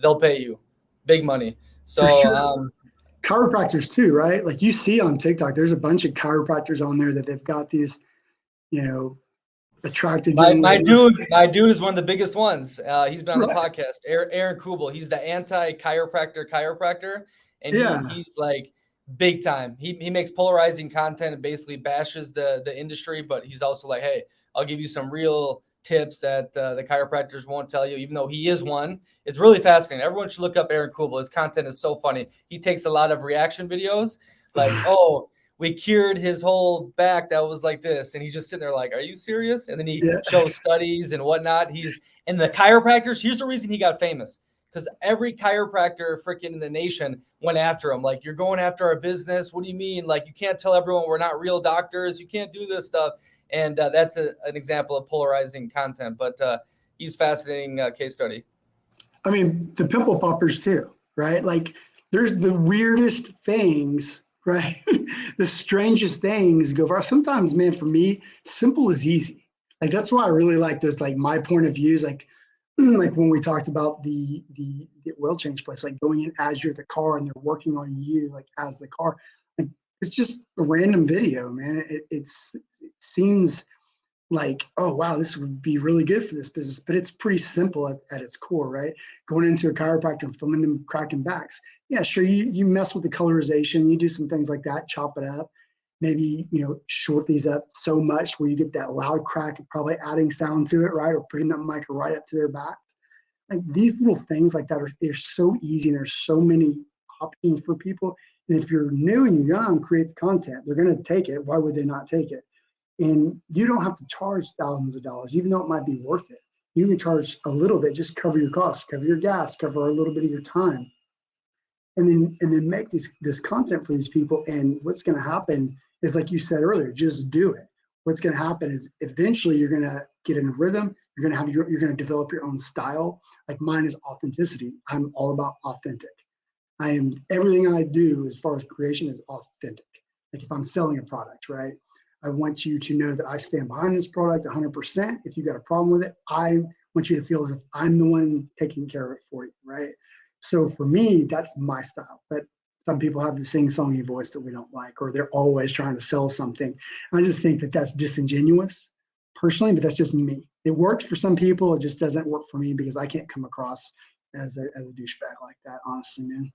they'll pay you big money. For So, sure. Chiropractors too, right? Like you see on TikTok, there's a bunch of chiropractors on there that they've got these, you know, attractive My young my ladies. dude, my dude is one of the biggest ones. He's been on the Right. podcast. Aaron Kubel. He's the anti-chiropractor, and Yeah. he's like big time. He makes polarizing content and basically bashes the industry, but he's also like, hey, I'll give you some real tips that the chiropractors won't tell you, even though he is one. It's really fascinating. Everyone should look up Aaron Kubel. His content is so funny. He takes a lot of reaction videos, like, oh, we cured his whole back that was like this. And he's just sitting there like, are you serious? And then he Yeah. shows studies and whatnot. And the chiropractors, here's the reason he got famous. Because every chiropractor freaking in the nation went after him. Like, you're going after our business. What do you mean? Like, you can't tell everyone we're not real doctors. You can't do this stuff. And that's an example of polarizing content. But he's fascinating case study. I mean, the pimple poppers too, right? Like there's the weirdest things, right? The strangest things go viral. Sometimes, man, for me, simple is easy. Like that's why I really like this, like my point of views, like when we talked about the oil change place, like going in as you're the car and they're working on you like as the car. Like it's just a random video, man. It seems like, oh wow, this would be really good for this business, but it's pretty simple at its core, right? Going into a chiropractor and filming them cracking backs. Yeah, sure, you mess with the colorization, you do some things like that, chop it up, maybe short these up so much where you get that loud crack, and probably adding sound to it, right? Or putting that mic right up to their back. Like these little things like that they're so easy and there's so many options for people. And if you're new and you're young, create the content. They're going to take it. Why would they not take it? And you don't have to charge thousands of dollars, even though it might be worth it. You can charge a little bit, just cover your costs, cover your gas, cover a little bit of your time, and then make this content for these people. And what's going to happen is, like you said earlier, just do it. What's going to happen is eventually you're going to get in a rhythm. You're going to develop your own style. Like mine is authenticity. I'm all about authentic. I am everything I do as far as creation is authentic. Like if I'm selling a product, right? I want you to know that I stand behind this product 100%. If you got a problem with it, I want you to feel as if I'm the one taking care of it for you, right? So for me, that's my style. But some people have the sing-songy voice that we don't like, or they're always trying to sell something. I just think that that's disingenuous, personally. But that's just me. It works for some people. It just doesn't work for me because I can't come across as a douchebag like that, honestly, man.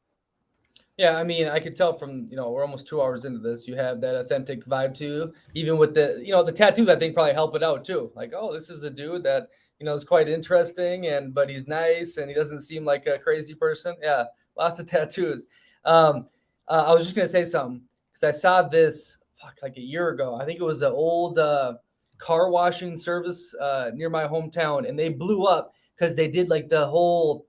Yeah, I mean, I could tell from, we're almost 2 hours into this. You have that authentic vibe too. Even with the tattoos, I think probably help it out too. Like, oh, this is a dude that, is quite interesting but he's nice and he doesn't seem like a crazy person. Yeah, lots of tattoos. I was just gonna say something because I saw this like a year ago. I think it was an old car washing service near my hometown, and they blew up because they did like the whole,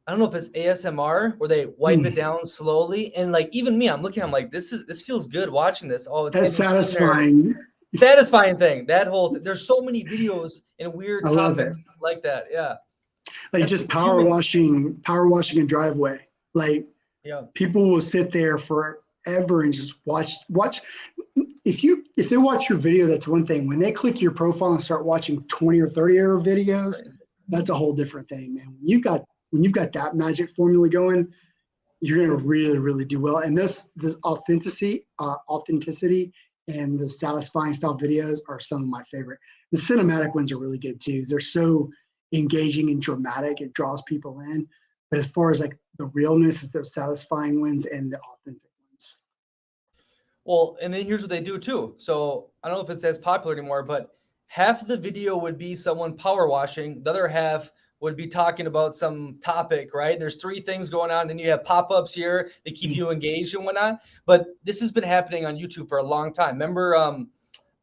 I don't know if it's ASMR where they wipe it Hmm. down slowly. And like even me, I'm looking, I'm like, this feels good watching this. Oh, it's That's getting clean there. satisfying. Satisfying thing. That whole there's so many videos and I weird love it. topics like that. Yeah. Like That's just human. power washing a driveway. Like Yeah. people will sit there forever and just watch. If they watch your video, that's one thing. When they click your profile and start watching 20 or 30 hour videos, Crazy. that's a whole different thing, man. When you've got that magic formula going, you're gonna really, really do well. And this authenticity and the satisfying style videos are some of my favorite. The cinematic ones are really good too. They're so engaging and dramatic, it draws people in. But as far as like the realness is those satisfying ones and the authentic ones. Well, and then here's what they do too. So I don't know if it's as popular anymore, but half of the video would be someone power washing. The other half would be talking about some topic, right? There's three things going on. Then you have pop-ups here. They keep you engaged and whatnot. But this has been happening on YouTube for a long time. Remember,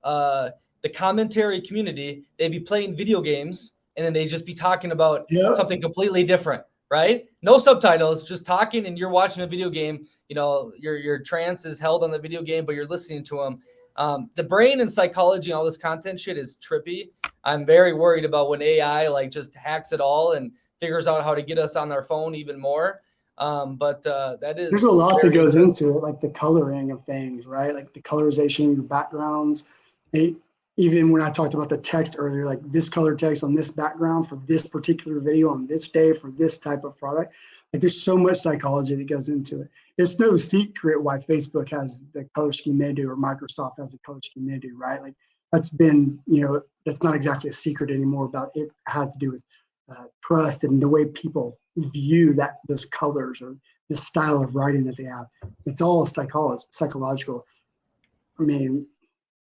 uh, the commentary community, they'd be playing video games and then they'd just be talking about Yep. something completely different, right? No subtitles, just talking, and you're watching a video game. You know, your trance is held on the video game, but you're listening to them. The brain and psychology and all this content shit is trippy. I'm very worried about when AI like just hacks it all and figures out how to get us on their phone even more. But that is There's a lot that very goes interesting. into it, like the coloring of things, right? Like the colorization of your backgrounds. They, even when I talked about the text earlier, like this color text on this background for this particular video on this day for this type of product, like there's so much psychology that goes into it. It's no secret why Facebook has the color scheme they do or Microsoft has the color scheme they do, right? Like that's been, that's not exactly a secret anymore about it. It has to do with trust and the way people view that those colors or this style of writing that they have. It's all psychological. I mean,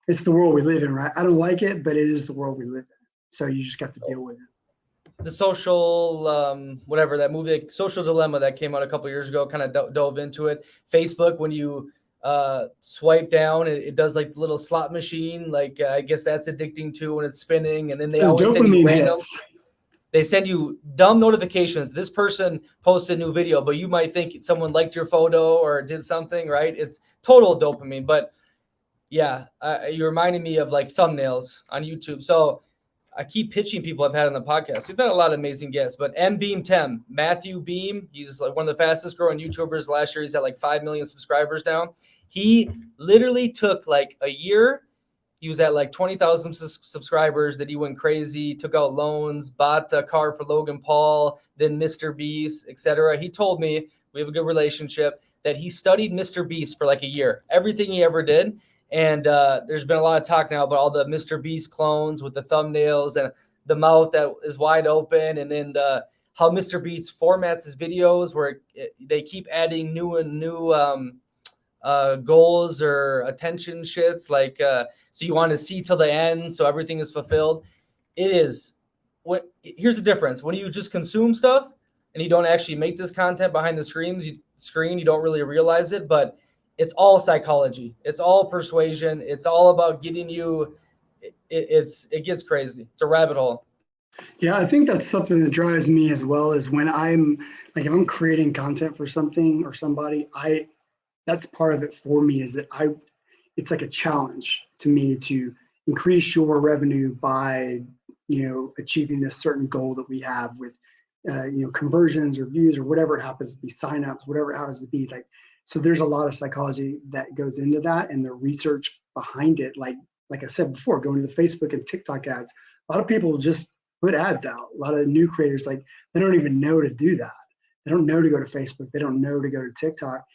it's the world we live in, right? I don't like it, but it is the world we live in. So you just got to deal with it. The social, whatever that movie, like Social Dilemma that came out a couple years ago, kind of dove into it. Facebook, when you swipe down, it does like the little slot machine. Like I guess that's addicting too when it's spinning. And then they Those always send you dopamine random. hits. They send you dumb notifications. This person posted a new video, but you might think someone liked your photo or did something, right? It's total dopamine. But yeah, you reminded me of like thumbnails on YouTube. So I keep pitching people I've had on the podcast. We've had a lot of amazing guests, but M Beam Tem, Matthew Beam, he's like one of the fastest growing YouTubers. Last year, he's at like 5 million subscribers now. He literally took like a year. He was at like 20,000 subscribers. That he went crazy, took out loans, bought a car for Logan Paul, then Mr. Beast, etc. He told me, we have a good relationship, that he studied Mr. Beast for like a year, everything he ever did. And there's been a lot of talk now about all the Mr. Beast clones with the thumbnails and the mouth that is wide open, and then how Mr. Beast formats his videos, where they keep adding new and new goals or attention shits. Like, so you want to see till the end, so everything is fulfilled. It is what. Here's the difference: when you just consume stuff and you don't actually make this content behind the screen, you don't really realize it, but it's all psychology. It's all persuasion. It's all about getting you. It gets crazy. It's a rabbit hole. Yeah, I think that's something that drives me as well is when I'm like if I'm creating content for something or somebody, that's part of it for me is that it's like a challenge to me to increase your revenue by achieving this certain goal that we have with conversions or views or whatever it happens to be, signups, whatever it happens to be. Like, so there's a lot of psychology that goes into that and the research behind it. Like I said before, going to the Facebook and TikTok ads, a lot of people just put ads out. A lot of new creators, like they don't even know to do that. They don't know to go to Facebook. They don't know to go to TikTok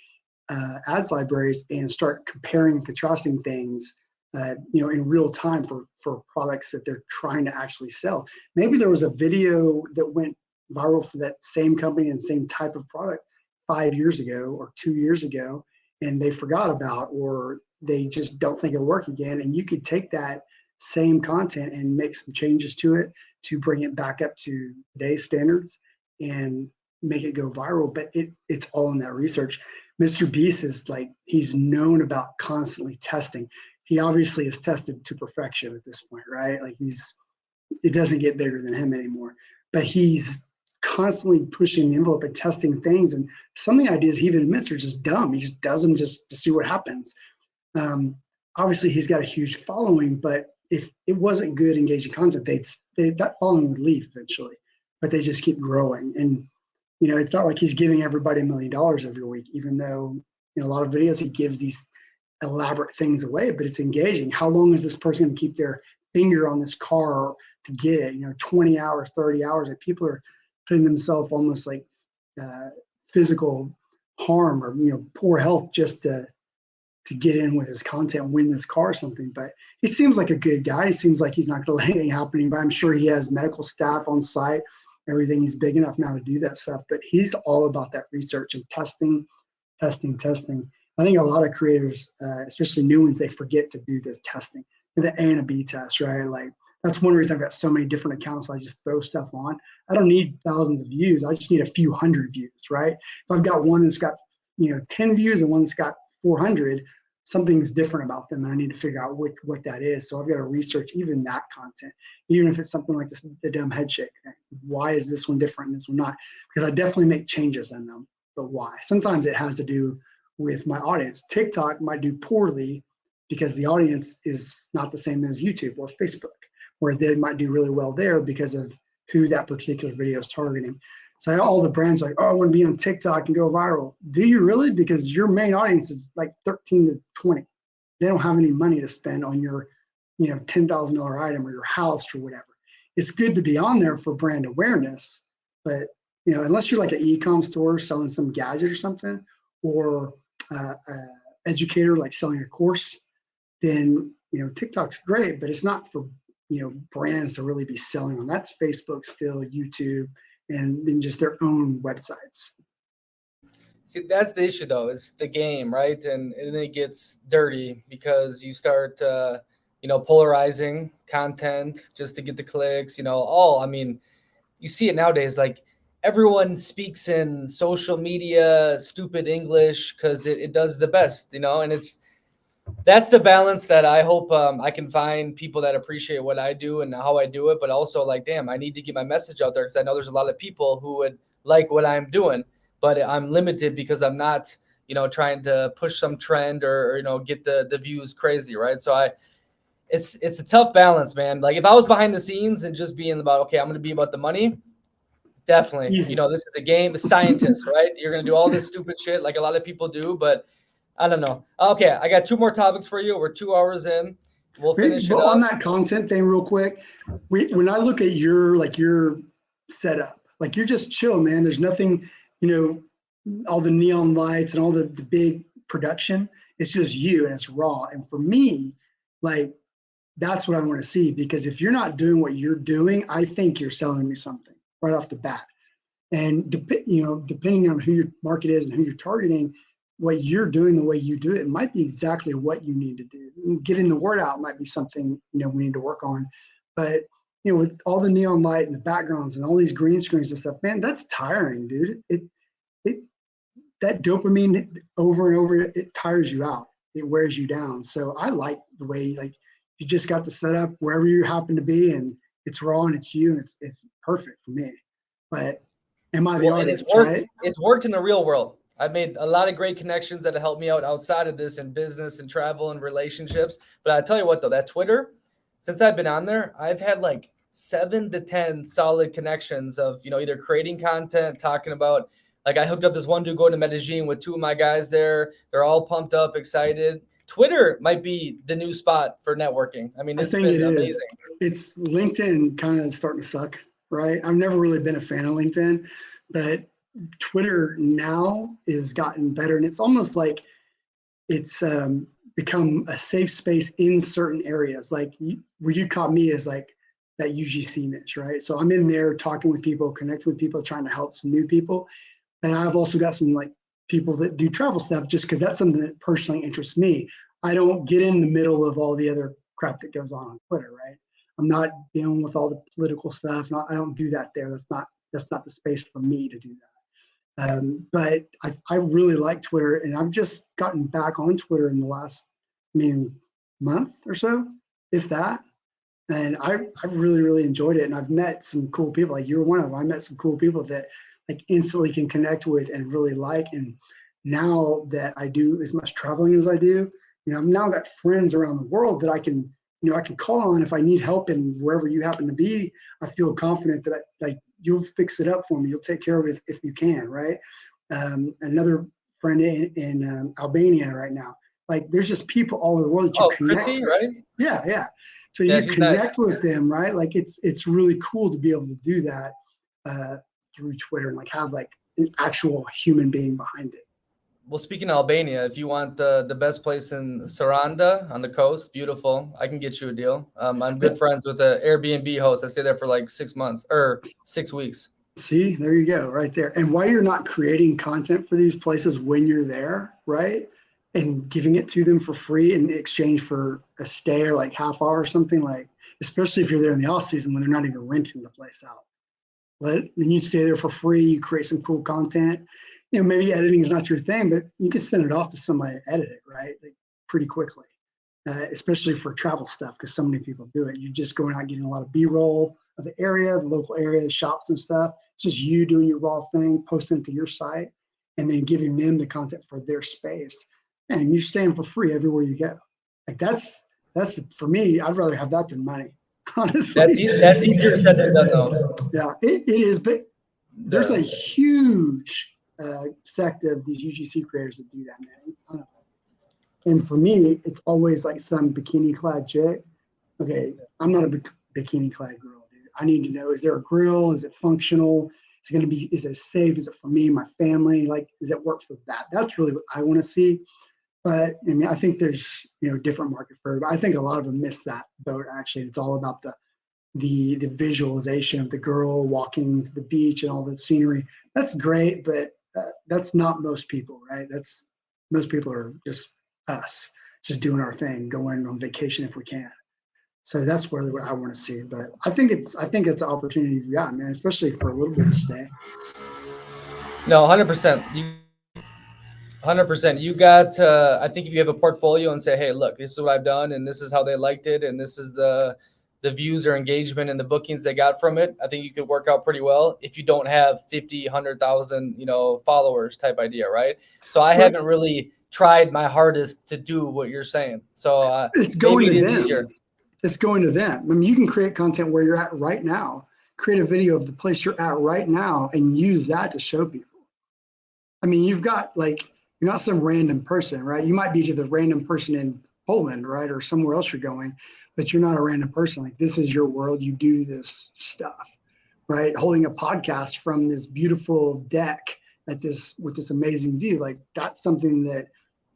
ads libraries and start comparing and contrasting things, in real time for products that they're trying to actually sell. Maybe there was a video that went viral for that same company and same type of product 5 years ago or 2 years ago, and they forgot about, or they just don't think it'll work again. And you could take that same content and make some changes to it to bring it back up to today's standards and make it go viral. But it's all in that research. Mr. Beast is like, he's known about constantly testing. He obviously is tested to perfection at this point, right? Like it doesn't get bigger than him anymore, but he's constantly pushing the envelope and testing things. And some of the ideas he even admits are just dumb. He just does them just to see what happens. Obviously he's got a huge following, but if it wasn't good, engaging content, that following would leave eventually, but they just keep growing. And it's not like he's giving everybody $1 million every week, even though a lot of videos he gives these elaborate things away, but it's engaging. How long is this person going to keep their finger on this car to get it? 20 hours, 30 hours. Like people are putting themselves almost like physical harm or poor health just to get in with his content and win this car or something. But he seems like a good guy. He seems like he's not going to let anything happen. But I'm sure he has medical staff on site. Everything. He's big enough now to do that stuff, but he's all about that research and testing. I think a lot of creators, especially new ones, they forget to do this testing, the A and a B test, right? Like that's one reason I've got so many different accounts. I just throw stuff on. I don't need thousands of views. I just need a few hundred views, right? If I've got one that's got 10 views and one that's got 400, something's different about them, and I need to figure out what that is. So I've got to research even that content, even if it's something like this, the dumb head shake thing. Why is this one different and this one not? Because I definitely make changes in them, but why? Sometimes it has to do with my audience. TikTok might do poorly because the audience is not the same as YouTube or Facebook, where they might do really well there because of who that particular video is targeting. So all the brands are like, oh, I want to be on TikTok and go viral. Do you really? Because your main audience is like 13 to 20. They don't have any money to spend on your, $10,000 item or your house or whatever. It's good to be on there for brand awareness, but unless you're like an e-com store selling some gadget or something, or educator like selling a course, then TikTok's great, but it's not for brands to really be selling on. That's Facebook still, YouTube, and then just their own websites. See, that's the issue though. It's the game, right? And then it gets dirty because you start, polarizing content just to get the clicks. I mean, you see it nowadays. Like everyone speaks in social media, stupid English because it does the best, and that's the balance that I hope I can find people that appreciate what I do and how I do it, but also like, damn, I need to get my message out there because I know there's a lot of people who would like what I'm doing, but I'm limited because I'm not, trying to push some trend or get the views crazy, right? So it's a tough balance, man. Like if I was behind the scenes and just being about, okay, I'm going to be about the money, definitely. Easy. This is a game, a scientist, right? You're going to do all this stupid shit like a lot of people do, but I don't know. Okay, I got 2 more topics for you. We're 2 hours in. We'll finish it But up. on that content thing, real quick, when I look at your setup, like you're just chill, man. There's nothing, all the neon lights and all the big production. It's just you and it's raw. And for me, like that's what I want to see, because if you're not doing what you're doing, I think you're selling me something right off the bat. And depending on who your market is and who you're targeting, what you're doing, the way you do it might be exactly what you need to do. Getting the word out might be something we need to work on. But with all the neon light and the backgrounds and all these green screens and stuff, man, that's tiring, dude. It that dopamine over and over, it tires you out. It wears you down. So I like the way like you just got the setup wherever you happen to be, and it's raw and it's you, and it's perfect for me. But am I the audience, right? It's worked in the real world. I've made a lot of great connections that have helped me out outside of this in business and travel and relationships. But I tell you what, though, that Twitter, since I've been on there, I've had like 7 to 10 solid connections of, either creating content, talking about, like I hooked up this one dude going to Medellin with 2 of my guys there. They're all pumped up, excited. Twitter might be the new spot for networking. I mean, it's been amazing. It's LinkedIn kind of starting to suck, right? I've never really been a fan of LinkedIn, but Twitter now is gotten better, and it's almost like it's become a safe space in certain areas. Like where you caught me is like that UGC niche, right? So I'm in there talking with people, connecting with people, trying to help some new people. And I've also got some like people that do travel stuff just because that's something that personally interests me. I don't get in the middle of all the other crap that goes on Twitter, right? I'm not dealing with all the political stuff. I don't do that there. That's not the space for me to do that. But I really like Twitter, and I've just gotten back on Twitter in the last, month or so, if that. And I've really, really enjoyed it. And I've met some cool people. Like you're one of them. I met some cool people that like instantly can connect with and really like. And now that I do as much traveling as I do, I've now got friends around the world that I can call on if I need help in wherever you happen to be. I feel confident that you'll fix it up for me. You'll take care of it if you can, right? Another friend in Albania right now. Like there's just people all over the world that you connect Christy, with. right? Yeah. So you connect with them, right? Like it's really cool to be able to do that through Twitter and like have like an actual human being behind it. Well, speaking of Albania, if you want the best place in Saranda on the coast, beautiful, I can get you a deal. I'm good friends with an Airbnb host. I stay there for like 6 months or 6 weeks. See, there you go, right there. And why you're not creating content for these places when you're there, right? And giving it to them for free in exchange for a stay or like half hour or something, like, especially if you're there in the off season when they're not even renting the place out. But then you stay there for free, you create some cool content. Maybe editing is not your thing, but you can send it off to somebody to edit it, right? Like, pretty quickly, especially for travel stuff, because so many people do it. You're just going out getting a lot of B-roll of the area, the local area, the shops and stuff. It's just you doing your raw thing, posting it to your site, and then giving them the content for their space. And you're staying for free everywhere you go. Like that's for me. I'd rather have that than money, honestly. That's easier said than done, though. Yeah, it is. But there's a huge sect of these UGC creators that do that, man. And for me, it's always like some bikini clad chick. Okay, I'm not a bikini clad girl, dude. I need to know, is there a grill? Is it functional? Is it going to be, is it safe? Is it for me, my family? Like, does it work for that? That's really what I want to see. But I mean, I think there's, different market for it. But I think a lot of them miss that boat, actually. It's all about the visualization of the girl walking to the beach and all the scenery. That's great, but that's not most people, right? Most people are just us, just doing our thing, going on vacation if we can. So that's really what I want to see. But I think it's an opportunity you've got, man, especially for a little bit of stay. No, 100%. 100%. You got, I think if you have a portfolio and say, hey, look, this is what I've done and this is how they liked it and this is the views or engagement and the bookings they got from it, I think you could work out pretty well if you don't have 50, 100,000, followers type idea, right? So I haven't really tried my hardest to do what you're saying. So it's going maybe to it is them. easier. It's going to them. I mean, you can create content where you're at right now, create a video of the place you're at right now and use that to show people. I mean, you've got you're not some random person, right? You might be to the random person in Poland, right? Or somewhere else you're going, but you're not a random person. Like, this is your world. You do this stuff, right? Holding a podcast from this beautiful deck with this amazing view. Like, that's something that,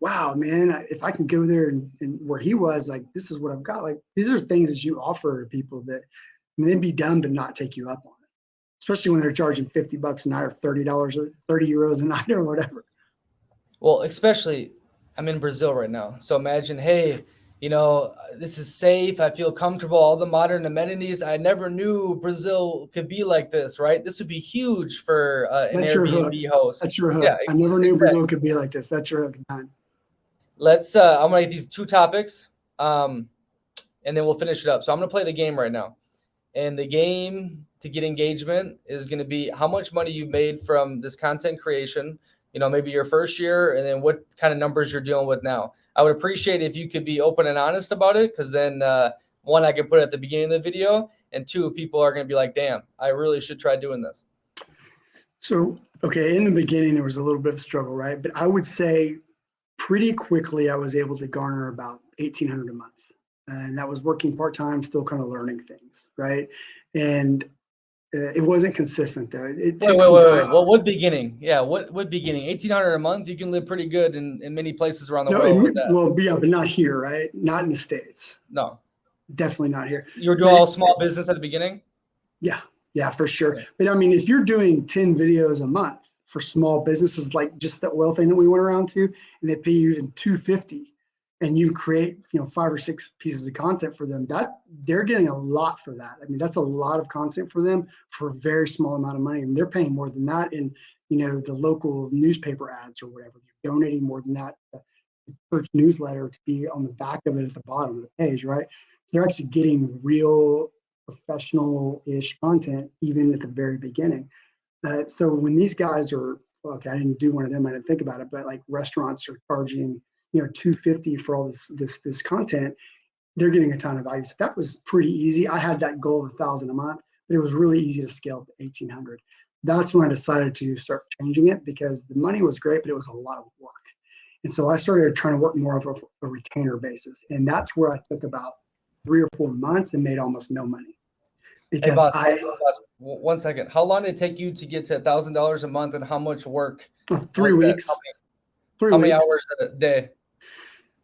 wow, man, if I can go there and where he was, like, this is what I've got. Like, these are things that you offer to people that, I mean, they'd be dumb to not take you up on it, especially when they're charging $50 a night or $30 or 30 euros a night or whatever. Well, especially I'm in Brazil right now. So imagine, hey, this is safe. I feel comfortable. All the modern amenities. I never knew Brazil could be like this, right? This would be huge for an That's your hook. Airbnb host. That's your hook. Yeah, I never knew exactly. Brazil could be like this. That's your hook. Done. Let's, I'm going to get these two topics and then we'll finish it up. So I'm going to play the game right now. And the game to get engagement is going to be how much money you've made from this content creation, maybe your first year, and then what kind of numbers you're dealing with now. I would appreciate if you could be open and honest about it, because then one, I can put it at the beginning of the video, and two, people are going to be like, damn, I really should try doing this. So, okay, in the beginning, there was a little bit of struggle, right? But I would say pretty quickly, I was able to garner about $1,800 a month. And that was working part-time, still kind of learning things, right? And it wasn't consistent though. It took some time. Well, what beginning? Yeah, what beginning? 1,800 a month. You can live pretty good in many places around the world with that. Well, yeah, but not here, right? Not in the States. No, definitely not here. You're doing all small business at the beginning. Yeah, for sure. Yeah. But I mean, if you're doing 10 videos a month for small businesses, like just the oil thing that we went around to, and they pay you even $250, and you create 5 or 6 pieces of content for them, that they're getting a lot for that. I mean, that's a lot of content for them for a very small amount of money, and they're paying more than that in the local newspaper ads or whatever. They're donating more than that. The church newsletter to be on the back of it at the bottom of the page, right? They're actually getting real professional-ish content even at the very beginning. So when these guys are, look, I didn't do one of them, I didn't think about it, but like restaurants are charging $250 for all this content, they're getting a ton of value. So that was pretty easy. I had that goal of $1,000 a month, but it was really easy to scale up to $1,800. That's when I decided to start changing it, because the money was great, but it was a lot of work. And so I started trying to work more of a retainer basis. And that's where I took about 3 or 4 months and made almost no money. Because hey, boss, 1 second. How long did it take you to get to $1,000 a month, and how much work? 3 weeks. How many hours a day?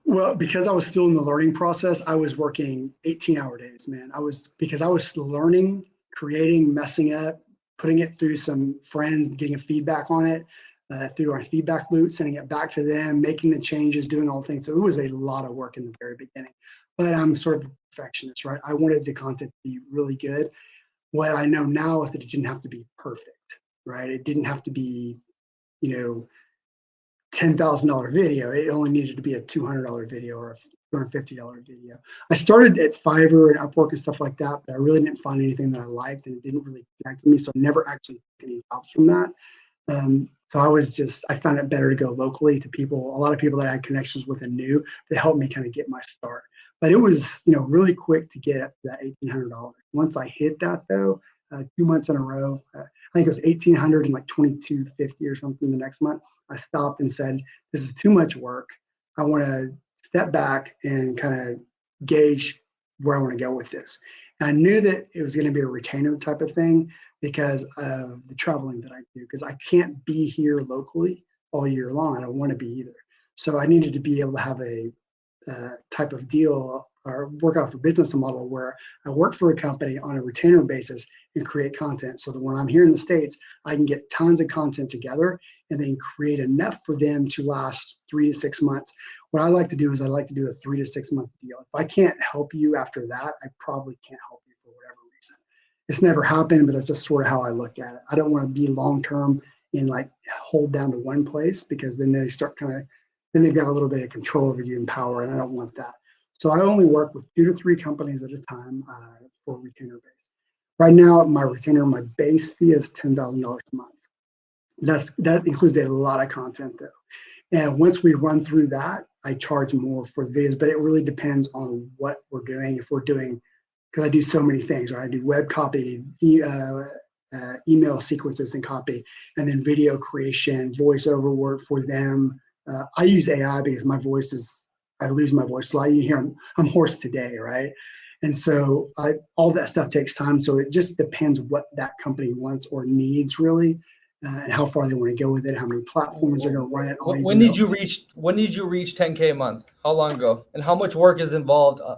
Well, because I was still in the learning process, I was working 18-hour days, man. Because I was learning, creating, messing up, putting it through some friends, getting a feedback on it, through our feedback loop, sending it back to them, making the changes, doing all the things. So it was a lot of work in the very beginning. But I'm sort of a perfectionist, right? I wanted the content to be really good. What I know now is that it didn't have to be perfect, right? It didn't have to be, $10,000 video. It only needed to be a $200 video or a $250 video. I started at Fiverr and Upwork and stuff like that, but I really didn't find anything that I liked, and it didn't really connect with me. So I never actually took any jobs from that. So I found it better to go locally to people, a lot of people that I had connections with and knew, that helped me kind of get my start. But it was, really quick to get up to that $1,800. Once I hit that though, 2 months in a row, I think it was 1,800 and like 2,250 or something the next month. I stopped and said, this is too much work. I want to step back and kind of gauge where I want to go with this. And I knew that it was going to be a retainer type of thing because of the traveling that I do, because I can't be here locally all year long. I don't want to be either. So I needed to be able to have a type of deal or work off a business model where I work for a company on a retainer basis and create content so that when I'm here in the States, I can get tons of content together and then create enough for them to last 3 to 6 months. What I like to do is I like to do a 3 to 6 month deal. If I can't help you after that, I probably can't help you for whatever reason. It's never happened, but that's just sort of how I look at it. I don't want to be long-term and like hold down to one place, because then they start then they've got a little bit of control over you and power, and I don't want that. So I only work with 2 to 3 companies at a time for retainer base. Right now, my retainer, my base fee is $10,000 a month. That includes a lot of content though. And once we run through that, I charge more for the videos, but it really depends on what we're doing. If we're doing, because I do so many things, right? I do web copy, email sequences and copy, and then video creation, voiceover work for them. I use AI because I lose my voice slightly. You hear I'm hoarse today, right? And so all that stuff takes time. So it just depends what that company wants or needs really, and how far they want to go with it, how many platforms they're going to run it on. When did you reach 10K a month? How long ago? And how much work is involved a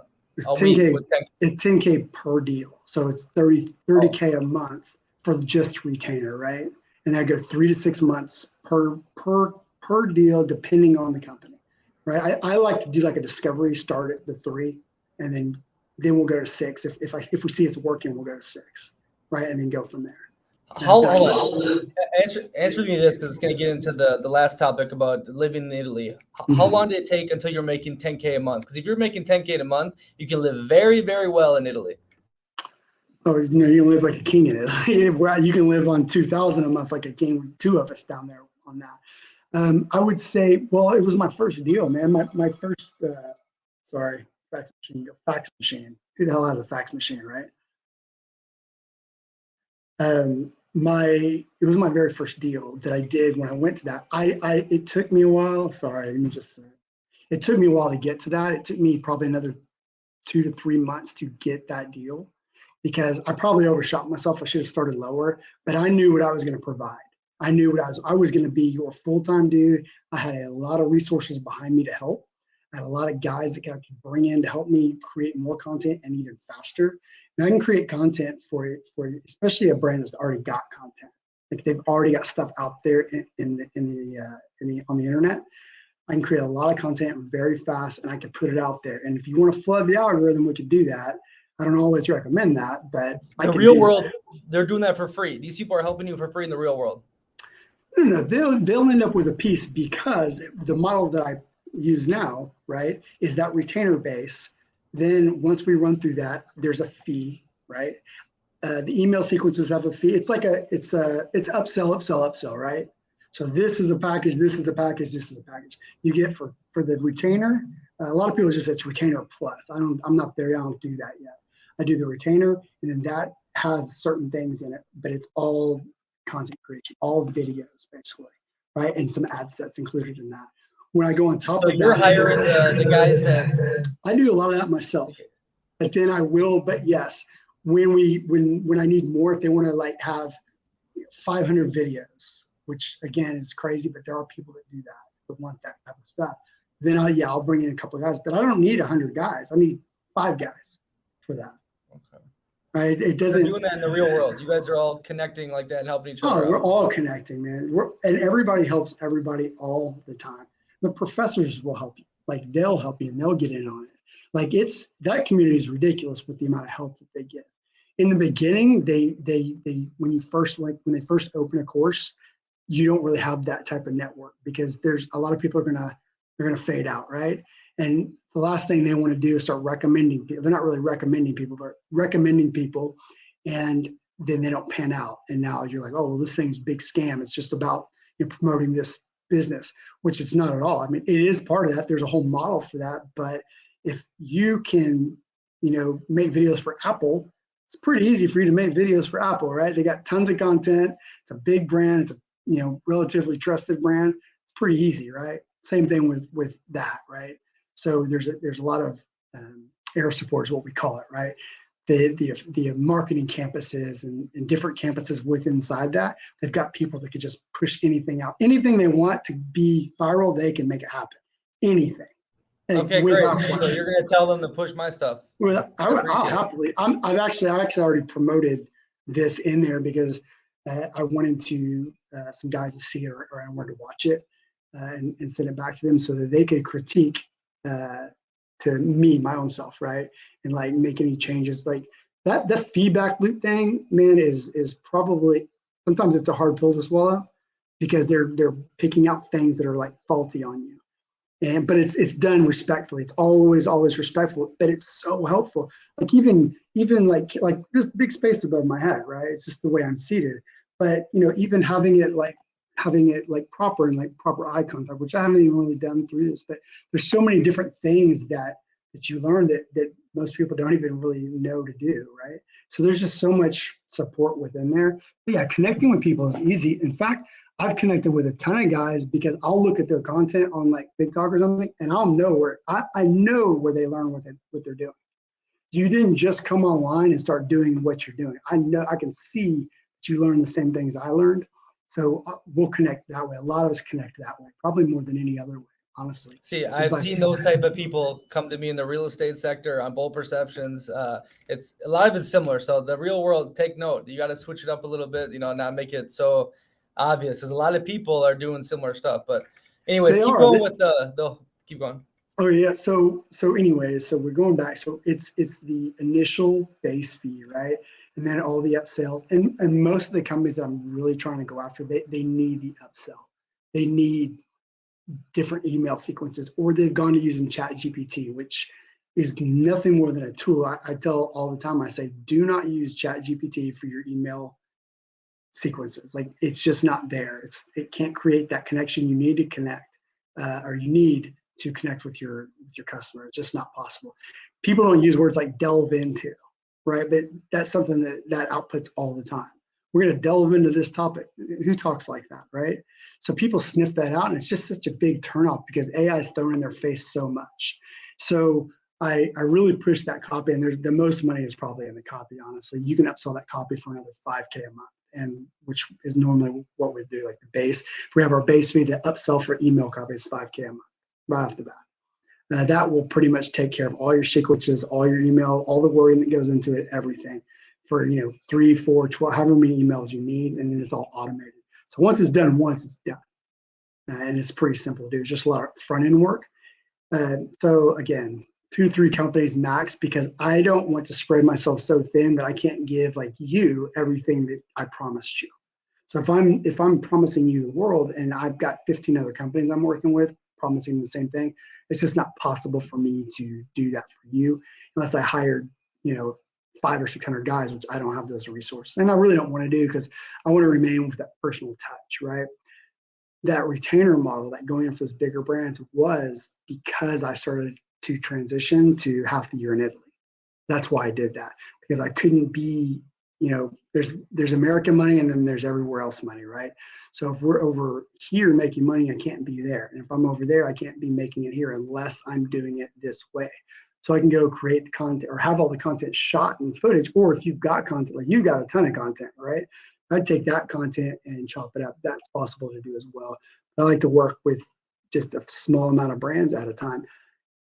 week with 10K? It's 10K per deal. So it's 30K a month for just retainer, right? And I go 3 to 6 months per deal, depending on the company, right? I like to do like a discovery, start at the 3, and then we'll go to 6. If we see it's working, we'll go to 6, right? And then go from there. Hold on. Answer me this, because it's going to get into the last topic about living in Italy. How long did it take until you're making 10K a month? Because if you're making 10K a month, you can live very, very well in Italy. Oh, you can live like a king in Italy. You can live on 2,000 a month like a king. 2 of us down there on that. I would say, well, it was my first deal, man. My first, fax machine. Who the hell has a fax machine, right? It was my very first deal that I did when I went to that. It took me a while. It took me a while to get to that. It took me probably another 2 to 3 months to get that deal, because I probably overshot myself. I should have started lower, but I knew what I was going to provide. I knew I was going to be your full-time dude. I had a lot of resources behind me to help. I had a lot of guys that I could bring in to help me create more content and even faster. And I can create content for especially a brand that's already got content. Like they've already got stuff out there on the internet. I can create a lot of content very fast, and I can put it out there. And if you want to flood the algorithm, we could do that. I don't always recommend that, but the real world, they're doing that for free. These people are helping you for free in the real world. No, they'll end up with a piece, because the model that I use now, right, is that retainer base. Then once we run through that, there's a fee, right? The email sequences have a fee. It's upsell, right? So this is a package, this is a package, this is a package. You get for the retainer. A lot of people just say it's retainer plus. I'm not there. I don't do that yet. I do the retainer, and then that has certain things in it, but it's all content creation, all videos basically, right? And some ad sets included in that. When I go on top of that, you're hiring the guys that I do a lot of that myself, but then I will. But yes, when I need more, if they want to like have 500 videos, which again is crazy, but there are people that do that want that type of stuff. Then I'll bring in a couple of guys, but I don't need 100 guys. I need 5 guys for that. Okay. Right? It doesn't. You're doing that in the real world. You guys are all connecting like that and helping each other. Oh, we're all connecting, man. And everybody helps everybody all the time. The professors will help you. Like they'll help you and they'll get in on it. Like that community is ridiculous with the amount of help that they get. In the beginning, when they first open a course, you don't really have that type of network, because there's a lot of people they're gonna fade out, right? And the last thing they want to do is start recommending people. They're not really recommending people, but recommending people, and then they don't pan out. And now you're like, oh, well, this thing's a big scam. It's just about promoting this business, which it's not at all. I mean, it is part of that. There's a whole model for that. But if you can, make videos for Apple, it's pretty easy for you to make videos for Apple, right? They got tons of content. It's a big brand. It's a, relatively trusted brand. It's pretty easy, right? Same thing with that, right? So there's a lot of air support is what we call it, right? The marketing campuses and different campuses inside that, they've got people that can just push anything out. Anything they want to be viral, they can make it happen. Anything. Okay, great. So you're going to tell them to push my stuff. Well, I'll happily. I've actually already promoted this in there because I wanted to some guys to see it, or I wanted to watch it and send it back to them so that they could critique to me, my own self, right? And like make any changes. Like that feedback loop thing, man, is probably, sometimes it's a hard pill to swallow, because they're picking out things that are like faulty on you. But it's done respectfully. It's always respectful, but it's so helpful. Like even like this big space above my head, right? It's just the way I'm seated. But even having it like proper and like proper eye contact, which I haven't even really done through this, but there's so many different things that you learn that most people don't even really know to do, right? So there's just so much support within there. But yeah, connecting with people is easy. In fact, I've connected with a ton of guys because I'll look at their content on like TikTok or something, and I'll know where I know where they learn what they're doing. You didn't just come online and start doing what you're doing. I know, I can see that you learned the same things I learned. So we'll connect that way. A lot of us connect that way, probably more than any other way, honestly. See, I've seen those type of people come to me in the real estate sector on Bold Perceptions. It's a lot of it's similar. So the real world, take note. You got to switch it up a little bit, not make it so obvious, because a lot of people are doing similar stuff. But anyways, keep going. Oh yeah. So anyways, so we're going back. So it's the initial base fee, right? And then all the upsells, and most of the companies that I'm really trying to go after, they need the upsell. They need different email sequences, or they've gone to using Chat GPT, which is nothing more than a tool. I tell all the time, I say, do not use Chat GPT for your email sequences. Like, it's just not there. It can't create that connection you need to connect, or you need to connect with your customer. It's just not possible. People don't use words like delve into, right? But that's something that outputs all the time. We're going to delve into this topic. Who talks like that, right? So people sniff that out, and it's just such a big turnoff because AI is thrown in their face so much. So I really push that copy, and the most money is probably in the copy, honestly. You can upsell that copy for another $5K a month, and which is normally what we do, like the base. If we have our base fee, the upsell for email copy is $5K a month right off the bat. That will pretty much take care of all your sequences, all your email, all the wording that goes into it, everything for 3, 4, 12, however many emails you need, and then it's all automated. So once it's done, it's done, and it's pretty simple to do. It's just a lot of front end work. So again, 2 to 3 companies max, because I don't want to spread myself so thin that I can't give like you everything that I promised you. So if I'm promising you the world, and I've got 15 other companies I'm working with promising the same thing, it's just not possible for me to do that for you unless I hired 500 or 600 guys, which I don't have those resources, and I really don't want to do, because I want to remain with that personal touch, right? That retainer model, that going after those bigger brands, was because I started to transition to half the year in Italy. That's why I did that, because I couldn't be, there's American money, and then there's everywhere else money, right? So if we're over here making money, I can't be there. And if I'm over there, I can't be making it here unless I'm doing it this way. So I can go create the content, or have all the content shot in footage, or if you've got content, like you've got a ton of content, right? I'd take that content and chop it up. That's possible to do as well. I like to work with just a small amount of brands at a time.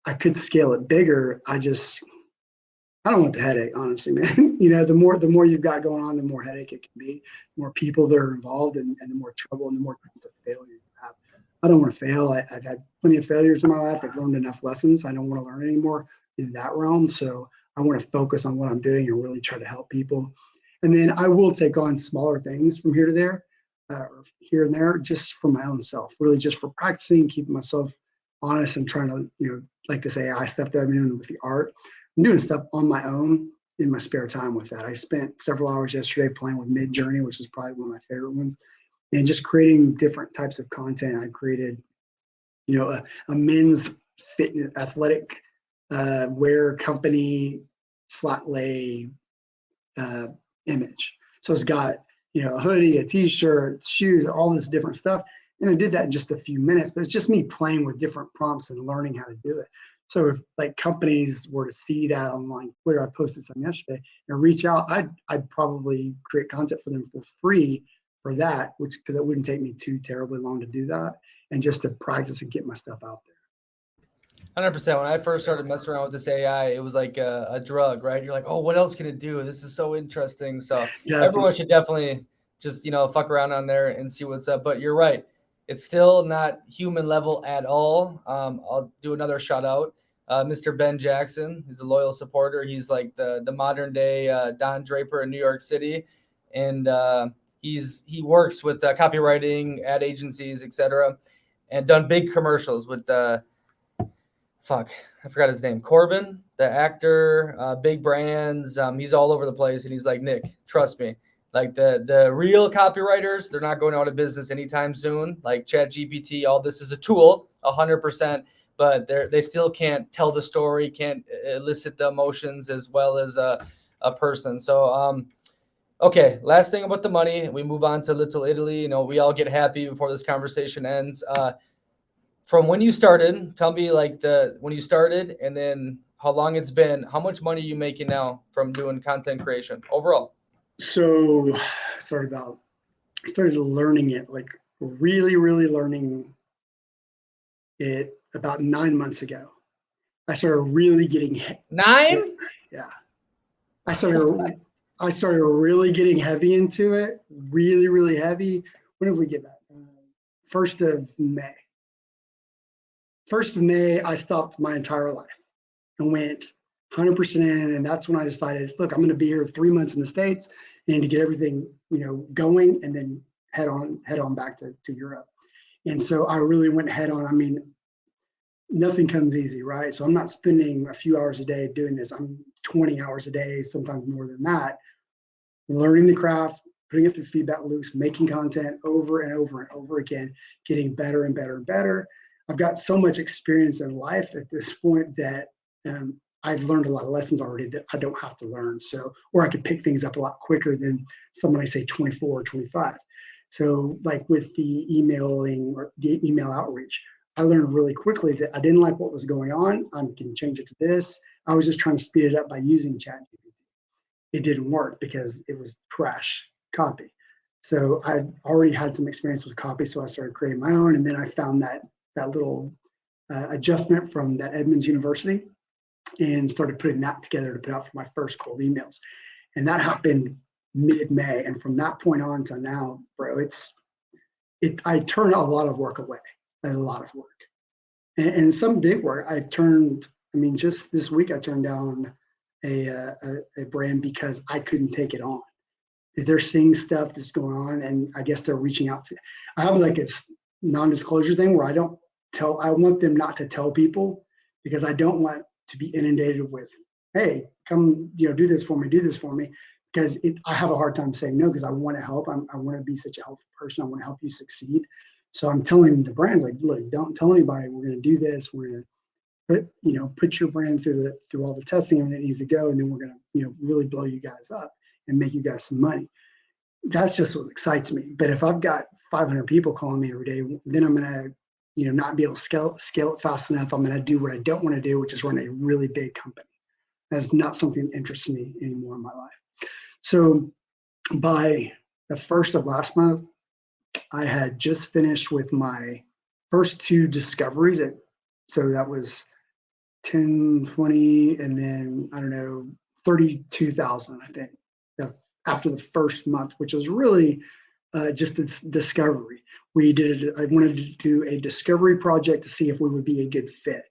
I could scale it bigger. I don't want the headache, honestly, man. The more you've got going on, the more headache it can be, the more people that are involved, and the more trouble and the more chance of failure you have. I don't want to fail. I've had plenty of failures in my life. I've learned enough lessons. I don't want to learn anymore in that realm. So I want to focus on what I'm doing and really try to help people. And then I will take on smaller things from here to there. here and there, just for my own self, really just for practicing, keeping myself honest and trying to, like this AI stuff that I'm doing with the art. I'm doing stuff on my own in my spare time with that. I spent several hours yesterday playing with Mid Journey, which is probably one of my favorite ones, and just creating different types of content. I created, a men's fitness athletic wear company flat lay uh, image. So it's got, a hoodie, a t-shirt, shoes, all this different stuff. And I did that in just a few minutes, but it's just me playing with different prompts and learning how to do it. So if like companies were to see that online Twitter, I posted something yesterday and reach out, I'd probably create content for them for free for that, which because it wouldn't take me too terribly long to do that and just to practice and get my stuff out there. 100%. When I first started messing around with this AI, it was like a drug, right? You're like, oh, what else can it do? This is so interesting. So everyone should definitely just, fuck around on there and see what's up. But you're right. It's still not human level at all. I'll do another shout out. Mr. Ben Jackson, he's a loyal supporter. He's like the modern day Don Draper in New York City. And he works with copywriting, ad agencies, etc., and done big commercials with I forgot his name. Corbin, the actor, big brands. He's all over the place, and he's like, Nick, trust me. Like the real copywriters, they're not going out of business anytime soon. Like ChatGPT, all this is a tool, 100%, but they still can't tell the story, can't elicit the emotions as well as a person. So, okay, last thing about the money. We move on to Little Italy. We all get happy before this conversation ends. From when you started, tell me like when you started and then how long it's been, how much money are you making now from doing content creation overall? So I started learning it, like really, really learning it about 9 months ago. I started really getting 9? Yeah. I started really getting heavy into it, really, really heavy. When did we get back? 1st of May. 1st of May, I stopped my entire life and went 100% in. And that's when I decided, look, I'm going to be here 3 months in the States and to get everything, going and then head on back to Europe. And so I really went head on. I mean, nothing comes easy, right? So I'm not spending a few hours a day doing this. I'm 20 hours a day, sometimes more than that, learning the craft, putting it through feedback loops, making content over and over and over again, getting better and better and better. I've got so much experience in life at this point that I've learned a lot of lessons already that I don't have to learn. So, or I could pick things up a lot quicker than someone I say 24 or 25. So like with the emailing or the email outreach, I learned really quickly that I didn't like what was going on. I can change it to this. I was just trying to speed it up by using ChatGPT. It didn't work because it was trash copy. So I already had some experience with copy, so I started creating my own, and then I found that little adjustment from that Edmonds University and started putting that together to put out for my first cold emails. And that happened mid-May. And from that point on to now, bro, I turn a lot of work away, a lot of work. And some big work just this week I turned down a brand because I couldn't take it on. They're seeing stuff that's going on, and I guess they're reaching out to. I have like a non-disclosure thing where I want them not to tell people because I don't want to be inundated with, hey, come, do this for me, because I have a hard time saying no because I want to help. I want to be such a helpful person. I want to help you succeed. So I'm telling the brands like, look, don't tell anybody we're going to do this. We're going to put your brand through all the testing that needs to go, and then we're going to really blow you guys up and make you guys some money. That's just what excites me. But if I've got 500 people calling me every day, then I'm going to not be able to scale it fast enough. I'm going to do what I don't want to do, which is run a really big company. That's not something that interests me anymore in my life. So by the 1st of last month, I had just finished with my first 2 discoveries. So that was 10, 20, and then, I don't know, 32,000, I think, after the first month, which was really just this discovery. I wanted to do a discovery project to see if we would be a good fit.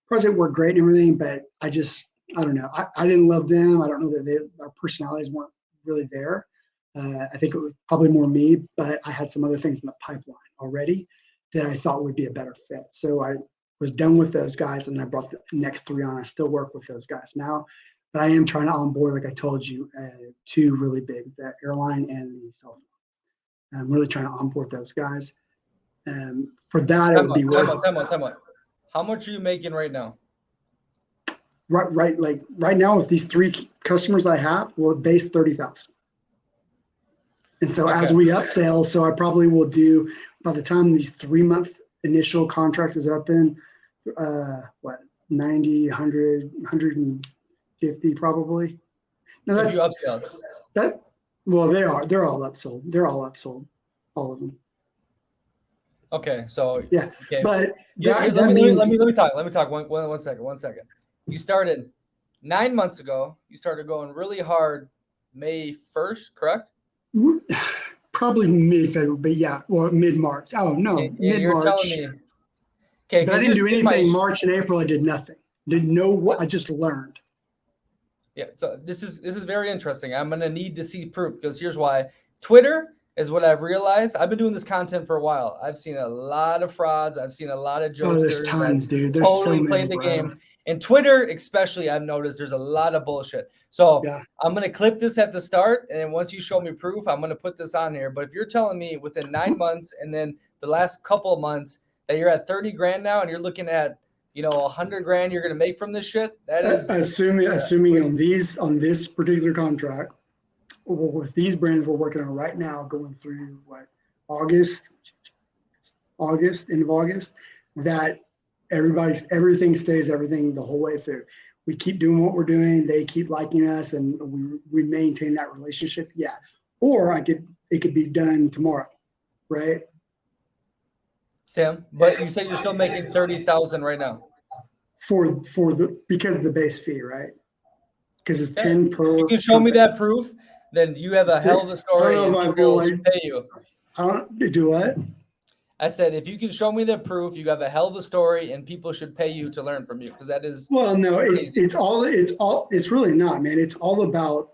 Project worked great and everything, but I don't know. I didn't love them. I don't know that our personalities weren't really there. I think it was probably more me, but I had some other things in the pipeline already that I thought would be a better fit. So I was done with those guys, and I brought the next three on. I still work with those guys now, but I am trying to onboard, like I told you, two really big, the airline and the cell phone. I'm really trying to onboard those guys. For that, it would be worth. Time out. How much are you making right now? Right now with these three customers I have, well, base 30,000. And so as we upsell, so I probably will do, by the time these 3-month initial contract is up in, 90, 100, 150 probably. No, that's, if you upsell. Well, they're all upsold. They're all upsold, all of them. Okay, so yeah, okay. But let me talk. Let me talk. One second. You started 9 months ago. You started going really hard May 1st, correct? Probably mid-February, but yeah, or mid-March. Oh no, mid-March. You're telling me, okay, but I didn't do anything March and April. I did nothing. Didn't know what. I just learned. Yeah, so this is very interesting. I'm gonna need to see proof, because here's why. Twitter is what I've realized. I've been doing this content for a while. I've seen a lot of frauds. I've seen a lot of jokesters. Oh, there's tons, dude. There's totally so played many, the game. And Twitter, especially, I've noticed there's a lot of bullshit. So I'm going to clip this at the start, and then once you show me proof, I'm going to put this on here. But if you're telling me within 9 months and then the last couple of months that you're at 30 grand now and you're looking at, 100 grand you're going to make from this shit, that is assuming on this particular contract, with these brands we're working on right now, going through August, end of August, that everything stays everything the whole way through. We keep doing what we're doing. They keep liking us, and we maintain that relationship. Yeah. Or it could be done tomorrow, right? Sam, but you said you're still making 30,000 right now. Because of the base fee, right? Because it's 10 per. You can show me that proof, then you have a hell of a story. I don't know if I feel like pay you. I don't do what? I said, if you can show me the proof, you have a hell of a story, and people should pay you to learn from you, because that is. Well, no, it's really not, man. It's all about.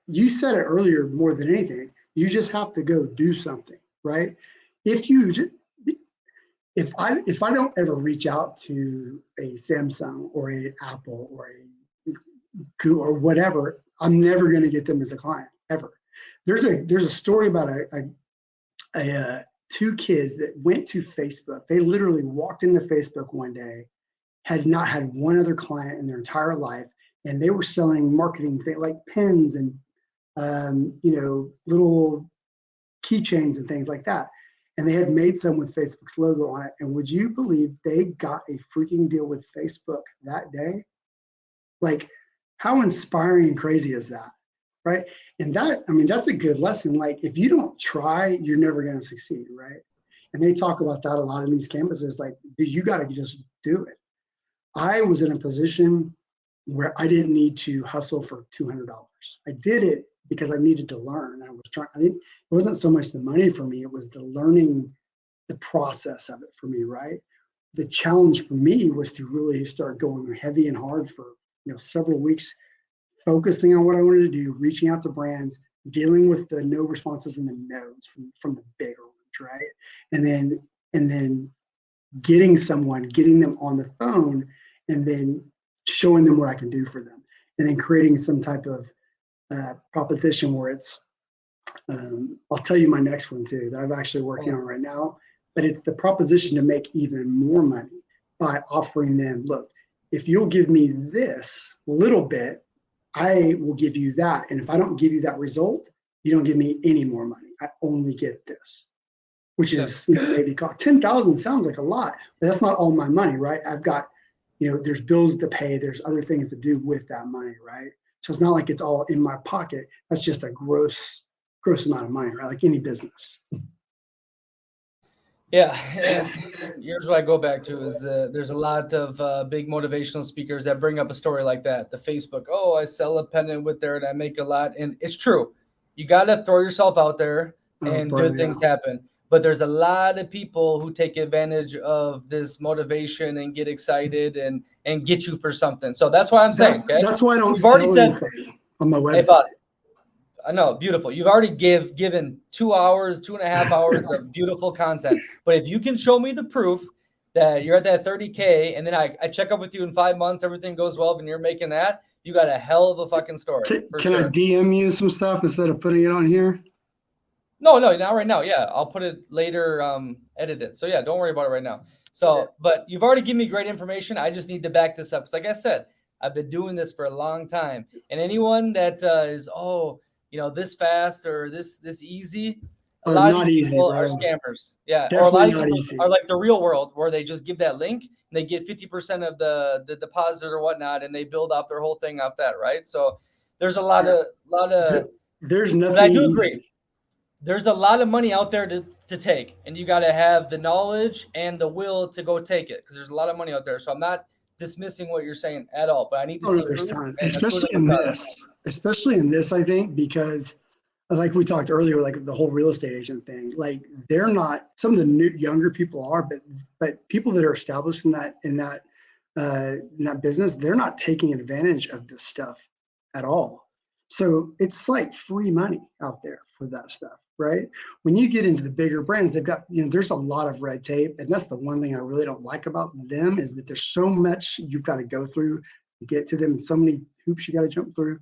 You said it earlier more than anything. You just have to go do something, right? If I don't ever reach out to a Samsung or an Apple or a Google or whatever, I'm never going to get them as a client ever. There's a story about two kids that went to Facebook. They literally walked into Facebook one day, had not had one other client in their entire life, and they were selling marketing things like pens and little keychains and things like that. And they had made some with Facebook's logo on it. And would you believe they got a freaking deal with Facebook that day? Like, how inspiring and crazy is that, right? And that's a good lesson. Like, if you don't try, you're never going to succeed, right? And they talk about that a lot in these campuses. Like, you got to just do it. I was in a position where I didn't need to hustle for $200. I did it because I needed to learn. It wasn't so much the money for me, it was the learning, the process of it for me, right? The challenge for me was to really start going heavy and hard for several weeks, focusing on what I wanted to do, reaching out to brands, dealing with the no responses and the no's from the bigger ones, right? And then getting them on the phone, and then showing them what I can do for them, and then creating some type of proposition where it's, I'll tell you my next one too, that I'm actually working on right now, but it's the proposition to make even more money by offering them, look, if you'll give me this little bit, I will give you that. And if I don't give you that result, you don't give me any more money. I only get this, which is, maybe cost 10,000 sounds like a lot, but that's not all my money, right? I've got, there's bills to pay. There's other things to do with that money, right? So it's not like it's all in my pocket. That's just a gross amount of money, right? Like any business. Yeah, and here's what I go back to is there's a lot of big motivational speakers that bring up a story like that. The Facebook, I sell a pennant with there and I make a lot. And it's true. You got to throw yourself out there and good things happen. But there's a lot of people who take advantage of this motivation and get excited and get you for something. So that's why I'm saying, okay? That's why I don't sell anything on my website. Hey, boss, I know, beautiful. You've already given 2 hours, 2.5 hours of beautiful content. But if you can show me the proof that you're at that 30K, and then I check up with you in 5 months, everything goes well, and you're making that, you got a hell of a fucking story. Can I DM you some stuff instead of putting it on here? No, not right now. Yeah, I'll put it later, edit it. So yeah, don't worry about it right now. So, but you've already given me great information. I just need to back this up. Because like I said, I've been doing this for a long time. And anyone that is, this fast or this easy, a lot of these people are scammers. Yeah, Definitely or a lot of not these easy. people are like the real world where they just give that link and they get 50% of the deposit or whatnot, and they build up their whole thing off that, right? So there's a lot of There's nothing. But I do easy. agree. There's a lot of money out there to take, and you got to have the knowledge and the will to go take it, because there's a lot of money out there. So I'm not dismissing what you're saying at all, but I need to see There's proof. time, And especially in this, I think, because like we talked earlier, like the whole real estate agent thing, like they're not, some of the younger people are, but people that are established in that business, they're not taking advantage of this stuff at all. So it's like free money out there for that stuff, right? When you get into the bigger brands, they've got, there's a lot of red tape. And that's the one thing I really don't like about them, is that there's so much you've got to go through to get to them, and so many hoops you got to jump through.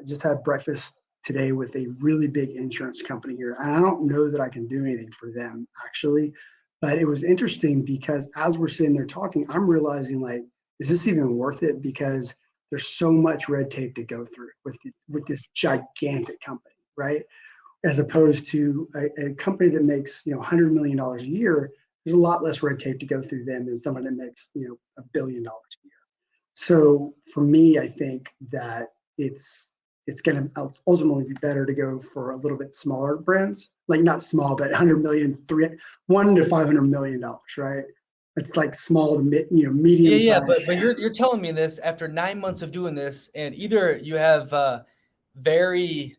Just had breakfast today with a really big insurance company here. And I don't know that I can do anything for them actually, but it was interesting because as we're sitting there talking, I'm realizing, like, is this even worth it? Because there's so much red tape to go through with this gigantic company, right? As opposed to a company that makes, $100 million a year, there's a lot less red tape to go through them than someone that makes, $1 billion a year. So for me, I think that it's going to ultimately be better to go for a little bit smaller brands, like not small, but 100 million, $1 to $500 million, right? It's like small to medium yeah, size. but you're telling me this after 9 months of doing this, and either you have very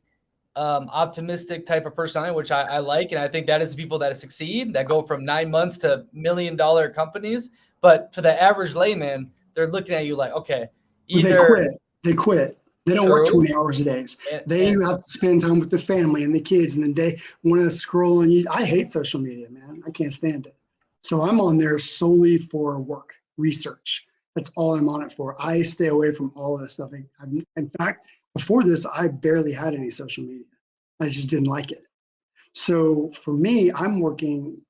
optimistic type of personality, which I like, and I think that is the people that succeed, that go from 9 months to $1 million companies. But for the average layman, they're looking at you like, okay, either they quit. They don't work 20 hours a day. They have to spend time with the family and the kids, and then they want to scroll and use. I hate social media, man. I can't stand it. So I'm on there solely for work, research. That's all I'm on it for. I stay away from all of this stuff. In fact, before this, I barely had any social media. I just didn't like it. So for me, I'm working,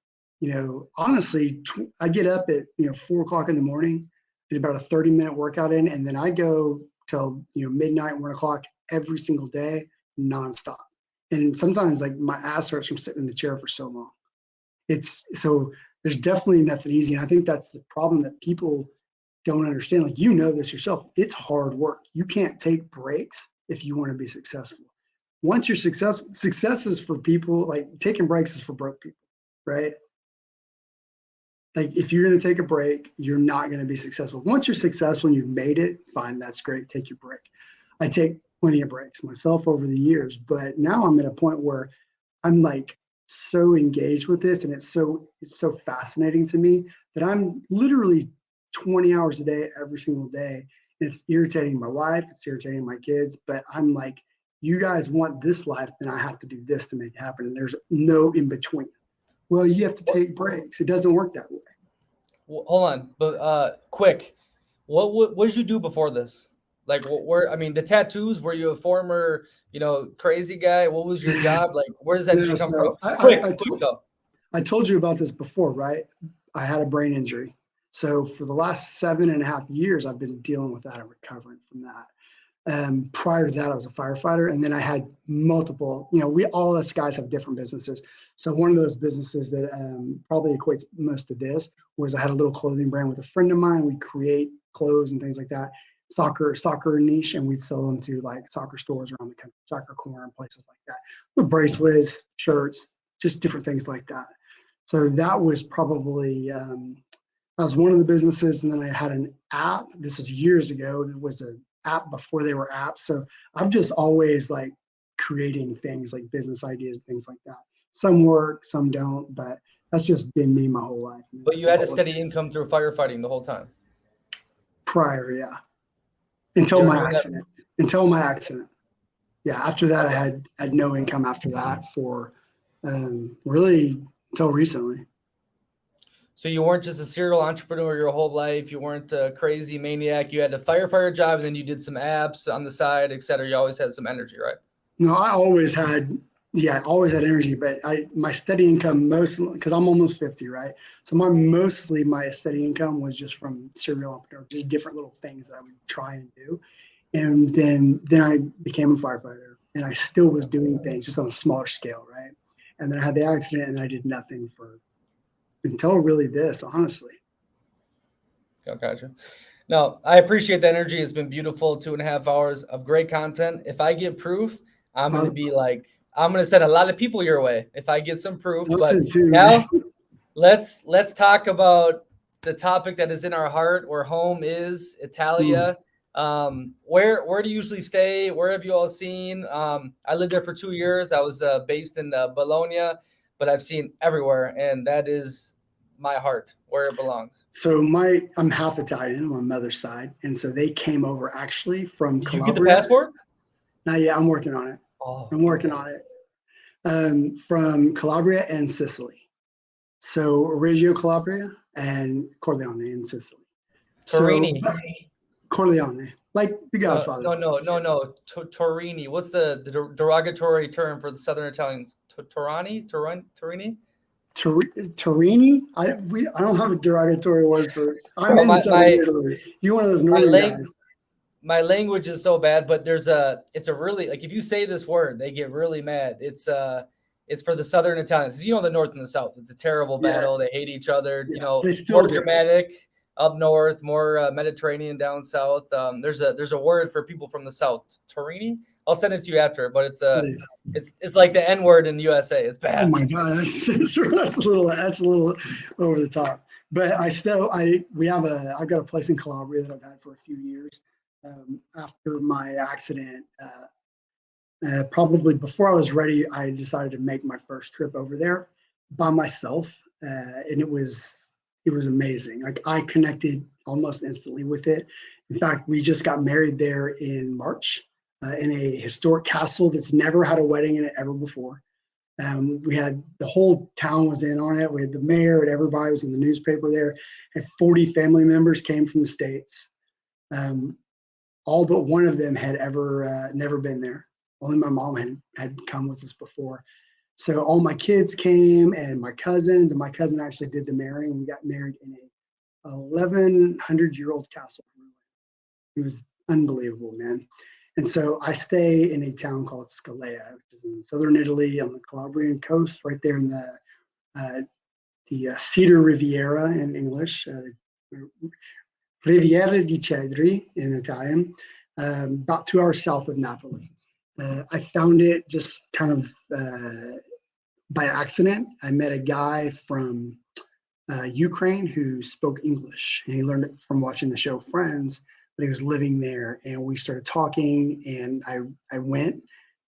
honestly, I get up at, 4 o'clock in the morning, get about a 30-minute workout in, and then I go till, midnight, 1 o'clock every single day, nonstop. And sometimes like my ass hurts from sitting in the chair for so long. So there's definitely nothing easy. And I think that's the problem that people don't understand. Like, this yourself, it's hard work. You can't take breaks if you want to be successful. Once you're successful, success is for people, like taking breaks is for broke people, right? Like if you're going to take a break, you're not going to be successful. Once you're successful and you've made it, fine, that's great. Take your break. I take plenty of breaks myself over the years, but now I'm at a point where I'm like so engaged with this, and it's so fascinating to me that I'm literally 20 hours a day, every single day. And it's irritating my wife, it's irritating my kids, but I'm like, you guys want this life, then I have to do this to make it happen. And there's no in between. Well, you have to take breaks. It doesn't work that way. Well, hold on, but quick, what did you do before this? Like, the tattoos? Were you a former, crazy guy? What was your job? Like, where does that dream come from? I told you about this before, right? I had a brain injury. So for the last 7.5 years, I've been dealing with that and recovering from that. Prior to that, I was a firefighter, and then I had multiple, all us guys have different businesses. So one of those businesses that probably equates most to this was I had a little clothing brand with a friend of mine. We create clothes and things like that, soccer niche, and we'd sell them to like soccer stores around the country, Soccer Corner and places like that, with bracelets, shirts, just different things like that. So that was probably, that was one of the businesses. And then I had an app. This is years ago. It was an app before they were apps. So I'm just always like creating things, like business ideas, things like that. Some work, some don't, but that's just been me my whole life. But you had a steady income through firefighting the whole time. Prior, yeah. Until my accident. Yeah, after that, I had no income after that for really until recently. So you weren't just a serial entrepreneur your whole life. You weren't a crazy maniac. You had a firefighter job, and then you did some apps on the side, et cetera. You always had some energy, right? No, I always had, yeah, always had energy, but my steady income mostly, because I'm almost 50, right? So mostly my steady income was just from serial entrepreneur, just different little things that I would try and do. And then I became a firefighter, and I still was doing things just on a smaller scale, right? And then I had the accident, and then I did nothing for until really this, honestly. Oh, gotcha. No, I appreciate the energy. It's been beautiful. 2.5 hours of great content. If I get proof, I'm going to Uh, be like, I'm going to send a lot of people your way if I get some proof. But Listen too, man. now let's talk about the topic that is in our heart, where home is, Mm. Italia. Where do you usually stay? Where have you all seen? I lived there for 2 years. I was based in Bologna, but I've seen everywhere, and that is my heart, where it belongs. So I'm half Italian on my mother's side, and so they came over actually from Did you get the Calabria. passport? Not yet. I'm working on it. Oh, I'm working okay. on it. From Calabria and Sicily. So Reggio Calabria and Corleone in Sicily. So Torini. Corleone, like The Godfather. No. Torini. What's the derogatory term for the Southern Italians? Torini? Torini? I don't have a derogatory word for it. I'm Bro, in my Southern my Italy. You're one of those my northern lang guys. my language is so bad, but it's a really, like, if you say this word, they get really mad. It's for the Southern Italians. You know, the North and the South. It's a terrible Yeah, battle. They hate each other. You yes, know, they more still do. dramatic up north, more Mediterranean down south. There's a word for people from the South. Torini. I'll send it to you after, but Please. it's like the N word in the USA. It's Oh bad. my God, that's a little over the top. But I've got a place in Calabria that I've had for a few years. After my accident, probably before I was ready, I decided to make my first trip over there by myself, and it was amazing. Like I connected almost instantly with it. In fact, we just got married there in March in a historic castle that's never had a wedding in it ever before. We had the whole town was in on it. We had the mayor and everybody was in the newspaper there. And 40 family members came from the states. Um, all but one of them had ever never been there. Only my mom had come with us before. So all my kids came and my cousins, and my cousin actually did the marrying. We got married in a 1100-year-old castle. It was unbelievable, man. And so I stay in a town called Scalea, which is in southern Italy on the Calabrian coast, right there in the Cedar Riviera in English, Riviera di Cedri in Italian, about 2 hours south of Napoli. I found it just kind of by accident. I met a guy from Ukraine who spoke English, and he learned it from watching the show Friends. But he was living there, and we started talking, and I went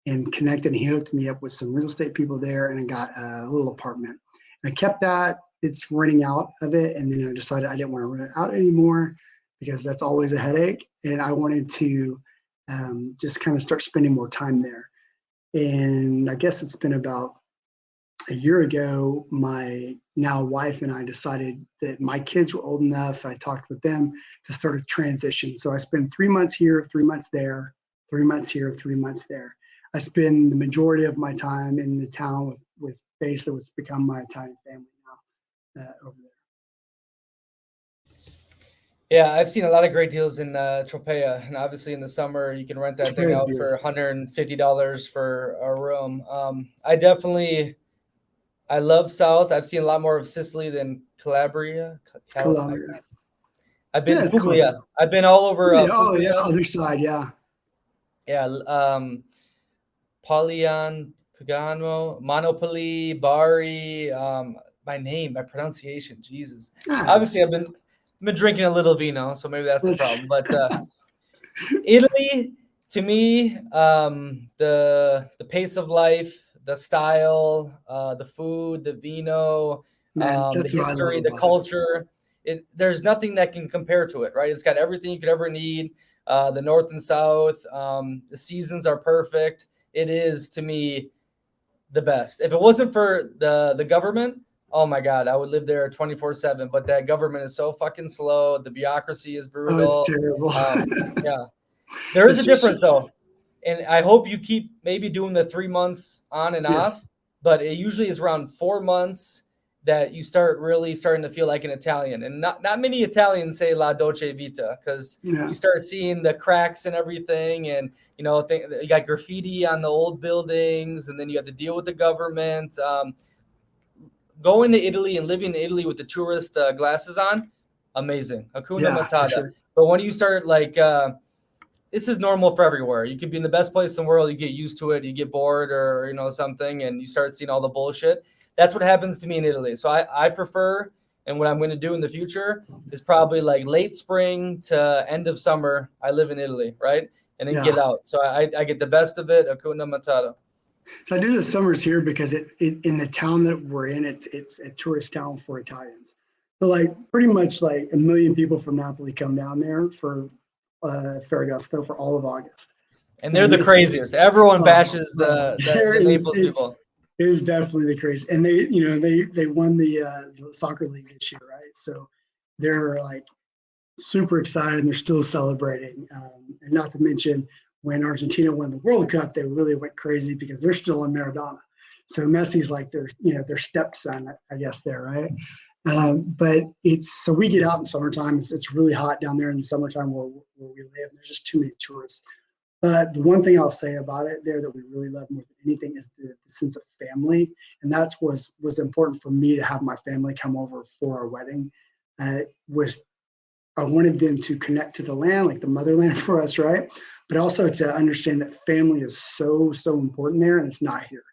and connected, and he hooked me up with some real estate people there, and I got a little apartment. And I kept that. It's renting out of it, and then I decided I didn't want to rent it out anymore because that's always a headache, and I wanted to just kind of start spending more time there. And I guess it's been about a year ago, my now wife and I decided that my kids were old enough. I talked with them to start a transition. So I spend 3 months here, 3 months there, 3 months here, 3 months there. I spend the majority of my time in the town with base that was become my Italian family now over there. Yeah, I've seen a lot of great deals in Tropea, and obviously in the summer you can rent that Japan thing is out for beautiful. $150 for a room. I love South. I've seen a lot more of Sicily than Calabria. Calabria. I've Yeah, been it's close. Puglia. I've been all over Yeah, oh yeah, Puglia. other side. Yeah, Yeah, Polian, Pagano, Monopoli, Bari. My pronunciation, Jesus. yes. Obviously, I've been drinking a little vino, so maybe that's the That's, problem. But Italy, to me, the pace of life, the style, the food, the vino, man, the that's what I love history, the about it. culture. There's nothing that can compare to it, right? It's got everything you could ever need. the north and south. The seasons are perfect. It is, to me, the best. If it wasn't for the government, oh my God, I would live there 24/7. But that government is so fucking slow. The bureaucracy is Oh, it's brutal. terrible. Yeah, there is It's a just difference though, and I hope you keep maybe doing the 3 months on and yeah, off. But it usually is around 4 months that you start really starting to feel like an Italian, and not many Italians say La Dolce Vita because yeah, you start seeing the cracks and everything, and you got graffiti on the old buildings, and then you have to deal with the government. Going to Italy and living in Italy with the tourist glasses on, amazing. Hakuna yeah, for Matata. sure. But when you start this is normal for everywhere. You could be in the best place in the world, you get used to it, you get bored or something, and you start seeing all the bullshit. That's what happens to me in Italy. So I prefer, and what I'm going to do in the future is probably like late spring to end of summer. I live in Italy, right? And then get Yeah. out. So I get the best of it. Hakuna Matata. So I do the summers here because it in the town that we're in, it's a tourist town for Italians. So like pretty much like a million people from Napoli come down there for Ferragosto for all of August. And they're And the it's just craziest. Everyone bashes bro, there the is Naples it people. is definitely the craze. And they won the soccer league this year, right? So they're like super excited and they're still celebrating. And not to mention when Argentina won the World Cup, they really went crazy because they're still on Maradona. So Messi's like their stepson, I guess there, right? But it's so we get out in summertime. It's really hot down there in the summertime where we live. There's just too many tourists. But the one thing I'll say about it there that we really love more than anything is the sense of family, and that's was important for me to have my family come over for our wedding. Was I wanted them to connect to the land, like the motherland for us, right? But also to understand that family is so important there, and it's not here.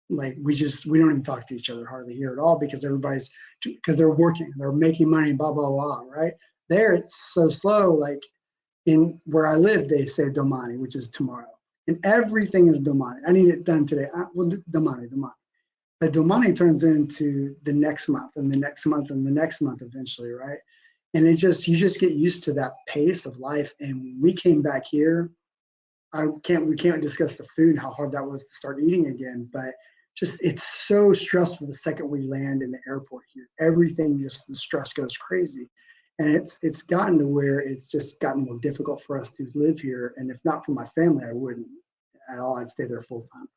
Like we don't even talk to each other hardly here at all because they're working, they're making money, blah blah blah, right? There it's so slow. Like in where I live, they say domani, which is tomorrow, and everything is domani. I need it done today. Well, domani. But domani turns into the next month and the next month and the next month eventually, right? And you just get used to that pace of life. And when we came back here, we can't discuss the food and how hard that was to start eating again, but just it's so stressful the second we land in the airport here. Everything just the stress goes crazy. And it's gotten to where it's just gotten more difficult for us to live here. And if not for my family, I wouldn't at all. I'd stay there full time.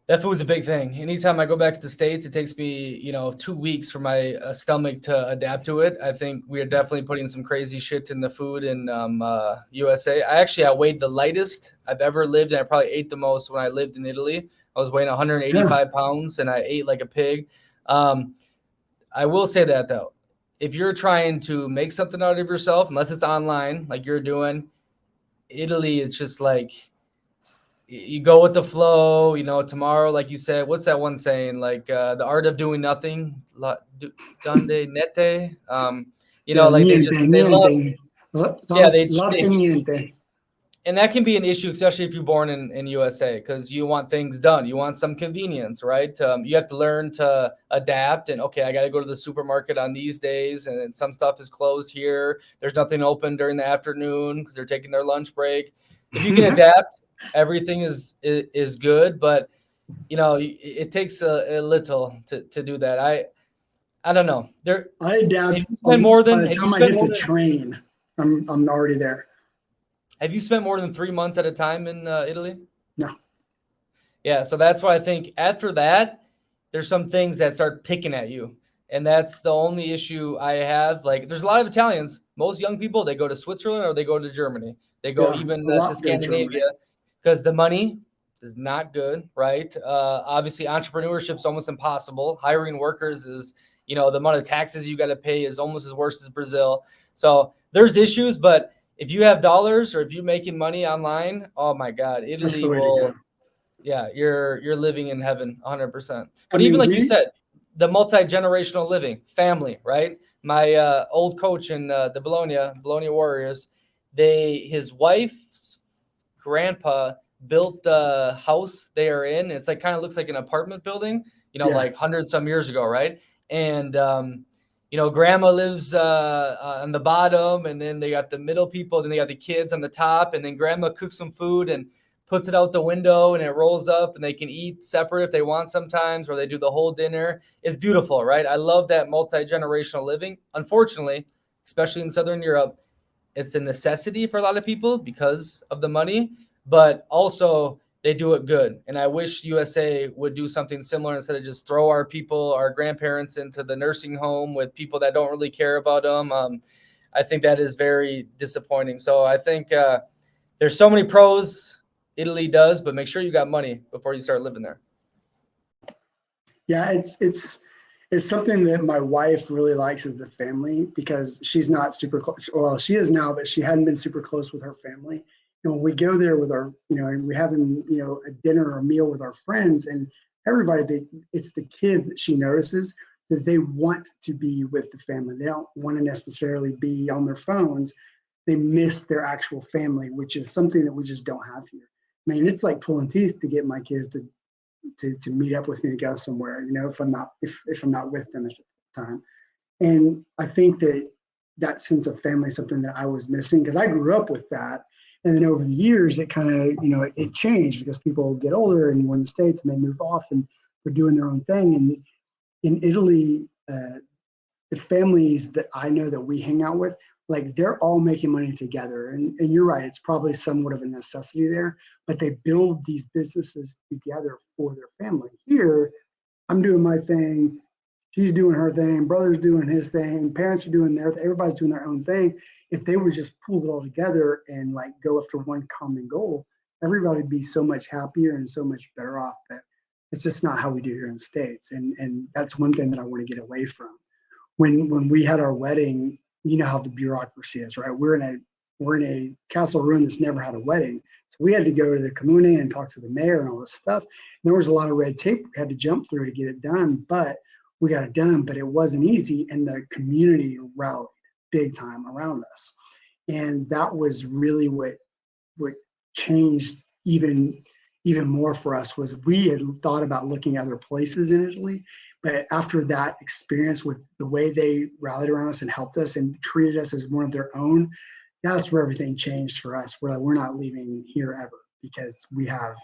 That food's a big thing. Anytime I go back to the States, it takes me, 2 weeks for my stomach to adapt to it. I think we are definitely putting some crazy shit in the food in USA. I weighed the lightest I've ever lived, and I probably ate the most when I lived in Italy. I was weighing Yeah. 185 pounds, and I ate like a pig. Um, I will say that though, if you're trying to make something out of yourself, unless it's online like you're doing, Italy, it's just like you go with the flow. Tomorrow, like you said, what's that one saying? Like the art of doing nothing, donde nete. Yeah. Like Niente, they love, niente. yeah, they Latte niente. and that can be an issue, especially if you're born in USA, because you want things done. You want some convenience, right? You have to learn to adapt. And okay, I got to go to the supermarket on these days, and some stuff is closed here. There's nothing open during the afternoon because they're taking their lunch break. If you can adapt, everything is good. But it takes a little to do that. I don't know. I adapt. By the Have you time I spent hit more the than train, I'm already there. have you spent more than 3 months at a time in Italy? No. Yeah, so that's why I think after that, there's some things that start picking at you. And that's the only issue I have. Like, there's a lot of Italians. Most young people, they go to Switzerland or they go to Germany. They go Yeah. even A to lot go to Germany. Scandinavia because the money is not good, right? Obviously, entrepreneurship is almost impossible. Hiring workers is, the amount of taxes you got to pay is almost as worse as Brazil. So there's issues, but if you have dollars or if you're making money online, oh my God, That's Italy the way to will, go. yeah, you're living in heaven 100%. I But even mean, like you said, the multi-generational living, family, right? My old coach in the Bologna Warriors, his wife's grandpa built the house they are in. It's like kind of looks like an apartment building, yeah, like hundred some years ago, right? And grandma lives on the bottom, and then they got the middle people, then they got the kids on the top, and then grandma cooks some food and puts it out the window, and it rolls up, and they can eat separate if they want sometimes, or they do the whole dinner. It's beautiful, right? I love that multi-generational living. Unfortunately, especially in Southern Europe, it's a necessity for a lot of people because of the money, but also they do it good. And I wish USA would do something similar instead of just throw our people, our grandparents, into the nursing home with people that don't really care about them. I think that is very disappointing. So I think there's so many pros Italy does, but make sure you got money before you start living there. Yeah, it's something that my wife really likes is the family, because she's not super close. Well, she is now, but she hadn't been super close with her family. And when we go there with our, and we having, a dinner or a meal with our friends and everybody, it's the kids that she notices that they want to be with the family. They don't want to necessarily be on their phones. They miss their actual family, which is something that we just don't have here. I mean, it's like pulling teeth to get my kids to meet up with me to go somewhere, if I'm not with them at the time. And I think that sense of family is something that I was missing, because I grew up with that. And then over the years, it kind of, it changed because people get older and we're in the States and they move off and they're doing their own thing. And in Italy, the families that I know that we hang out with, like, they're all making money together. And you're right, it's probably somewhat of a necessity there, but they build these businesses together for their family. Here, I'm doing my thing, she's doing her thing, brother's doing his thing, parents are doing their thing, everybody's doing their own thing. If they would just pull it all together and like go after one common goal, everybody would be so much happier and so much better off. But it's just not how we do here in the States. And that's one thing that I want to get away from. When we had our wedding, you know how the bureaucracy is, right? We're in a castle ruin that's never had a wedding. So we had to go to the commune and talk to the mayor and all this stuff. There was a lot of red tape we had to jump through to get it done, but we got it done. But it wasn't easy, and the community rallied big time around us. And that was really what changed even more for us. Was we had thought about looking at other places in Italy, but after that experience with the way they rallied around us and helped us and treated us as one of their own, that's where everything changed for us. We're not leaving here ever, because we have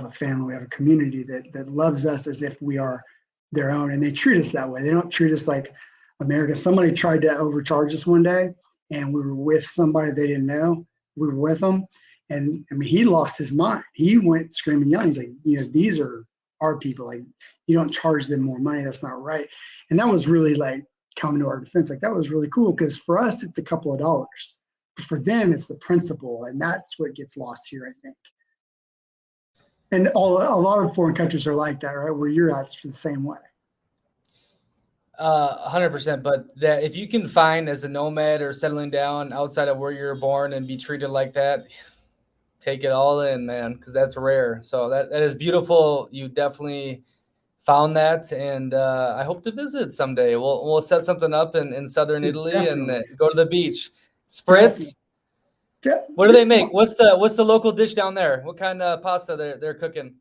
a family, we have a community that loves us as if we are their own, and they treat us that way. They don't treat us like America. Somebody tried to overcharge us one day, and we were with somebody they didn't know. We were with them, and I mean, he lost his mind. He went screaming, yelling. He's like, these are our people. Like, you don't charge them more money. That's not right. And that was really like coming to our defense. Like, that was really cool, because for us, it's a couple of dollars. But for them, it's the principle, and that's what gets lost here, I think. And a lot of foreign countries are like that, right? Where you're at, it's the same way. 100%. But that if you can find as a nomad or settling down outside of where you're born and be treated like that, take it all in, man, because that's rare. So that is beautiful. You definitely found that, and I hope to visit someday. We'll set something up in southern Italy Definitely. and go to the beach. Spritz. What do they make? What's the local dish down there? What kind of pasta they're cooking?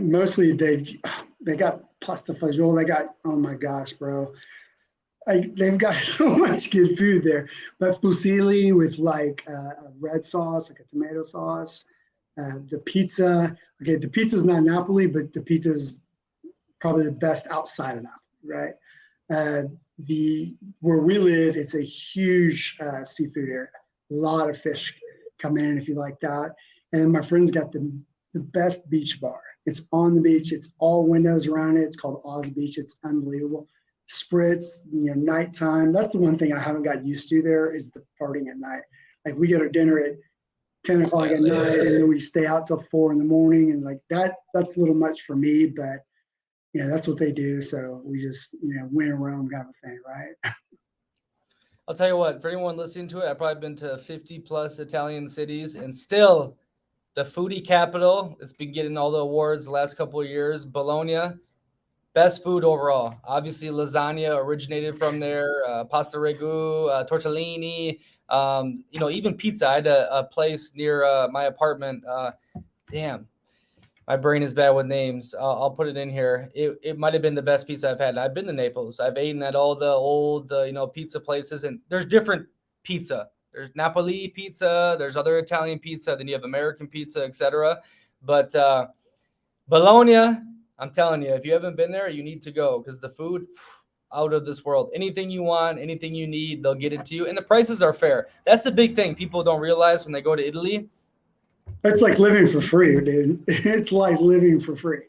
Mostly they got pasta fagioli. They got, oh my gosh, bro. They've got so much good food there. But fusilli with like a red sauce, like a tomato sauce. The pizza. Okay, the pizza's not Napoli, but the pizza's probably the best outside of Napoli, right? The Where we live, it's a huge seafood area. A lot of fish coming in if you like that. And my friend's got the best beach bar. It's on the beach. It's all windows around it. It's called Oz Beach. It's unbelievable. Spritz, nighttime. That's the one thing I haven't got used to there is the partying at night. Like, we go to dinner at 10 o'clock at night, and then we stay out till 4 in the morning. And like that's a little much for me, but that's what they do. So we just, win and roam kind of a thing, right? I'll tell you what, for anyone listening to it, I've probably been to 50 plus Italian cities, and still the foodie capital. It's been getting all the awards the last couple of years. Bologna, best food overall. Obviously, lasagna originated from there. Pasta ragu, tortellini. Even pizza. I had a place near my apartment. Damn, My brain is bad with names. I'll put it in here. It might have been the best pizza I've had. I've been to Naples. I've eaten at all the old, pizza places, and there's different pizza. There's Napoli pizza. There's other Italian pizza. Then you have American pizza, etc. But Bologna, I'm telling you, if you haven't been there, you need to go because the food out of this world. Anything you want, anything you need, they'll get it to you, and the prices are fair. That's the big thing people don't realize when they go to Italy. It's like living for free, dude. It's like living for free.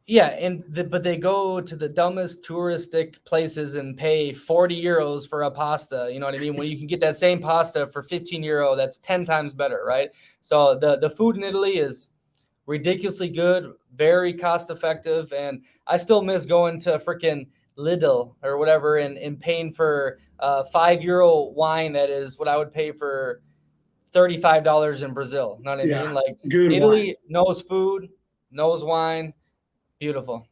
Yeah, but they go to the dumbest touristic places and pay 40 euros for a pasta. You know what I mean? When you can get that same pasta for 15 euro, that's 10 times better, right? So the food in Italy is ridiculously good, very cost effective, and I still miss going to freaking Lidl or whatever and paying for €5 wine that is what I would pay for $35 in Brazil. You know what I mean? Like good Italy wine. knows food, knows wine. Beautiful.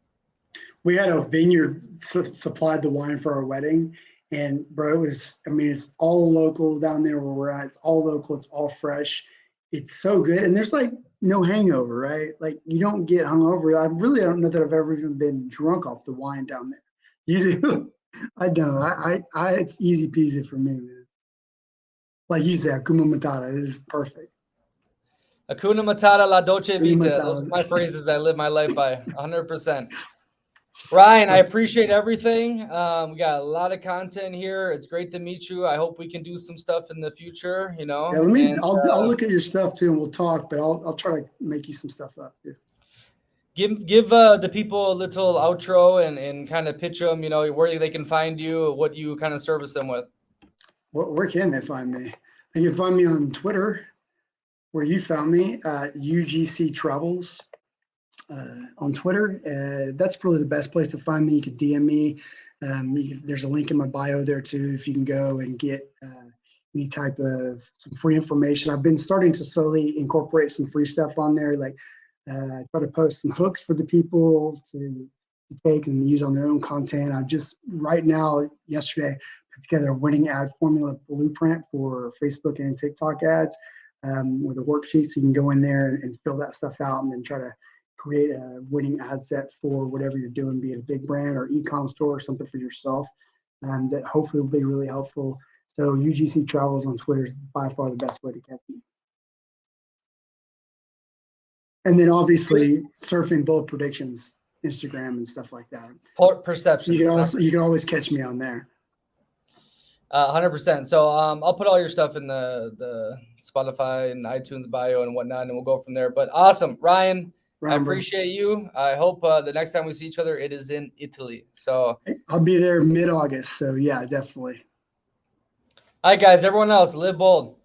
We had a vineyard supplied the wine for our wedding, and bro, it was. I mean, it's all local down there where we're at. It's all local. It's all fresh. It's so good, and there's like no hangover, right? Like you don't get hungover. I really don't know that I've ever even been drunk off the wine down there. You do? I don't. It's easy peasy for me, man. Like you said, Kuma Matata is perfect. Hakuna Matata, La Dolce Hakuna Vita. Matata. Those are my phrases I live my life by 100%. Ryan, I appreciate everything. We got a lot of content here. It's great to meet you. I hope we can do some stuff in the future, you know. Yeah, let me. I'll look at your stuff too, and we'll talk. But I'll try to make you some stuff up. Yeah. Give the people a little outro and kind of pitch them, you know, where they can find you, what you kind of service them with. Where can they find me? They can find me on Twitter, where you found me, UGC Travels on Twitter. That's probably the best place to find me. You can DM me. There's a link in my bio there too, if you can go and get any type of some free information. I've been starting to slowly incorporate some free stuff on there, like try to post some hooks for the people to take and use on their own content. I just right now, yesterday, put together a winning ad formula blueprint for Facebook and TikTok ads with a worksheet, so you can go in there and fill that stuff out, and then try to create a winning ad set for whatever you're doing, be it a big brand or e-com store or something for yourself. That hopefully will be really helpful. So UGC Travels on Twitter is by far the best way to catch me. And then obviously surfing bold predictions, Instagram and stuff like that. Perceptions. You can always catch me on there. 100%. So I'll put all your stuff in the Spotify and iTunes bio and whatnot, and we'll go from there. But awesome, Ryan. I appreciate you. I hope the next time we see each other, it is in Italy. So I'll be there mid-August. So yeah, definitely. All right, guys. Everyone else, live bold.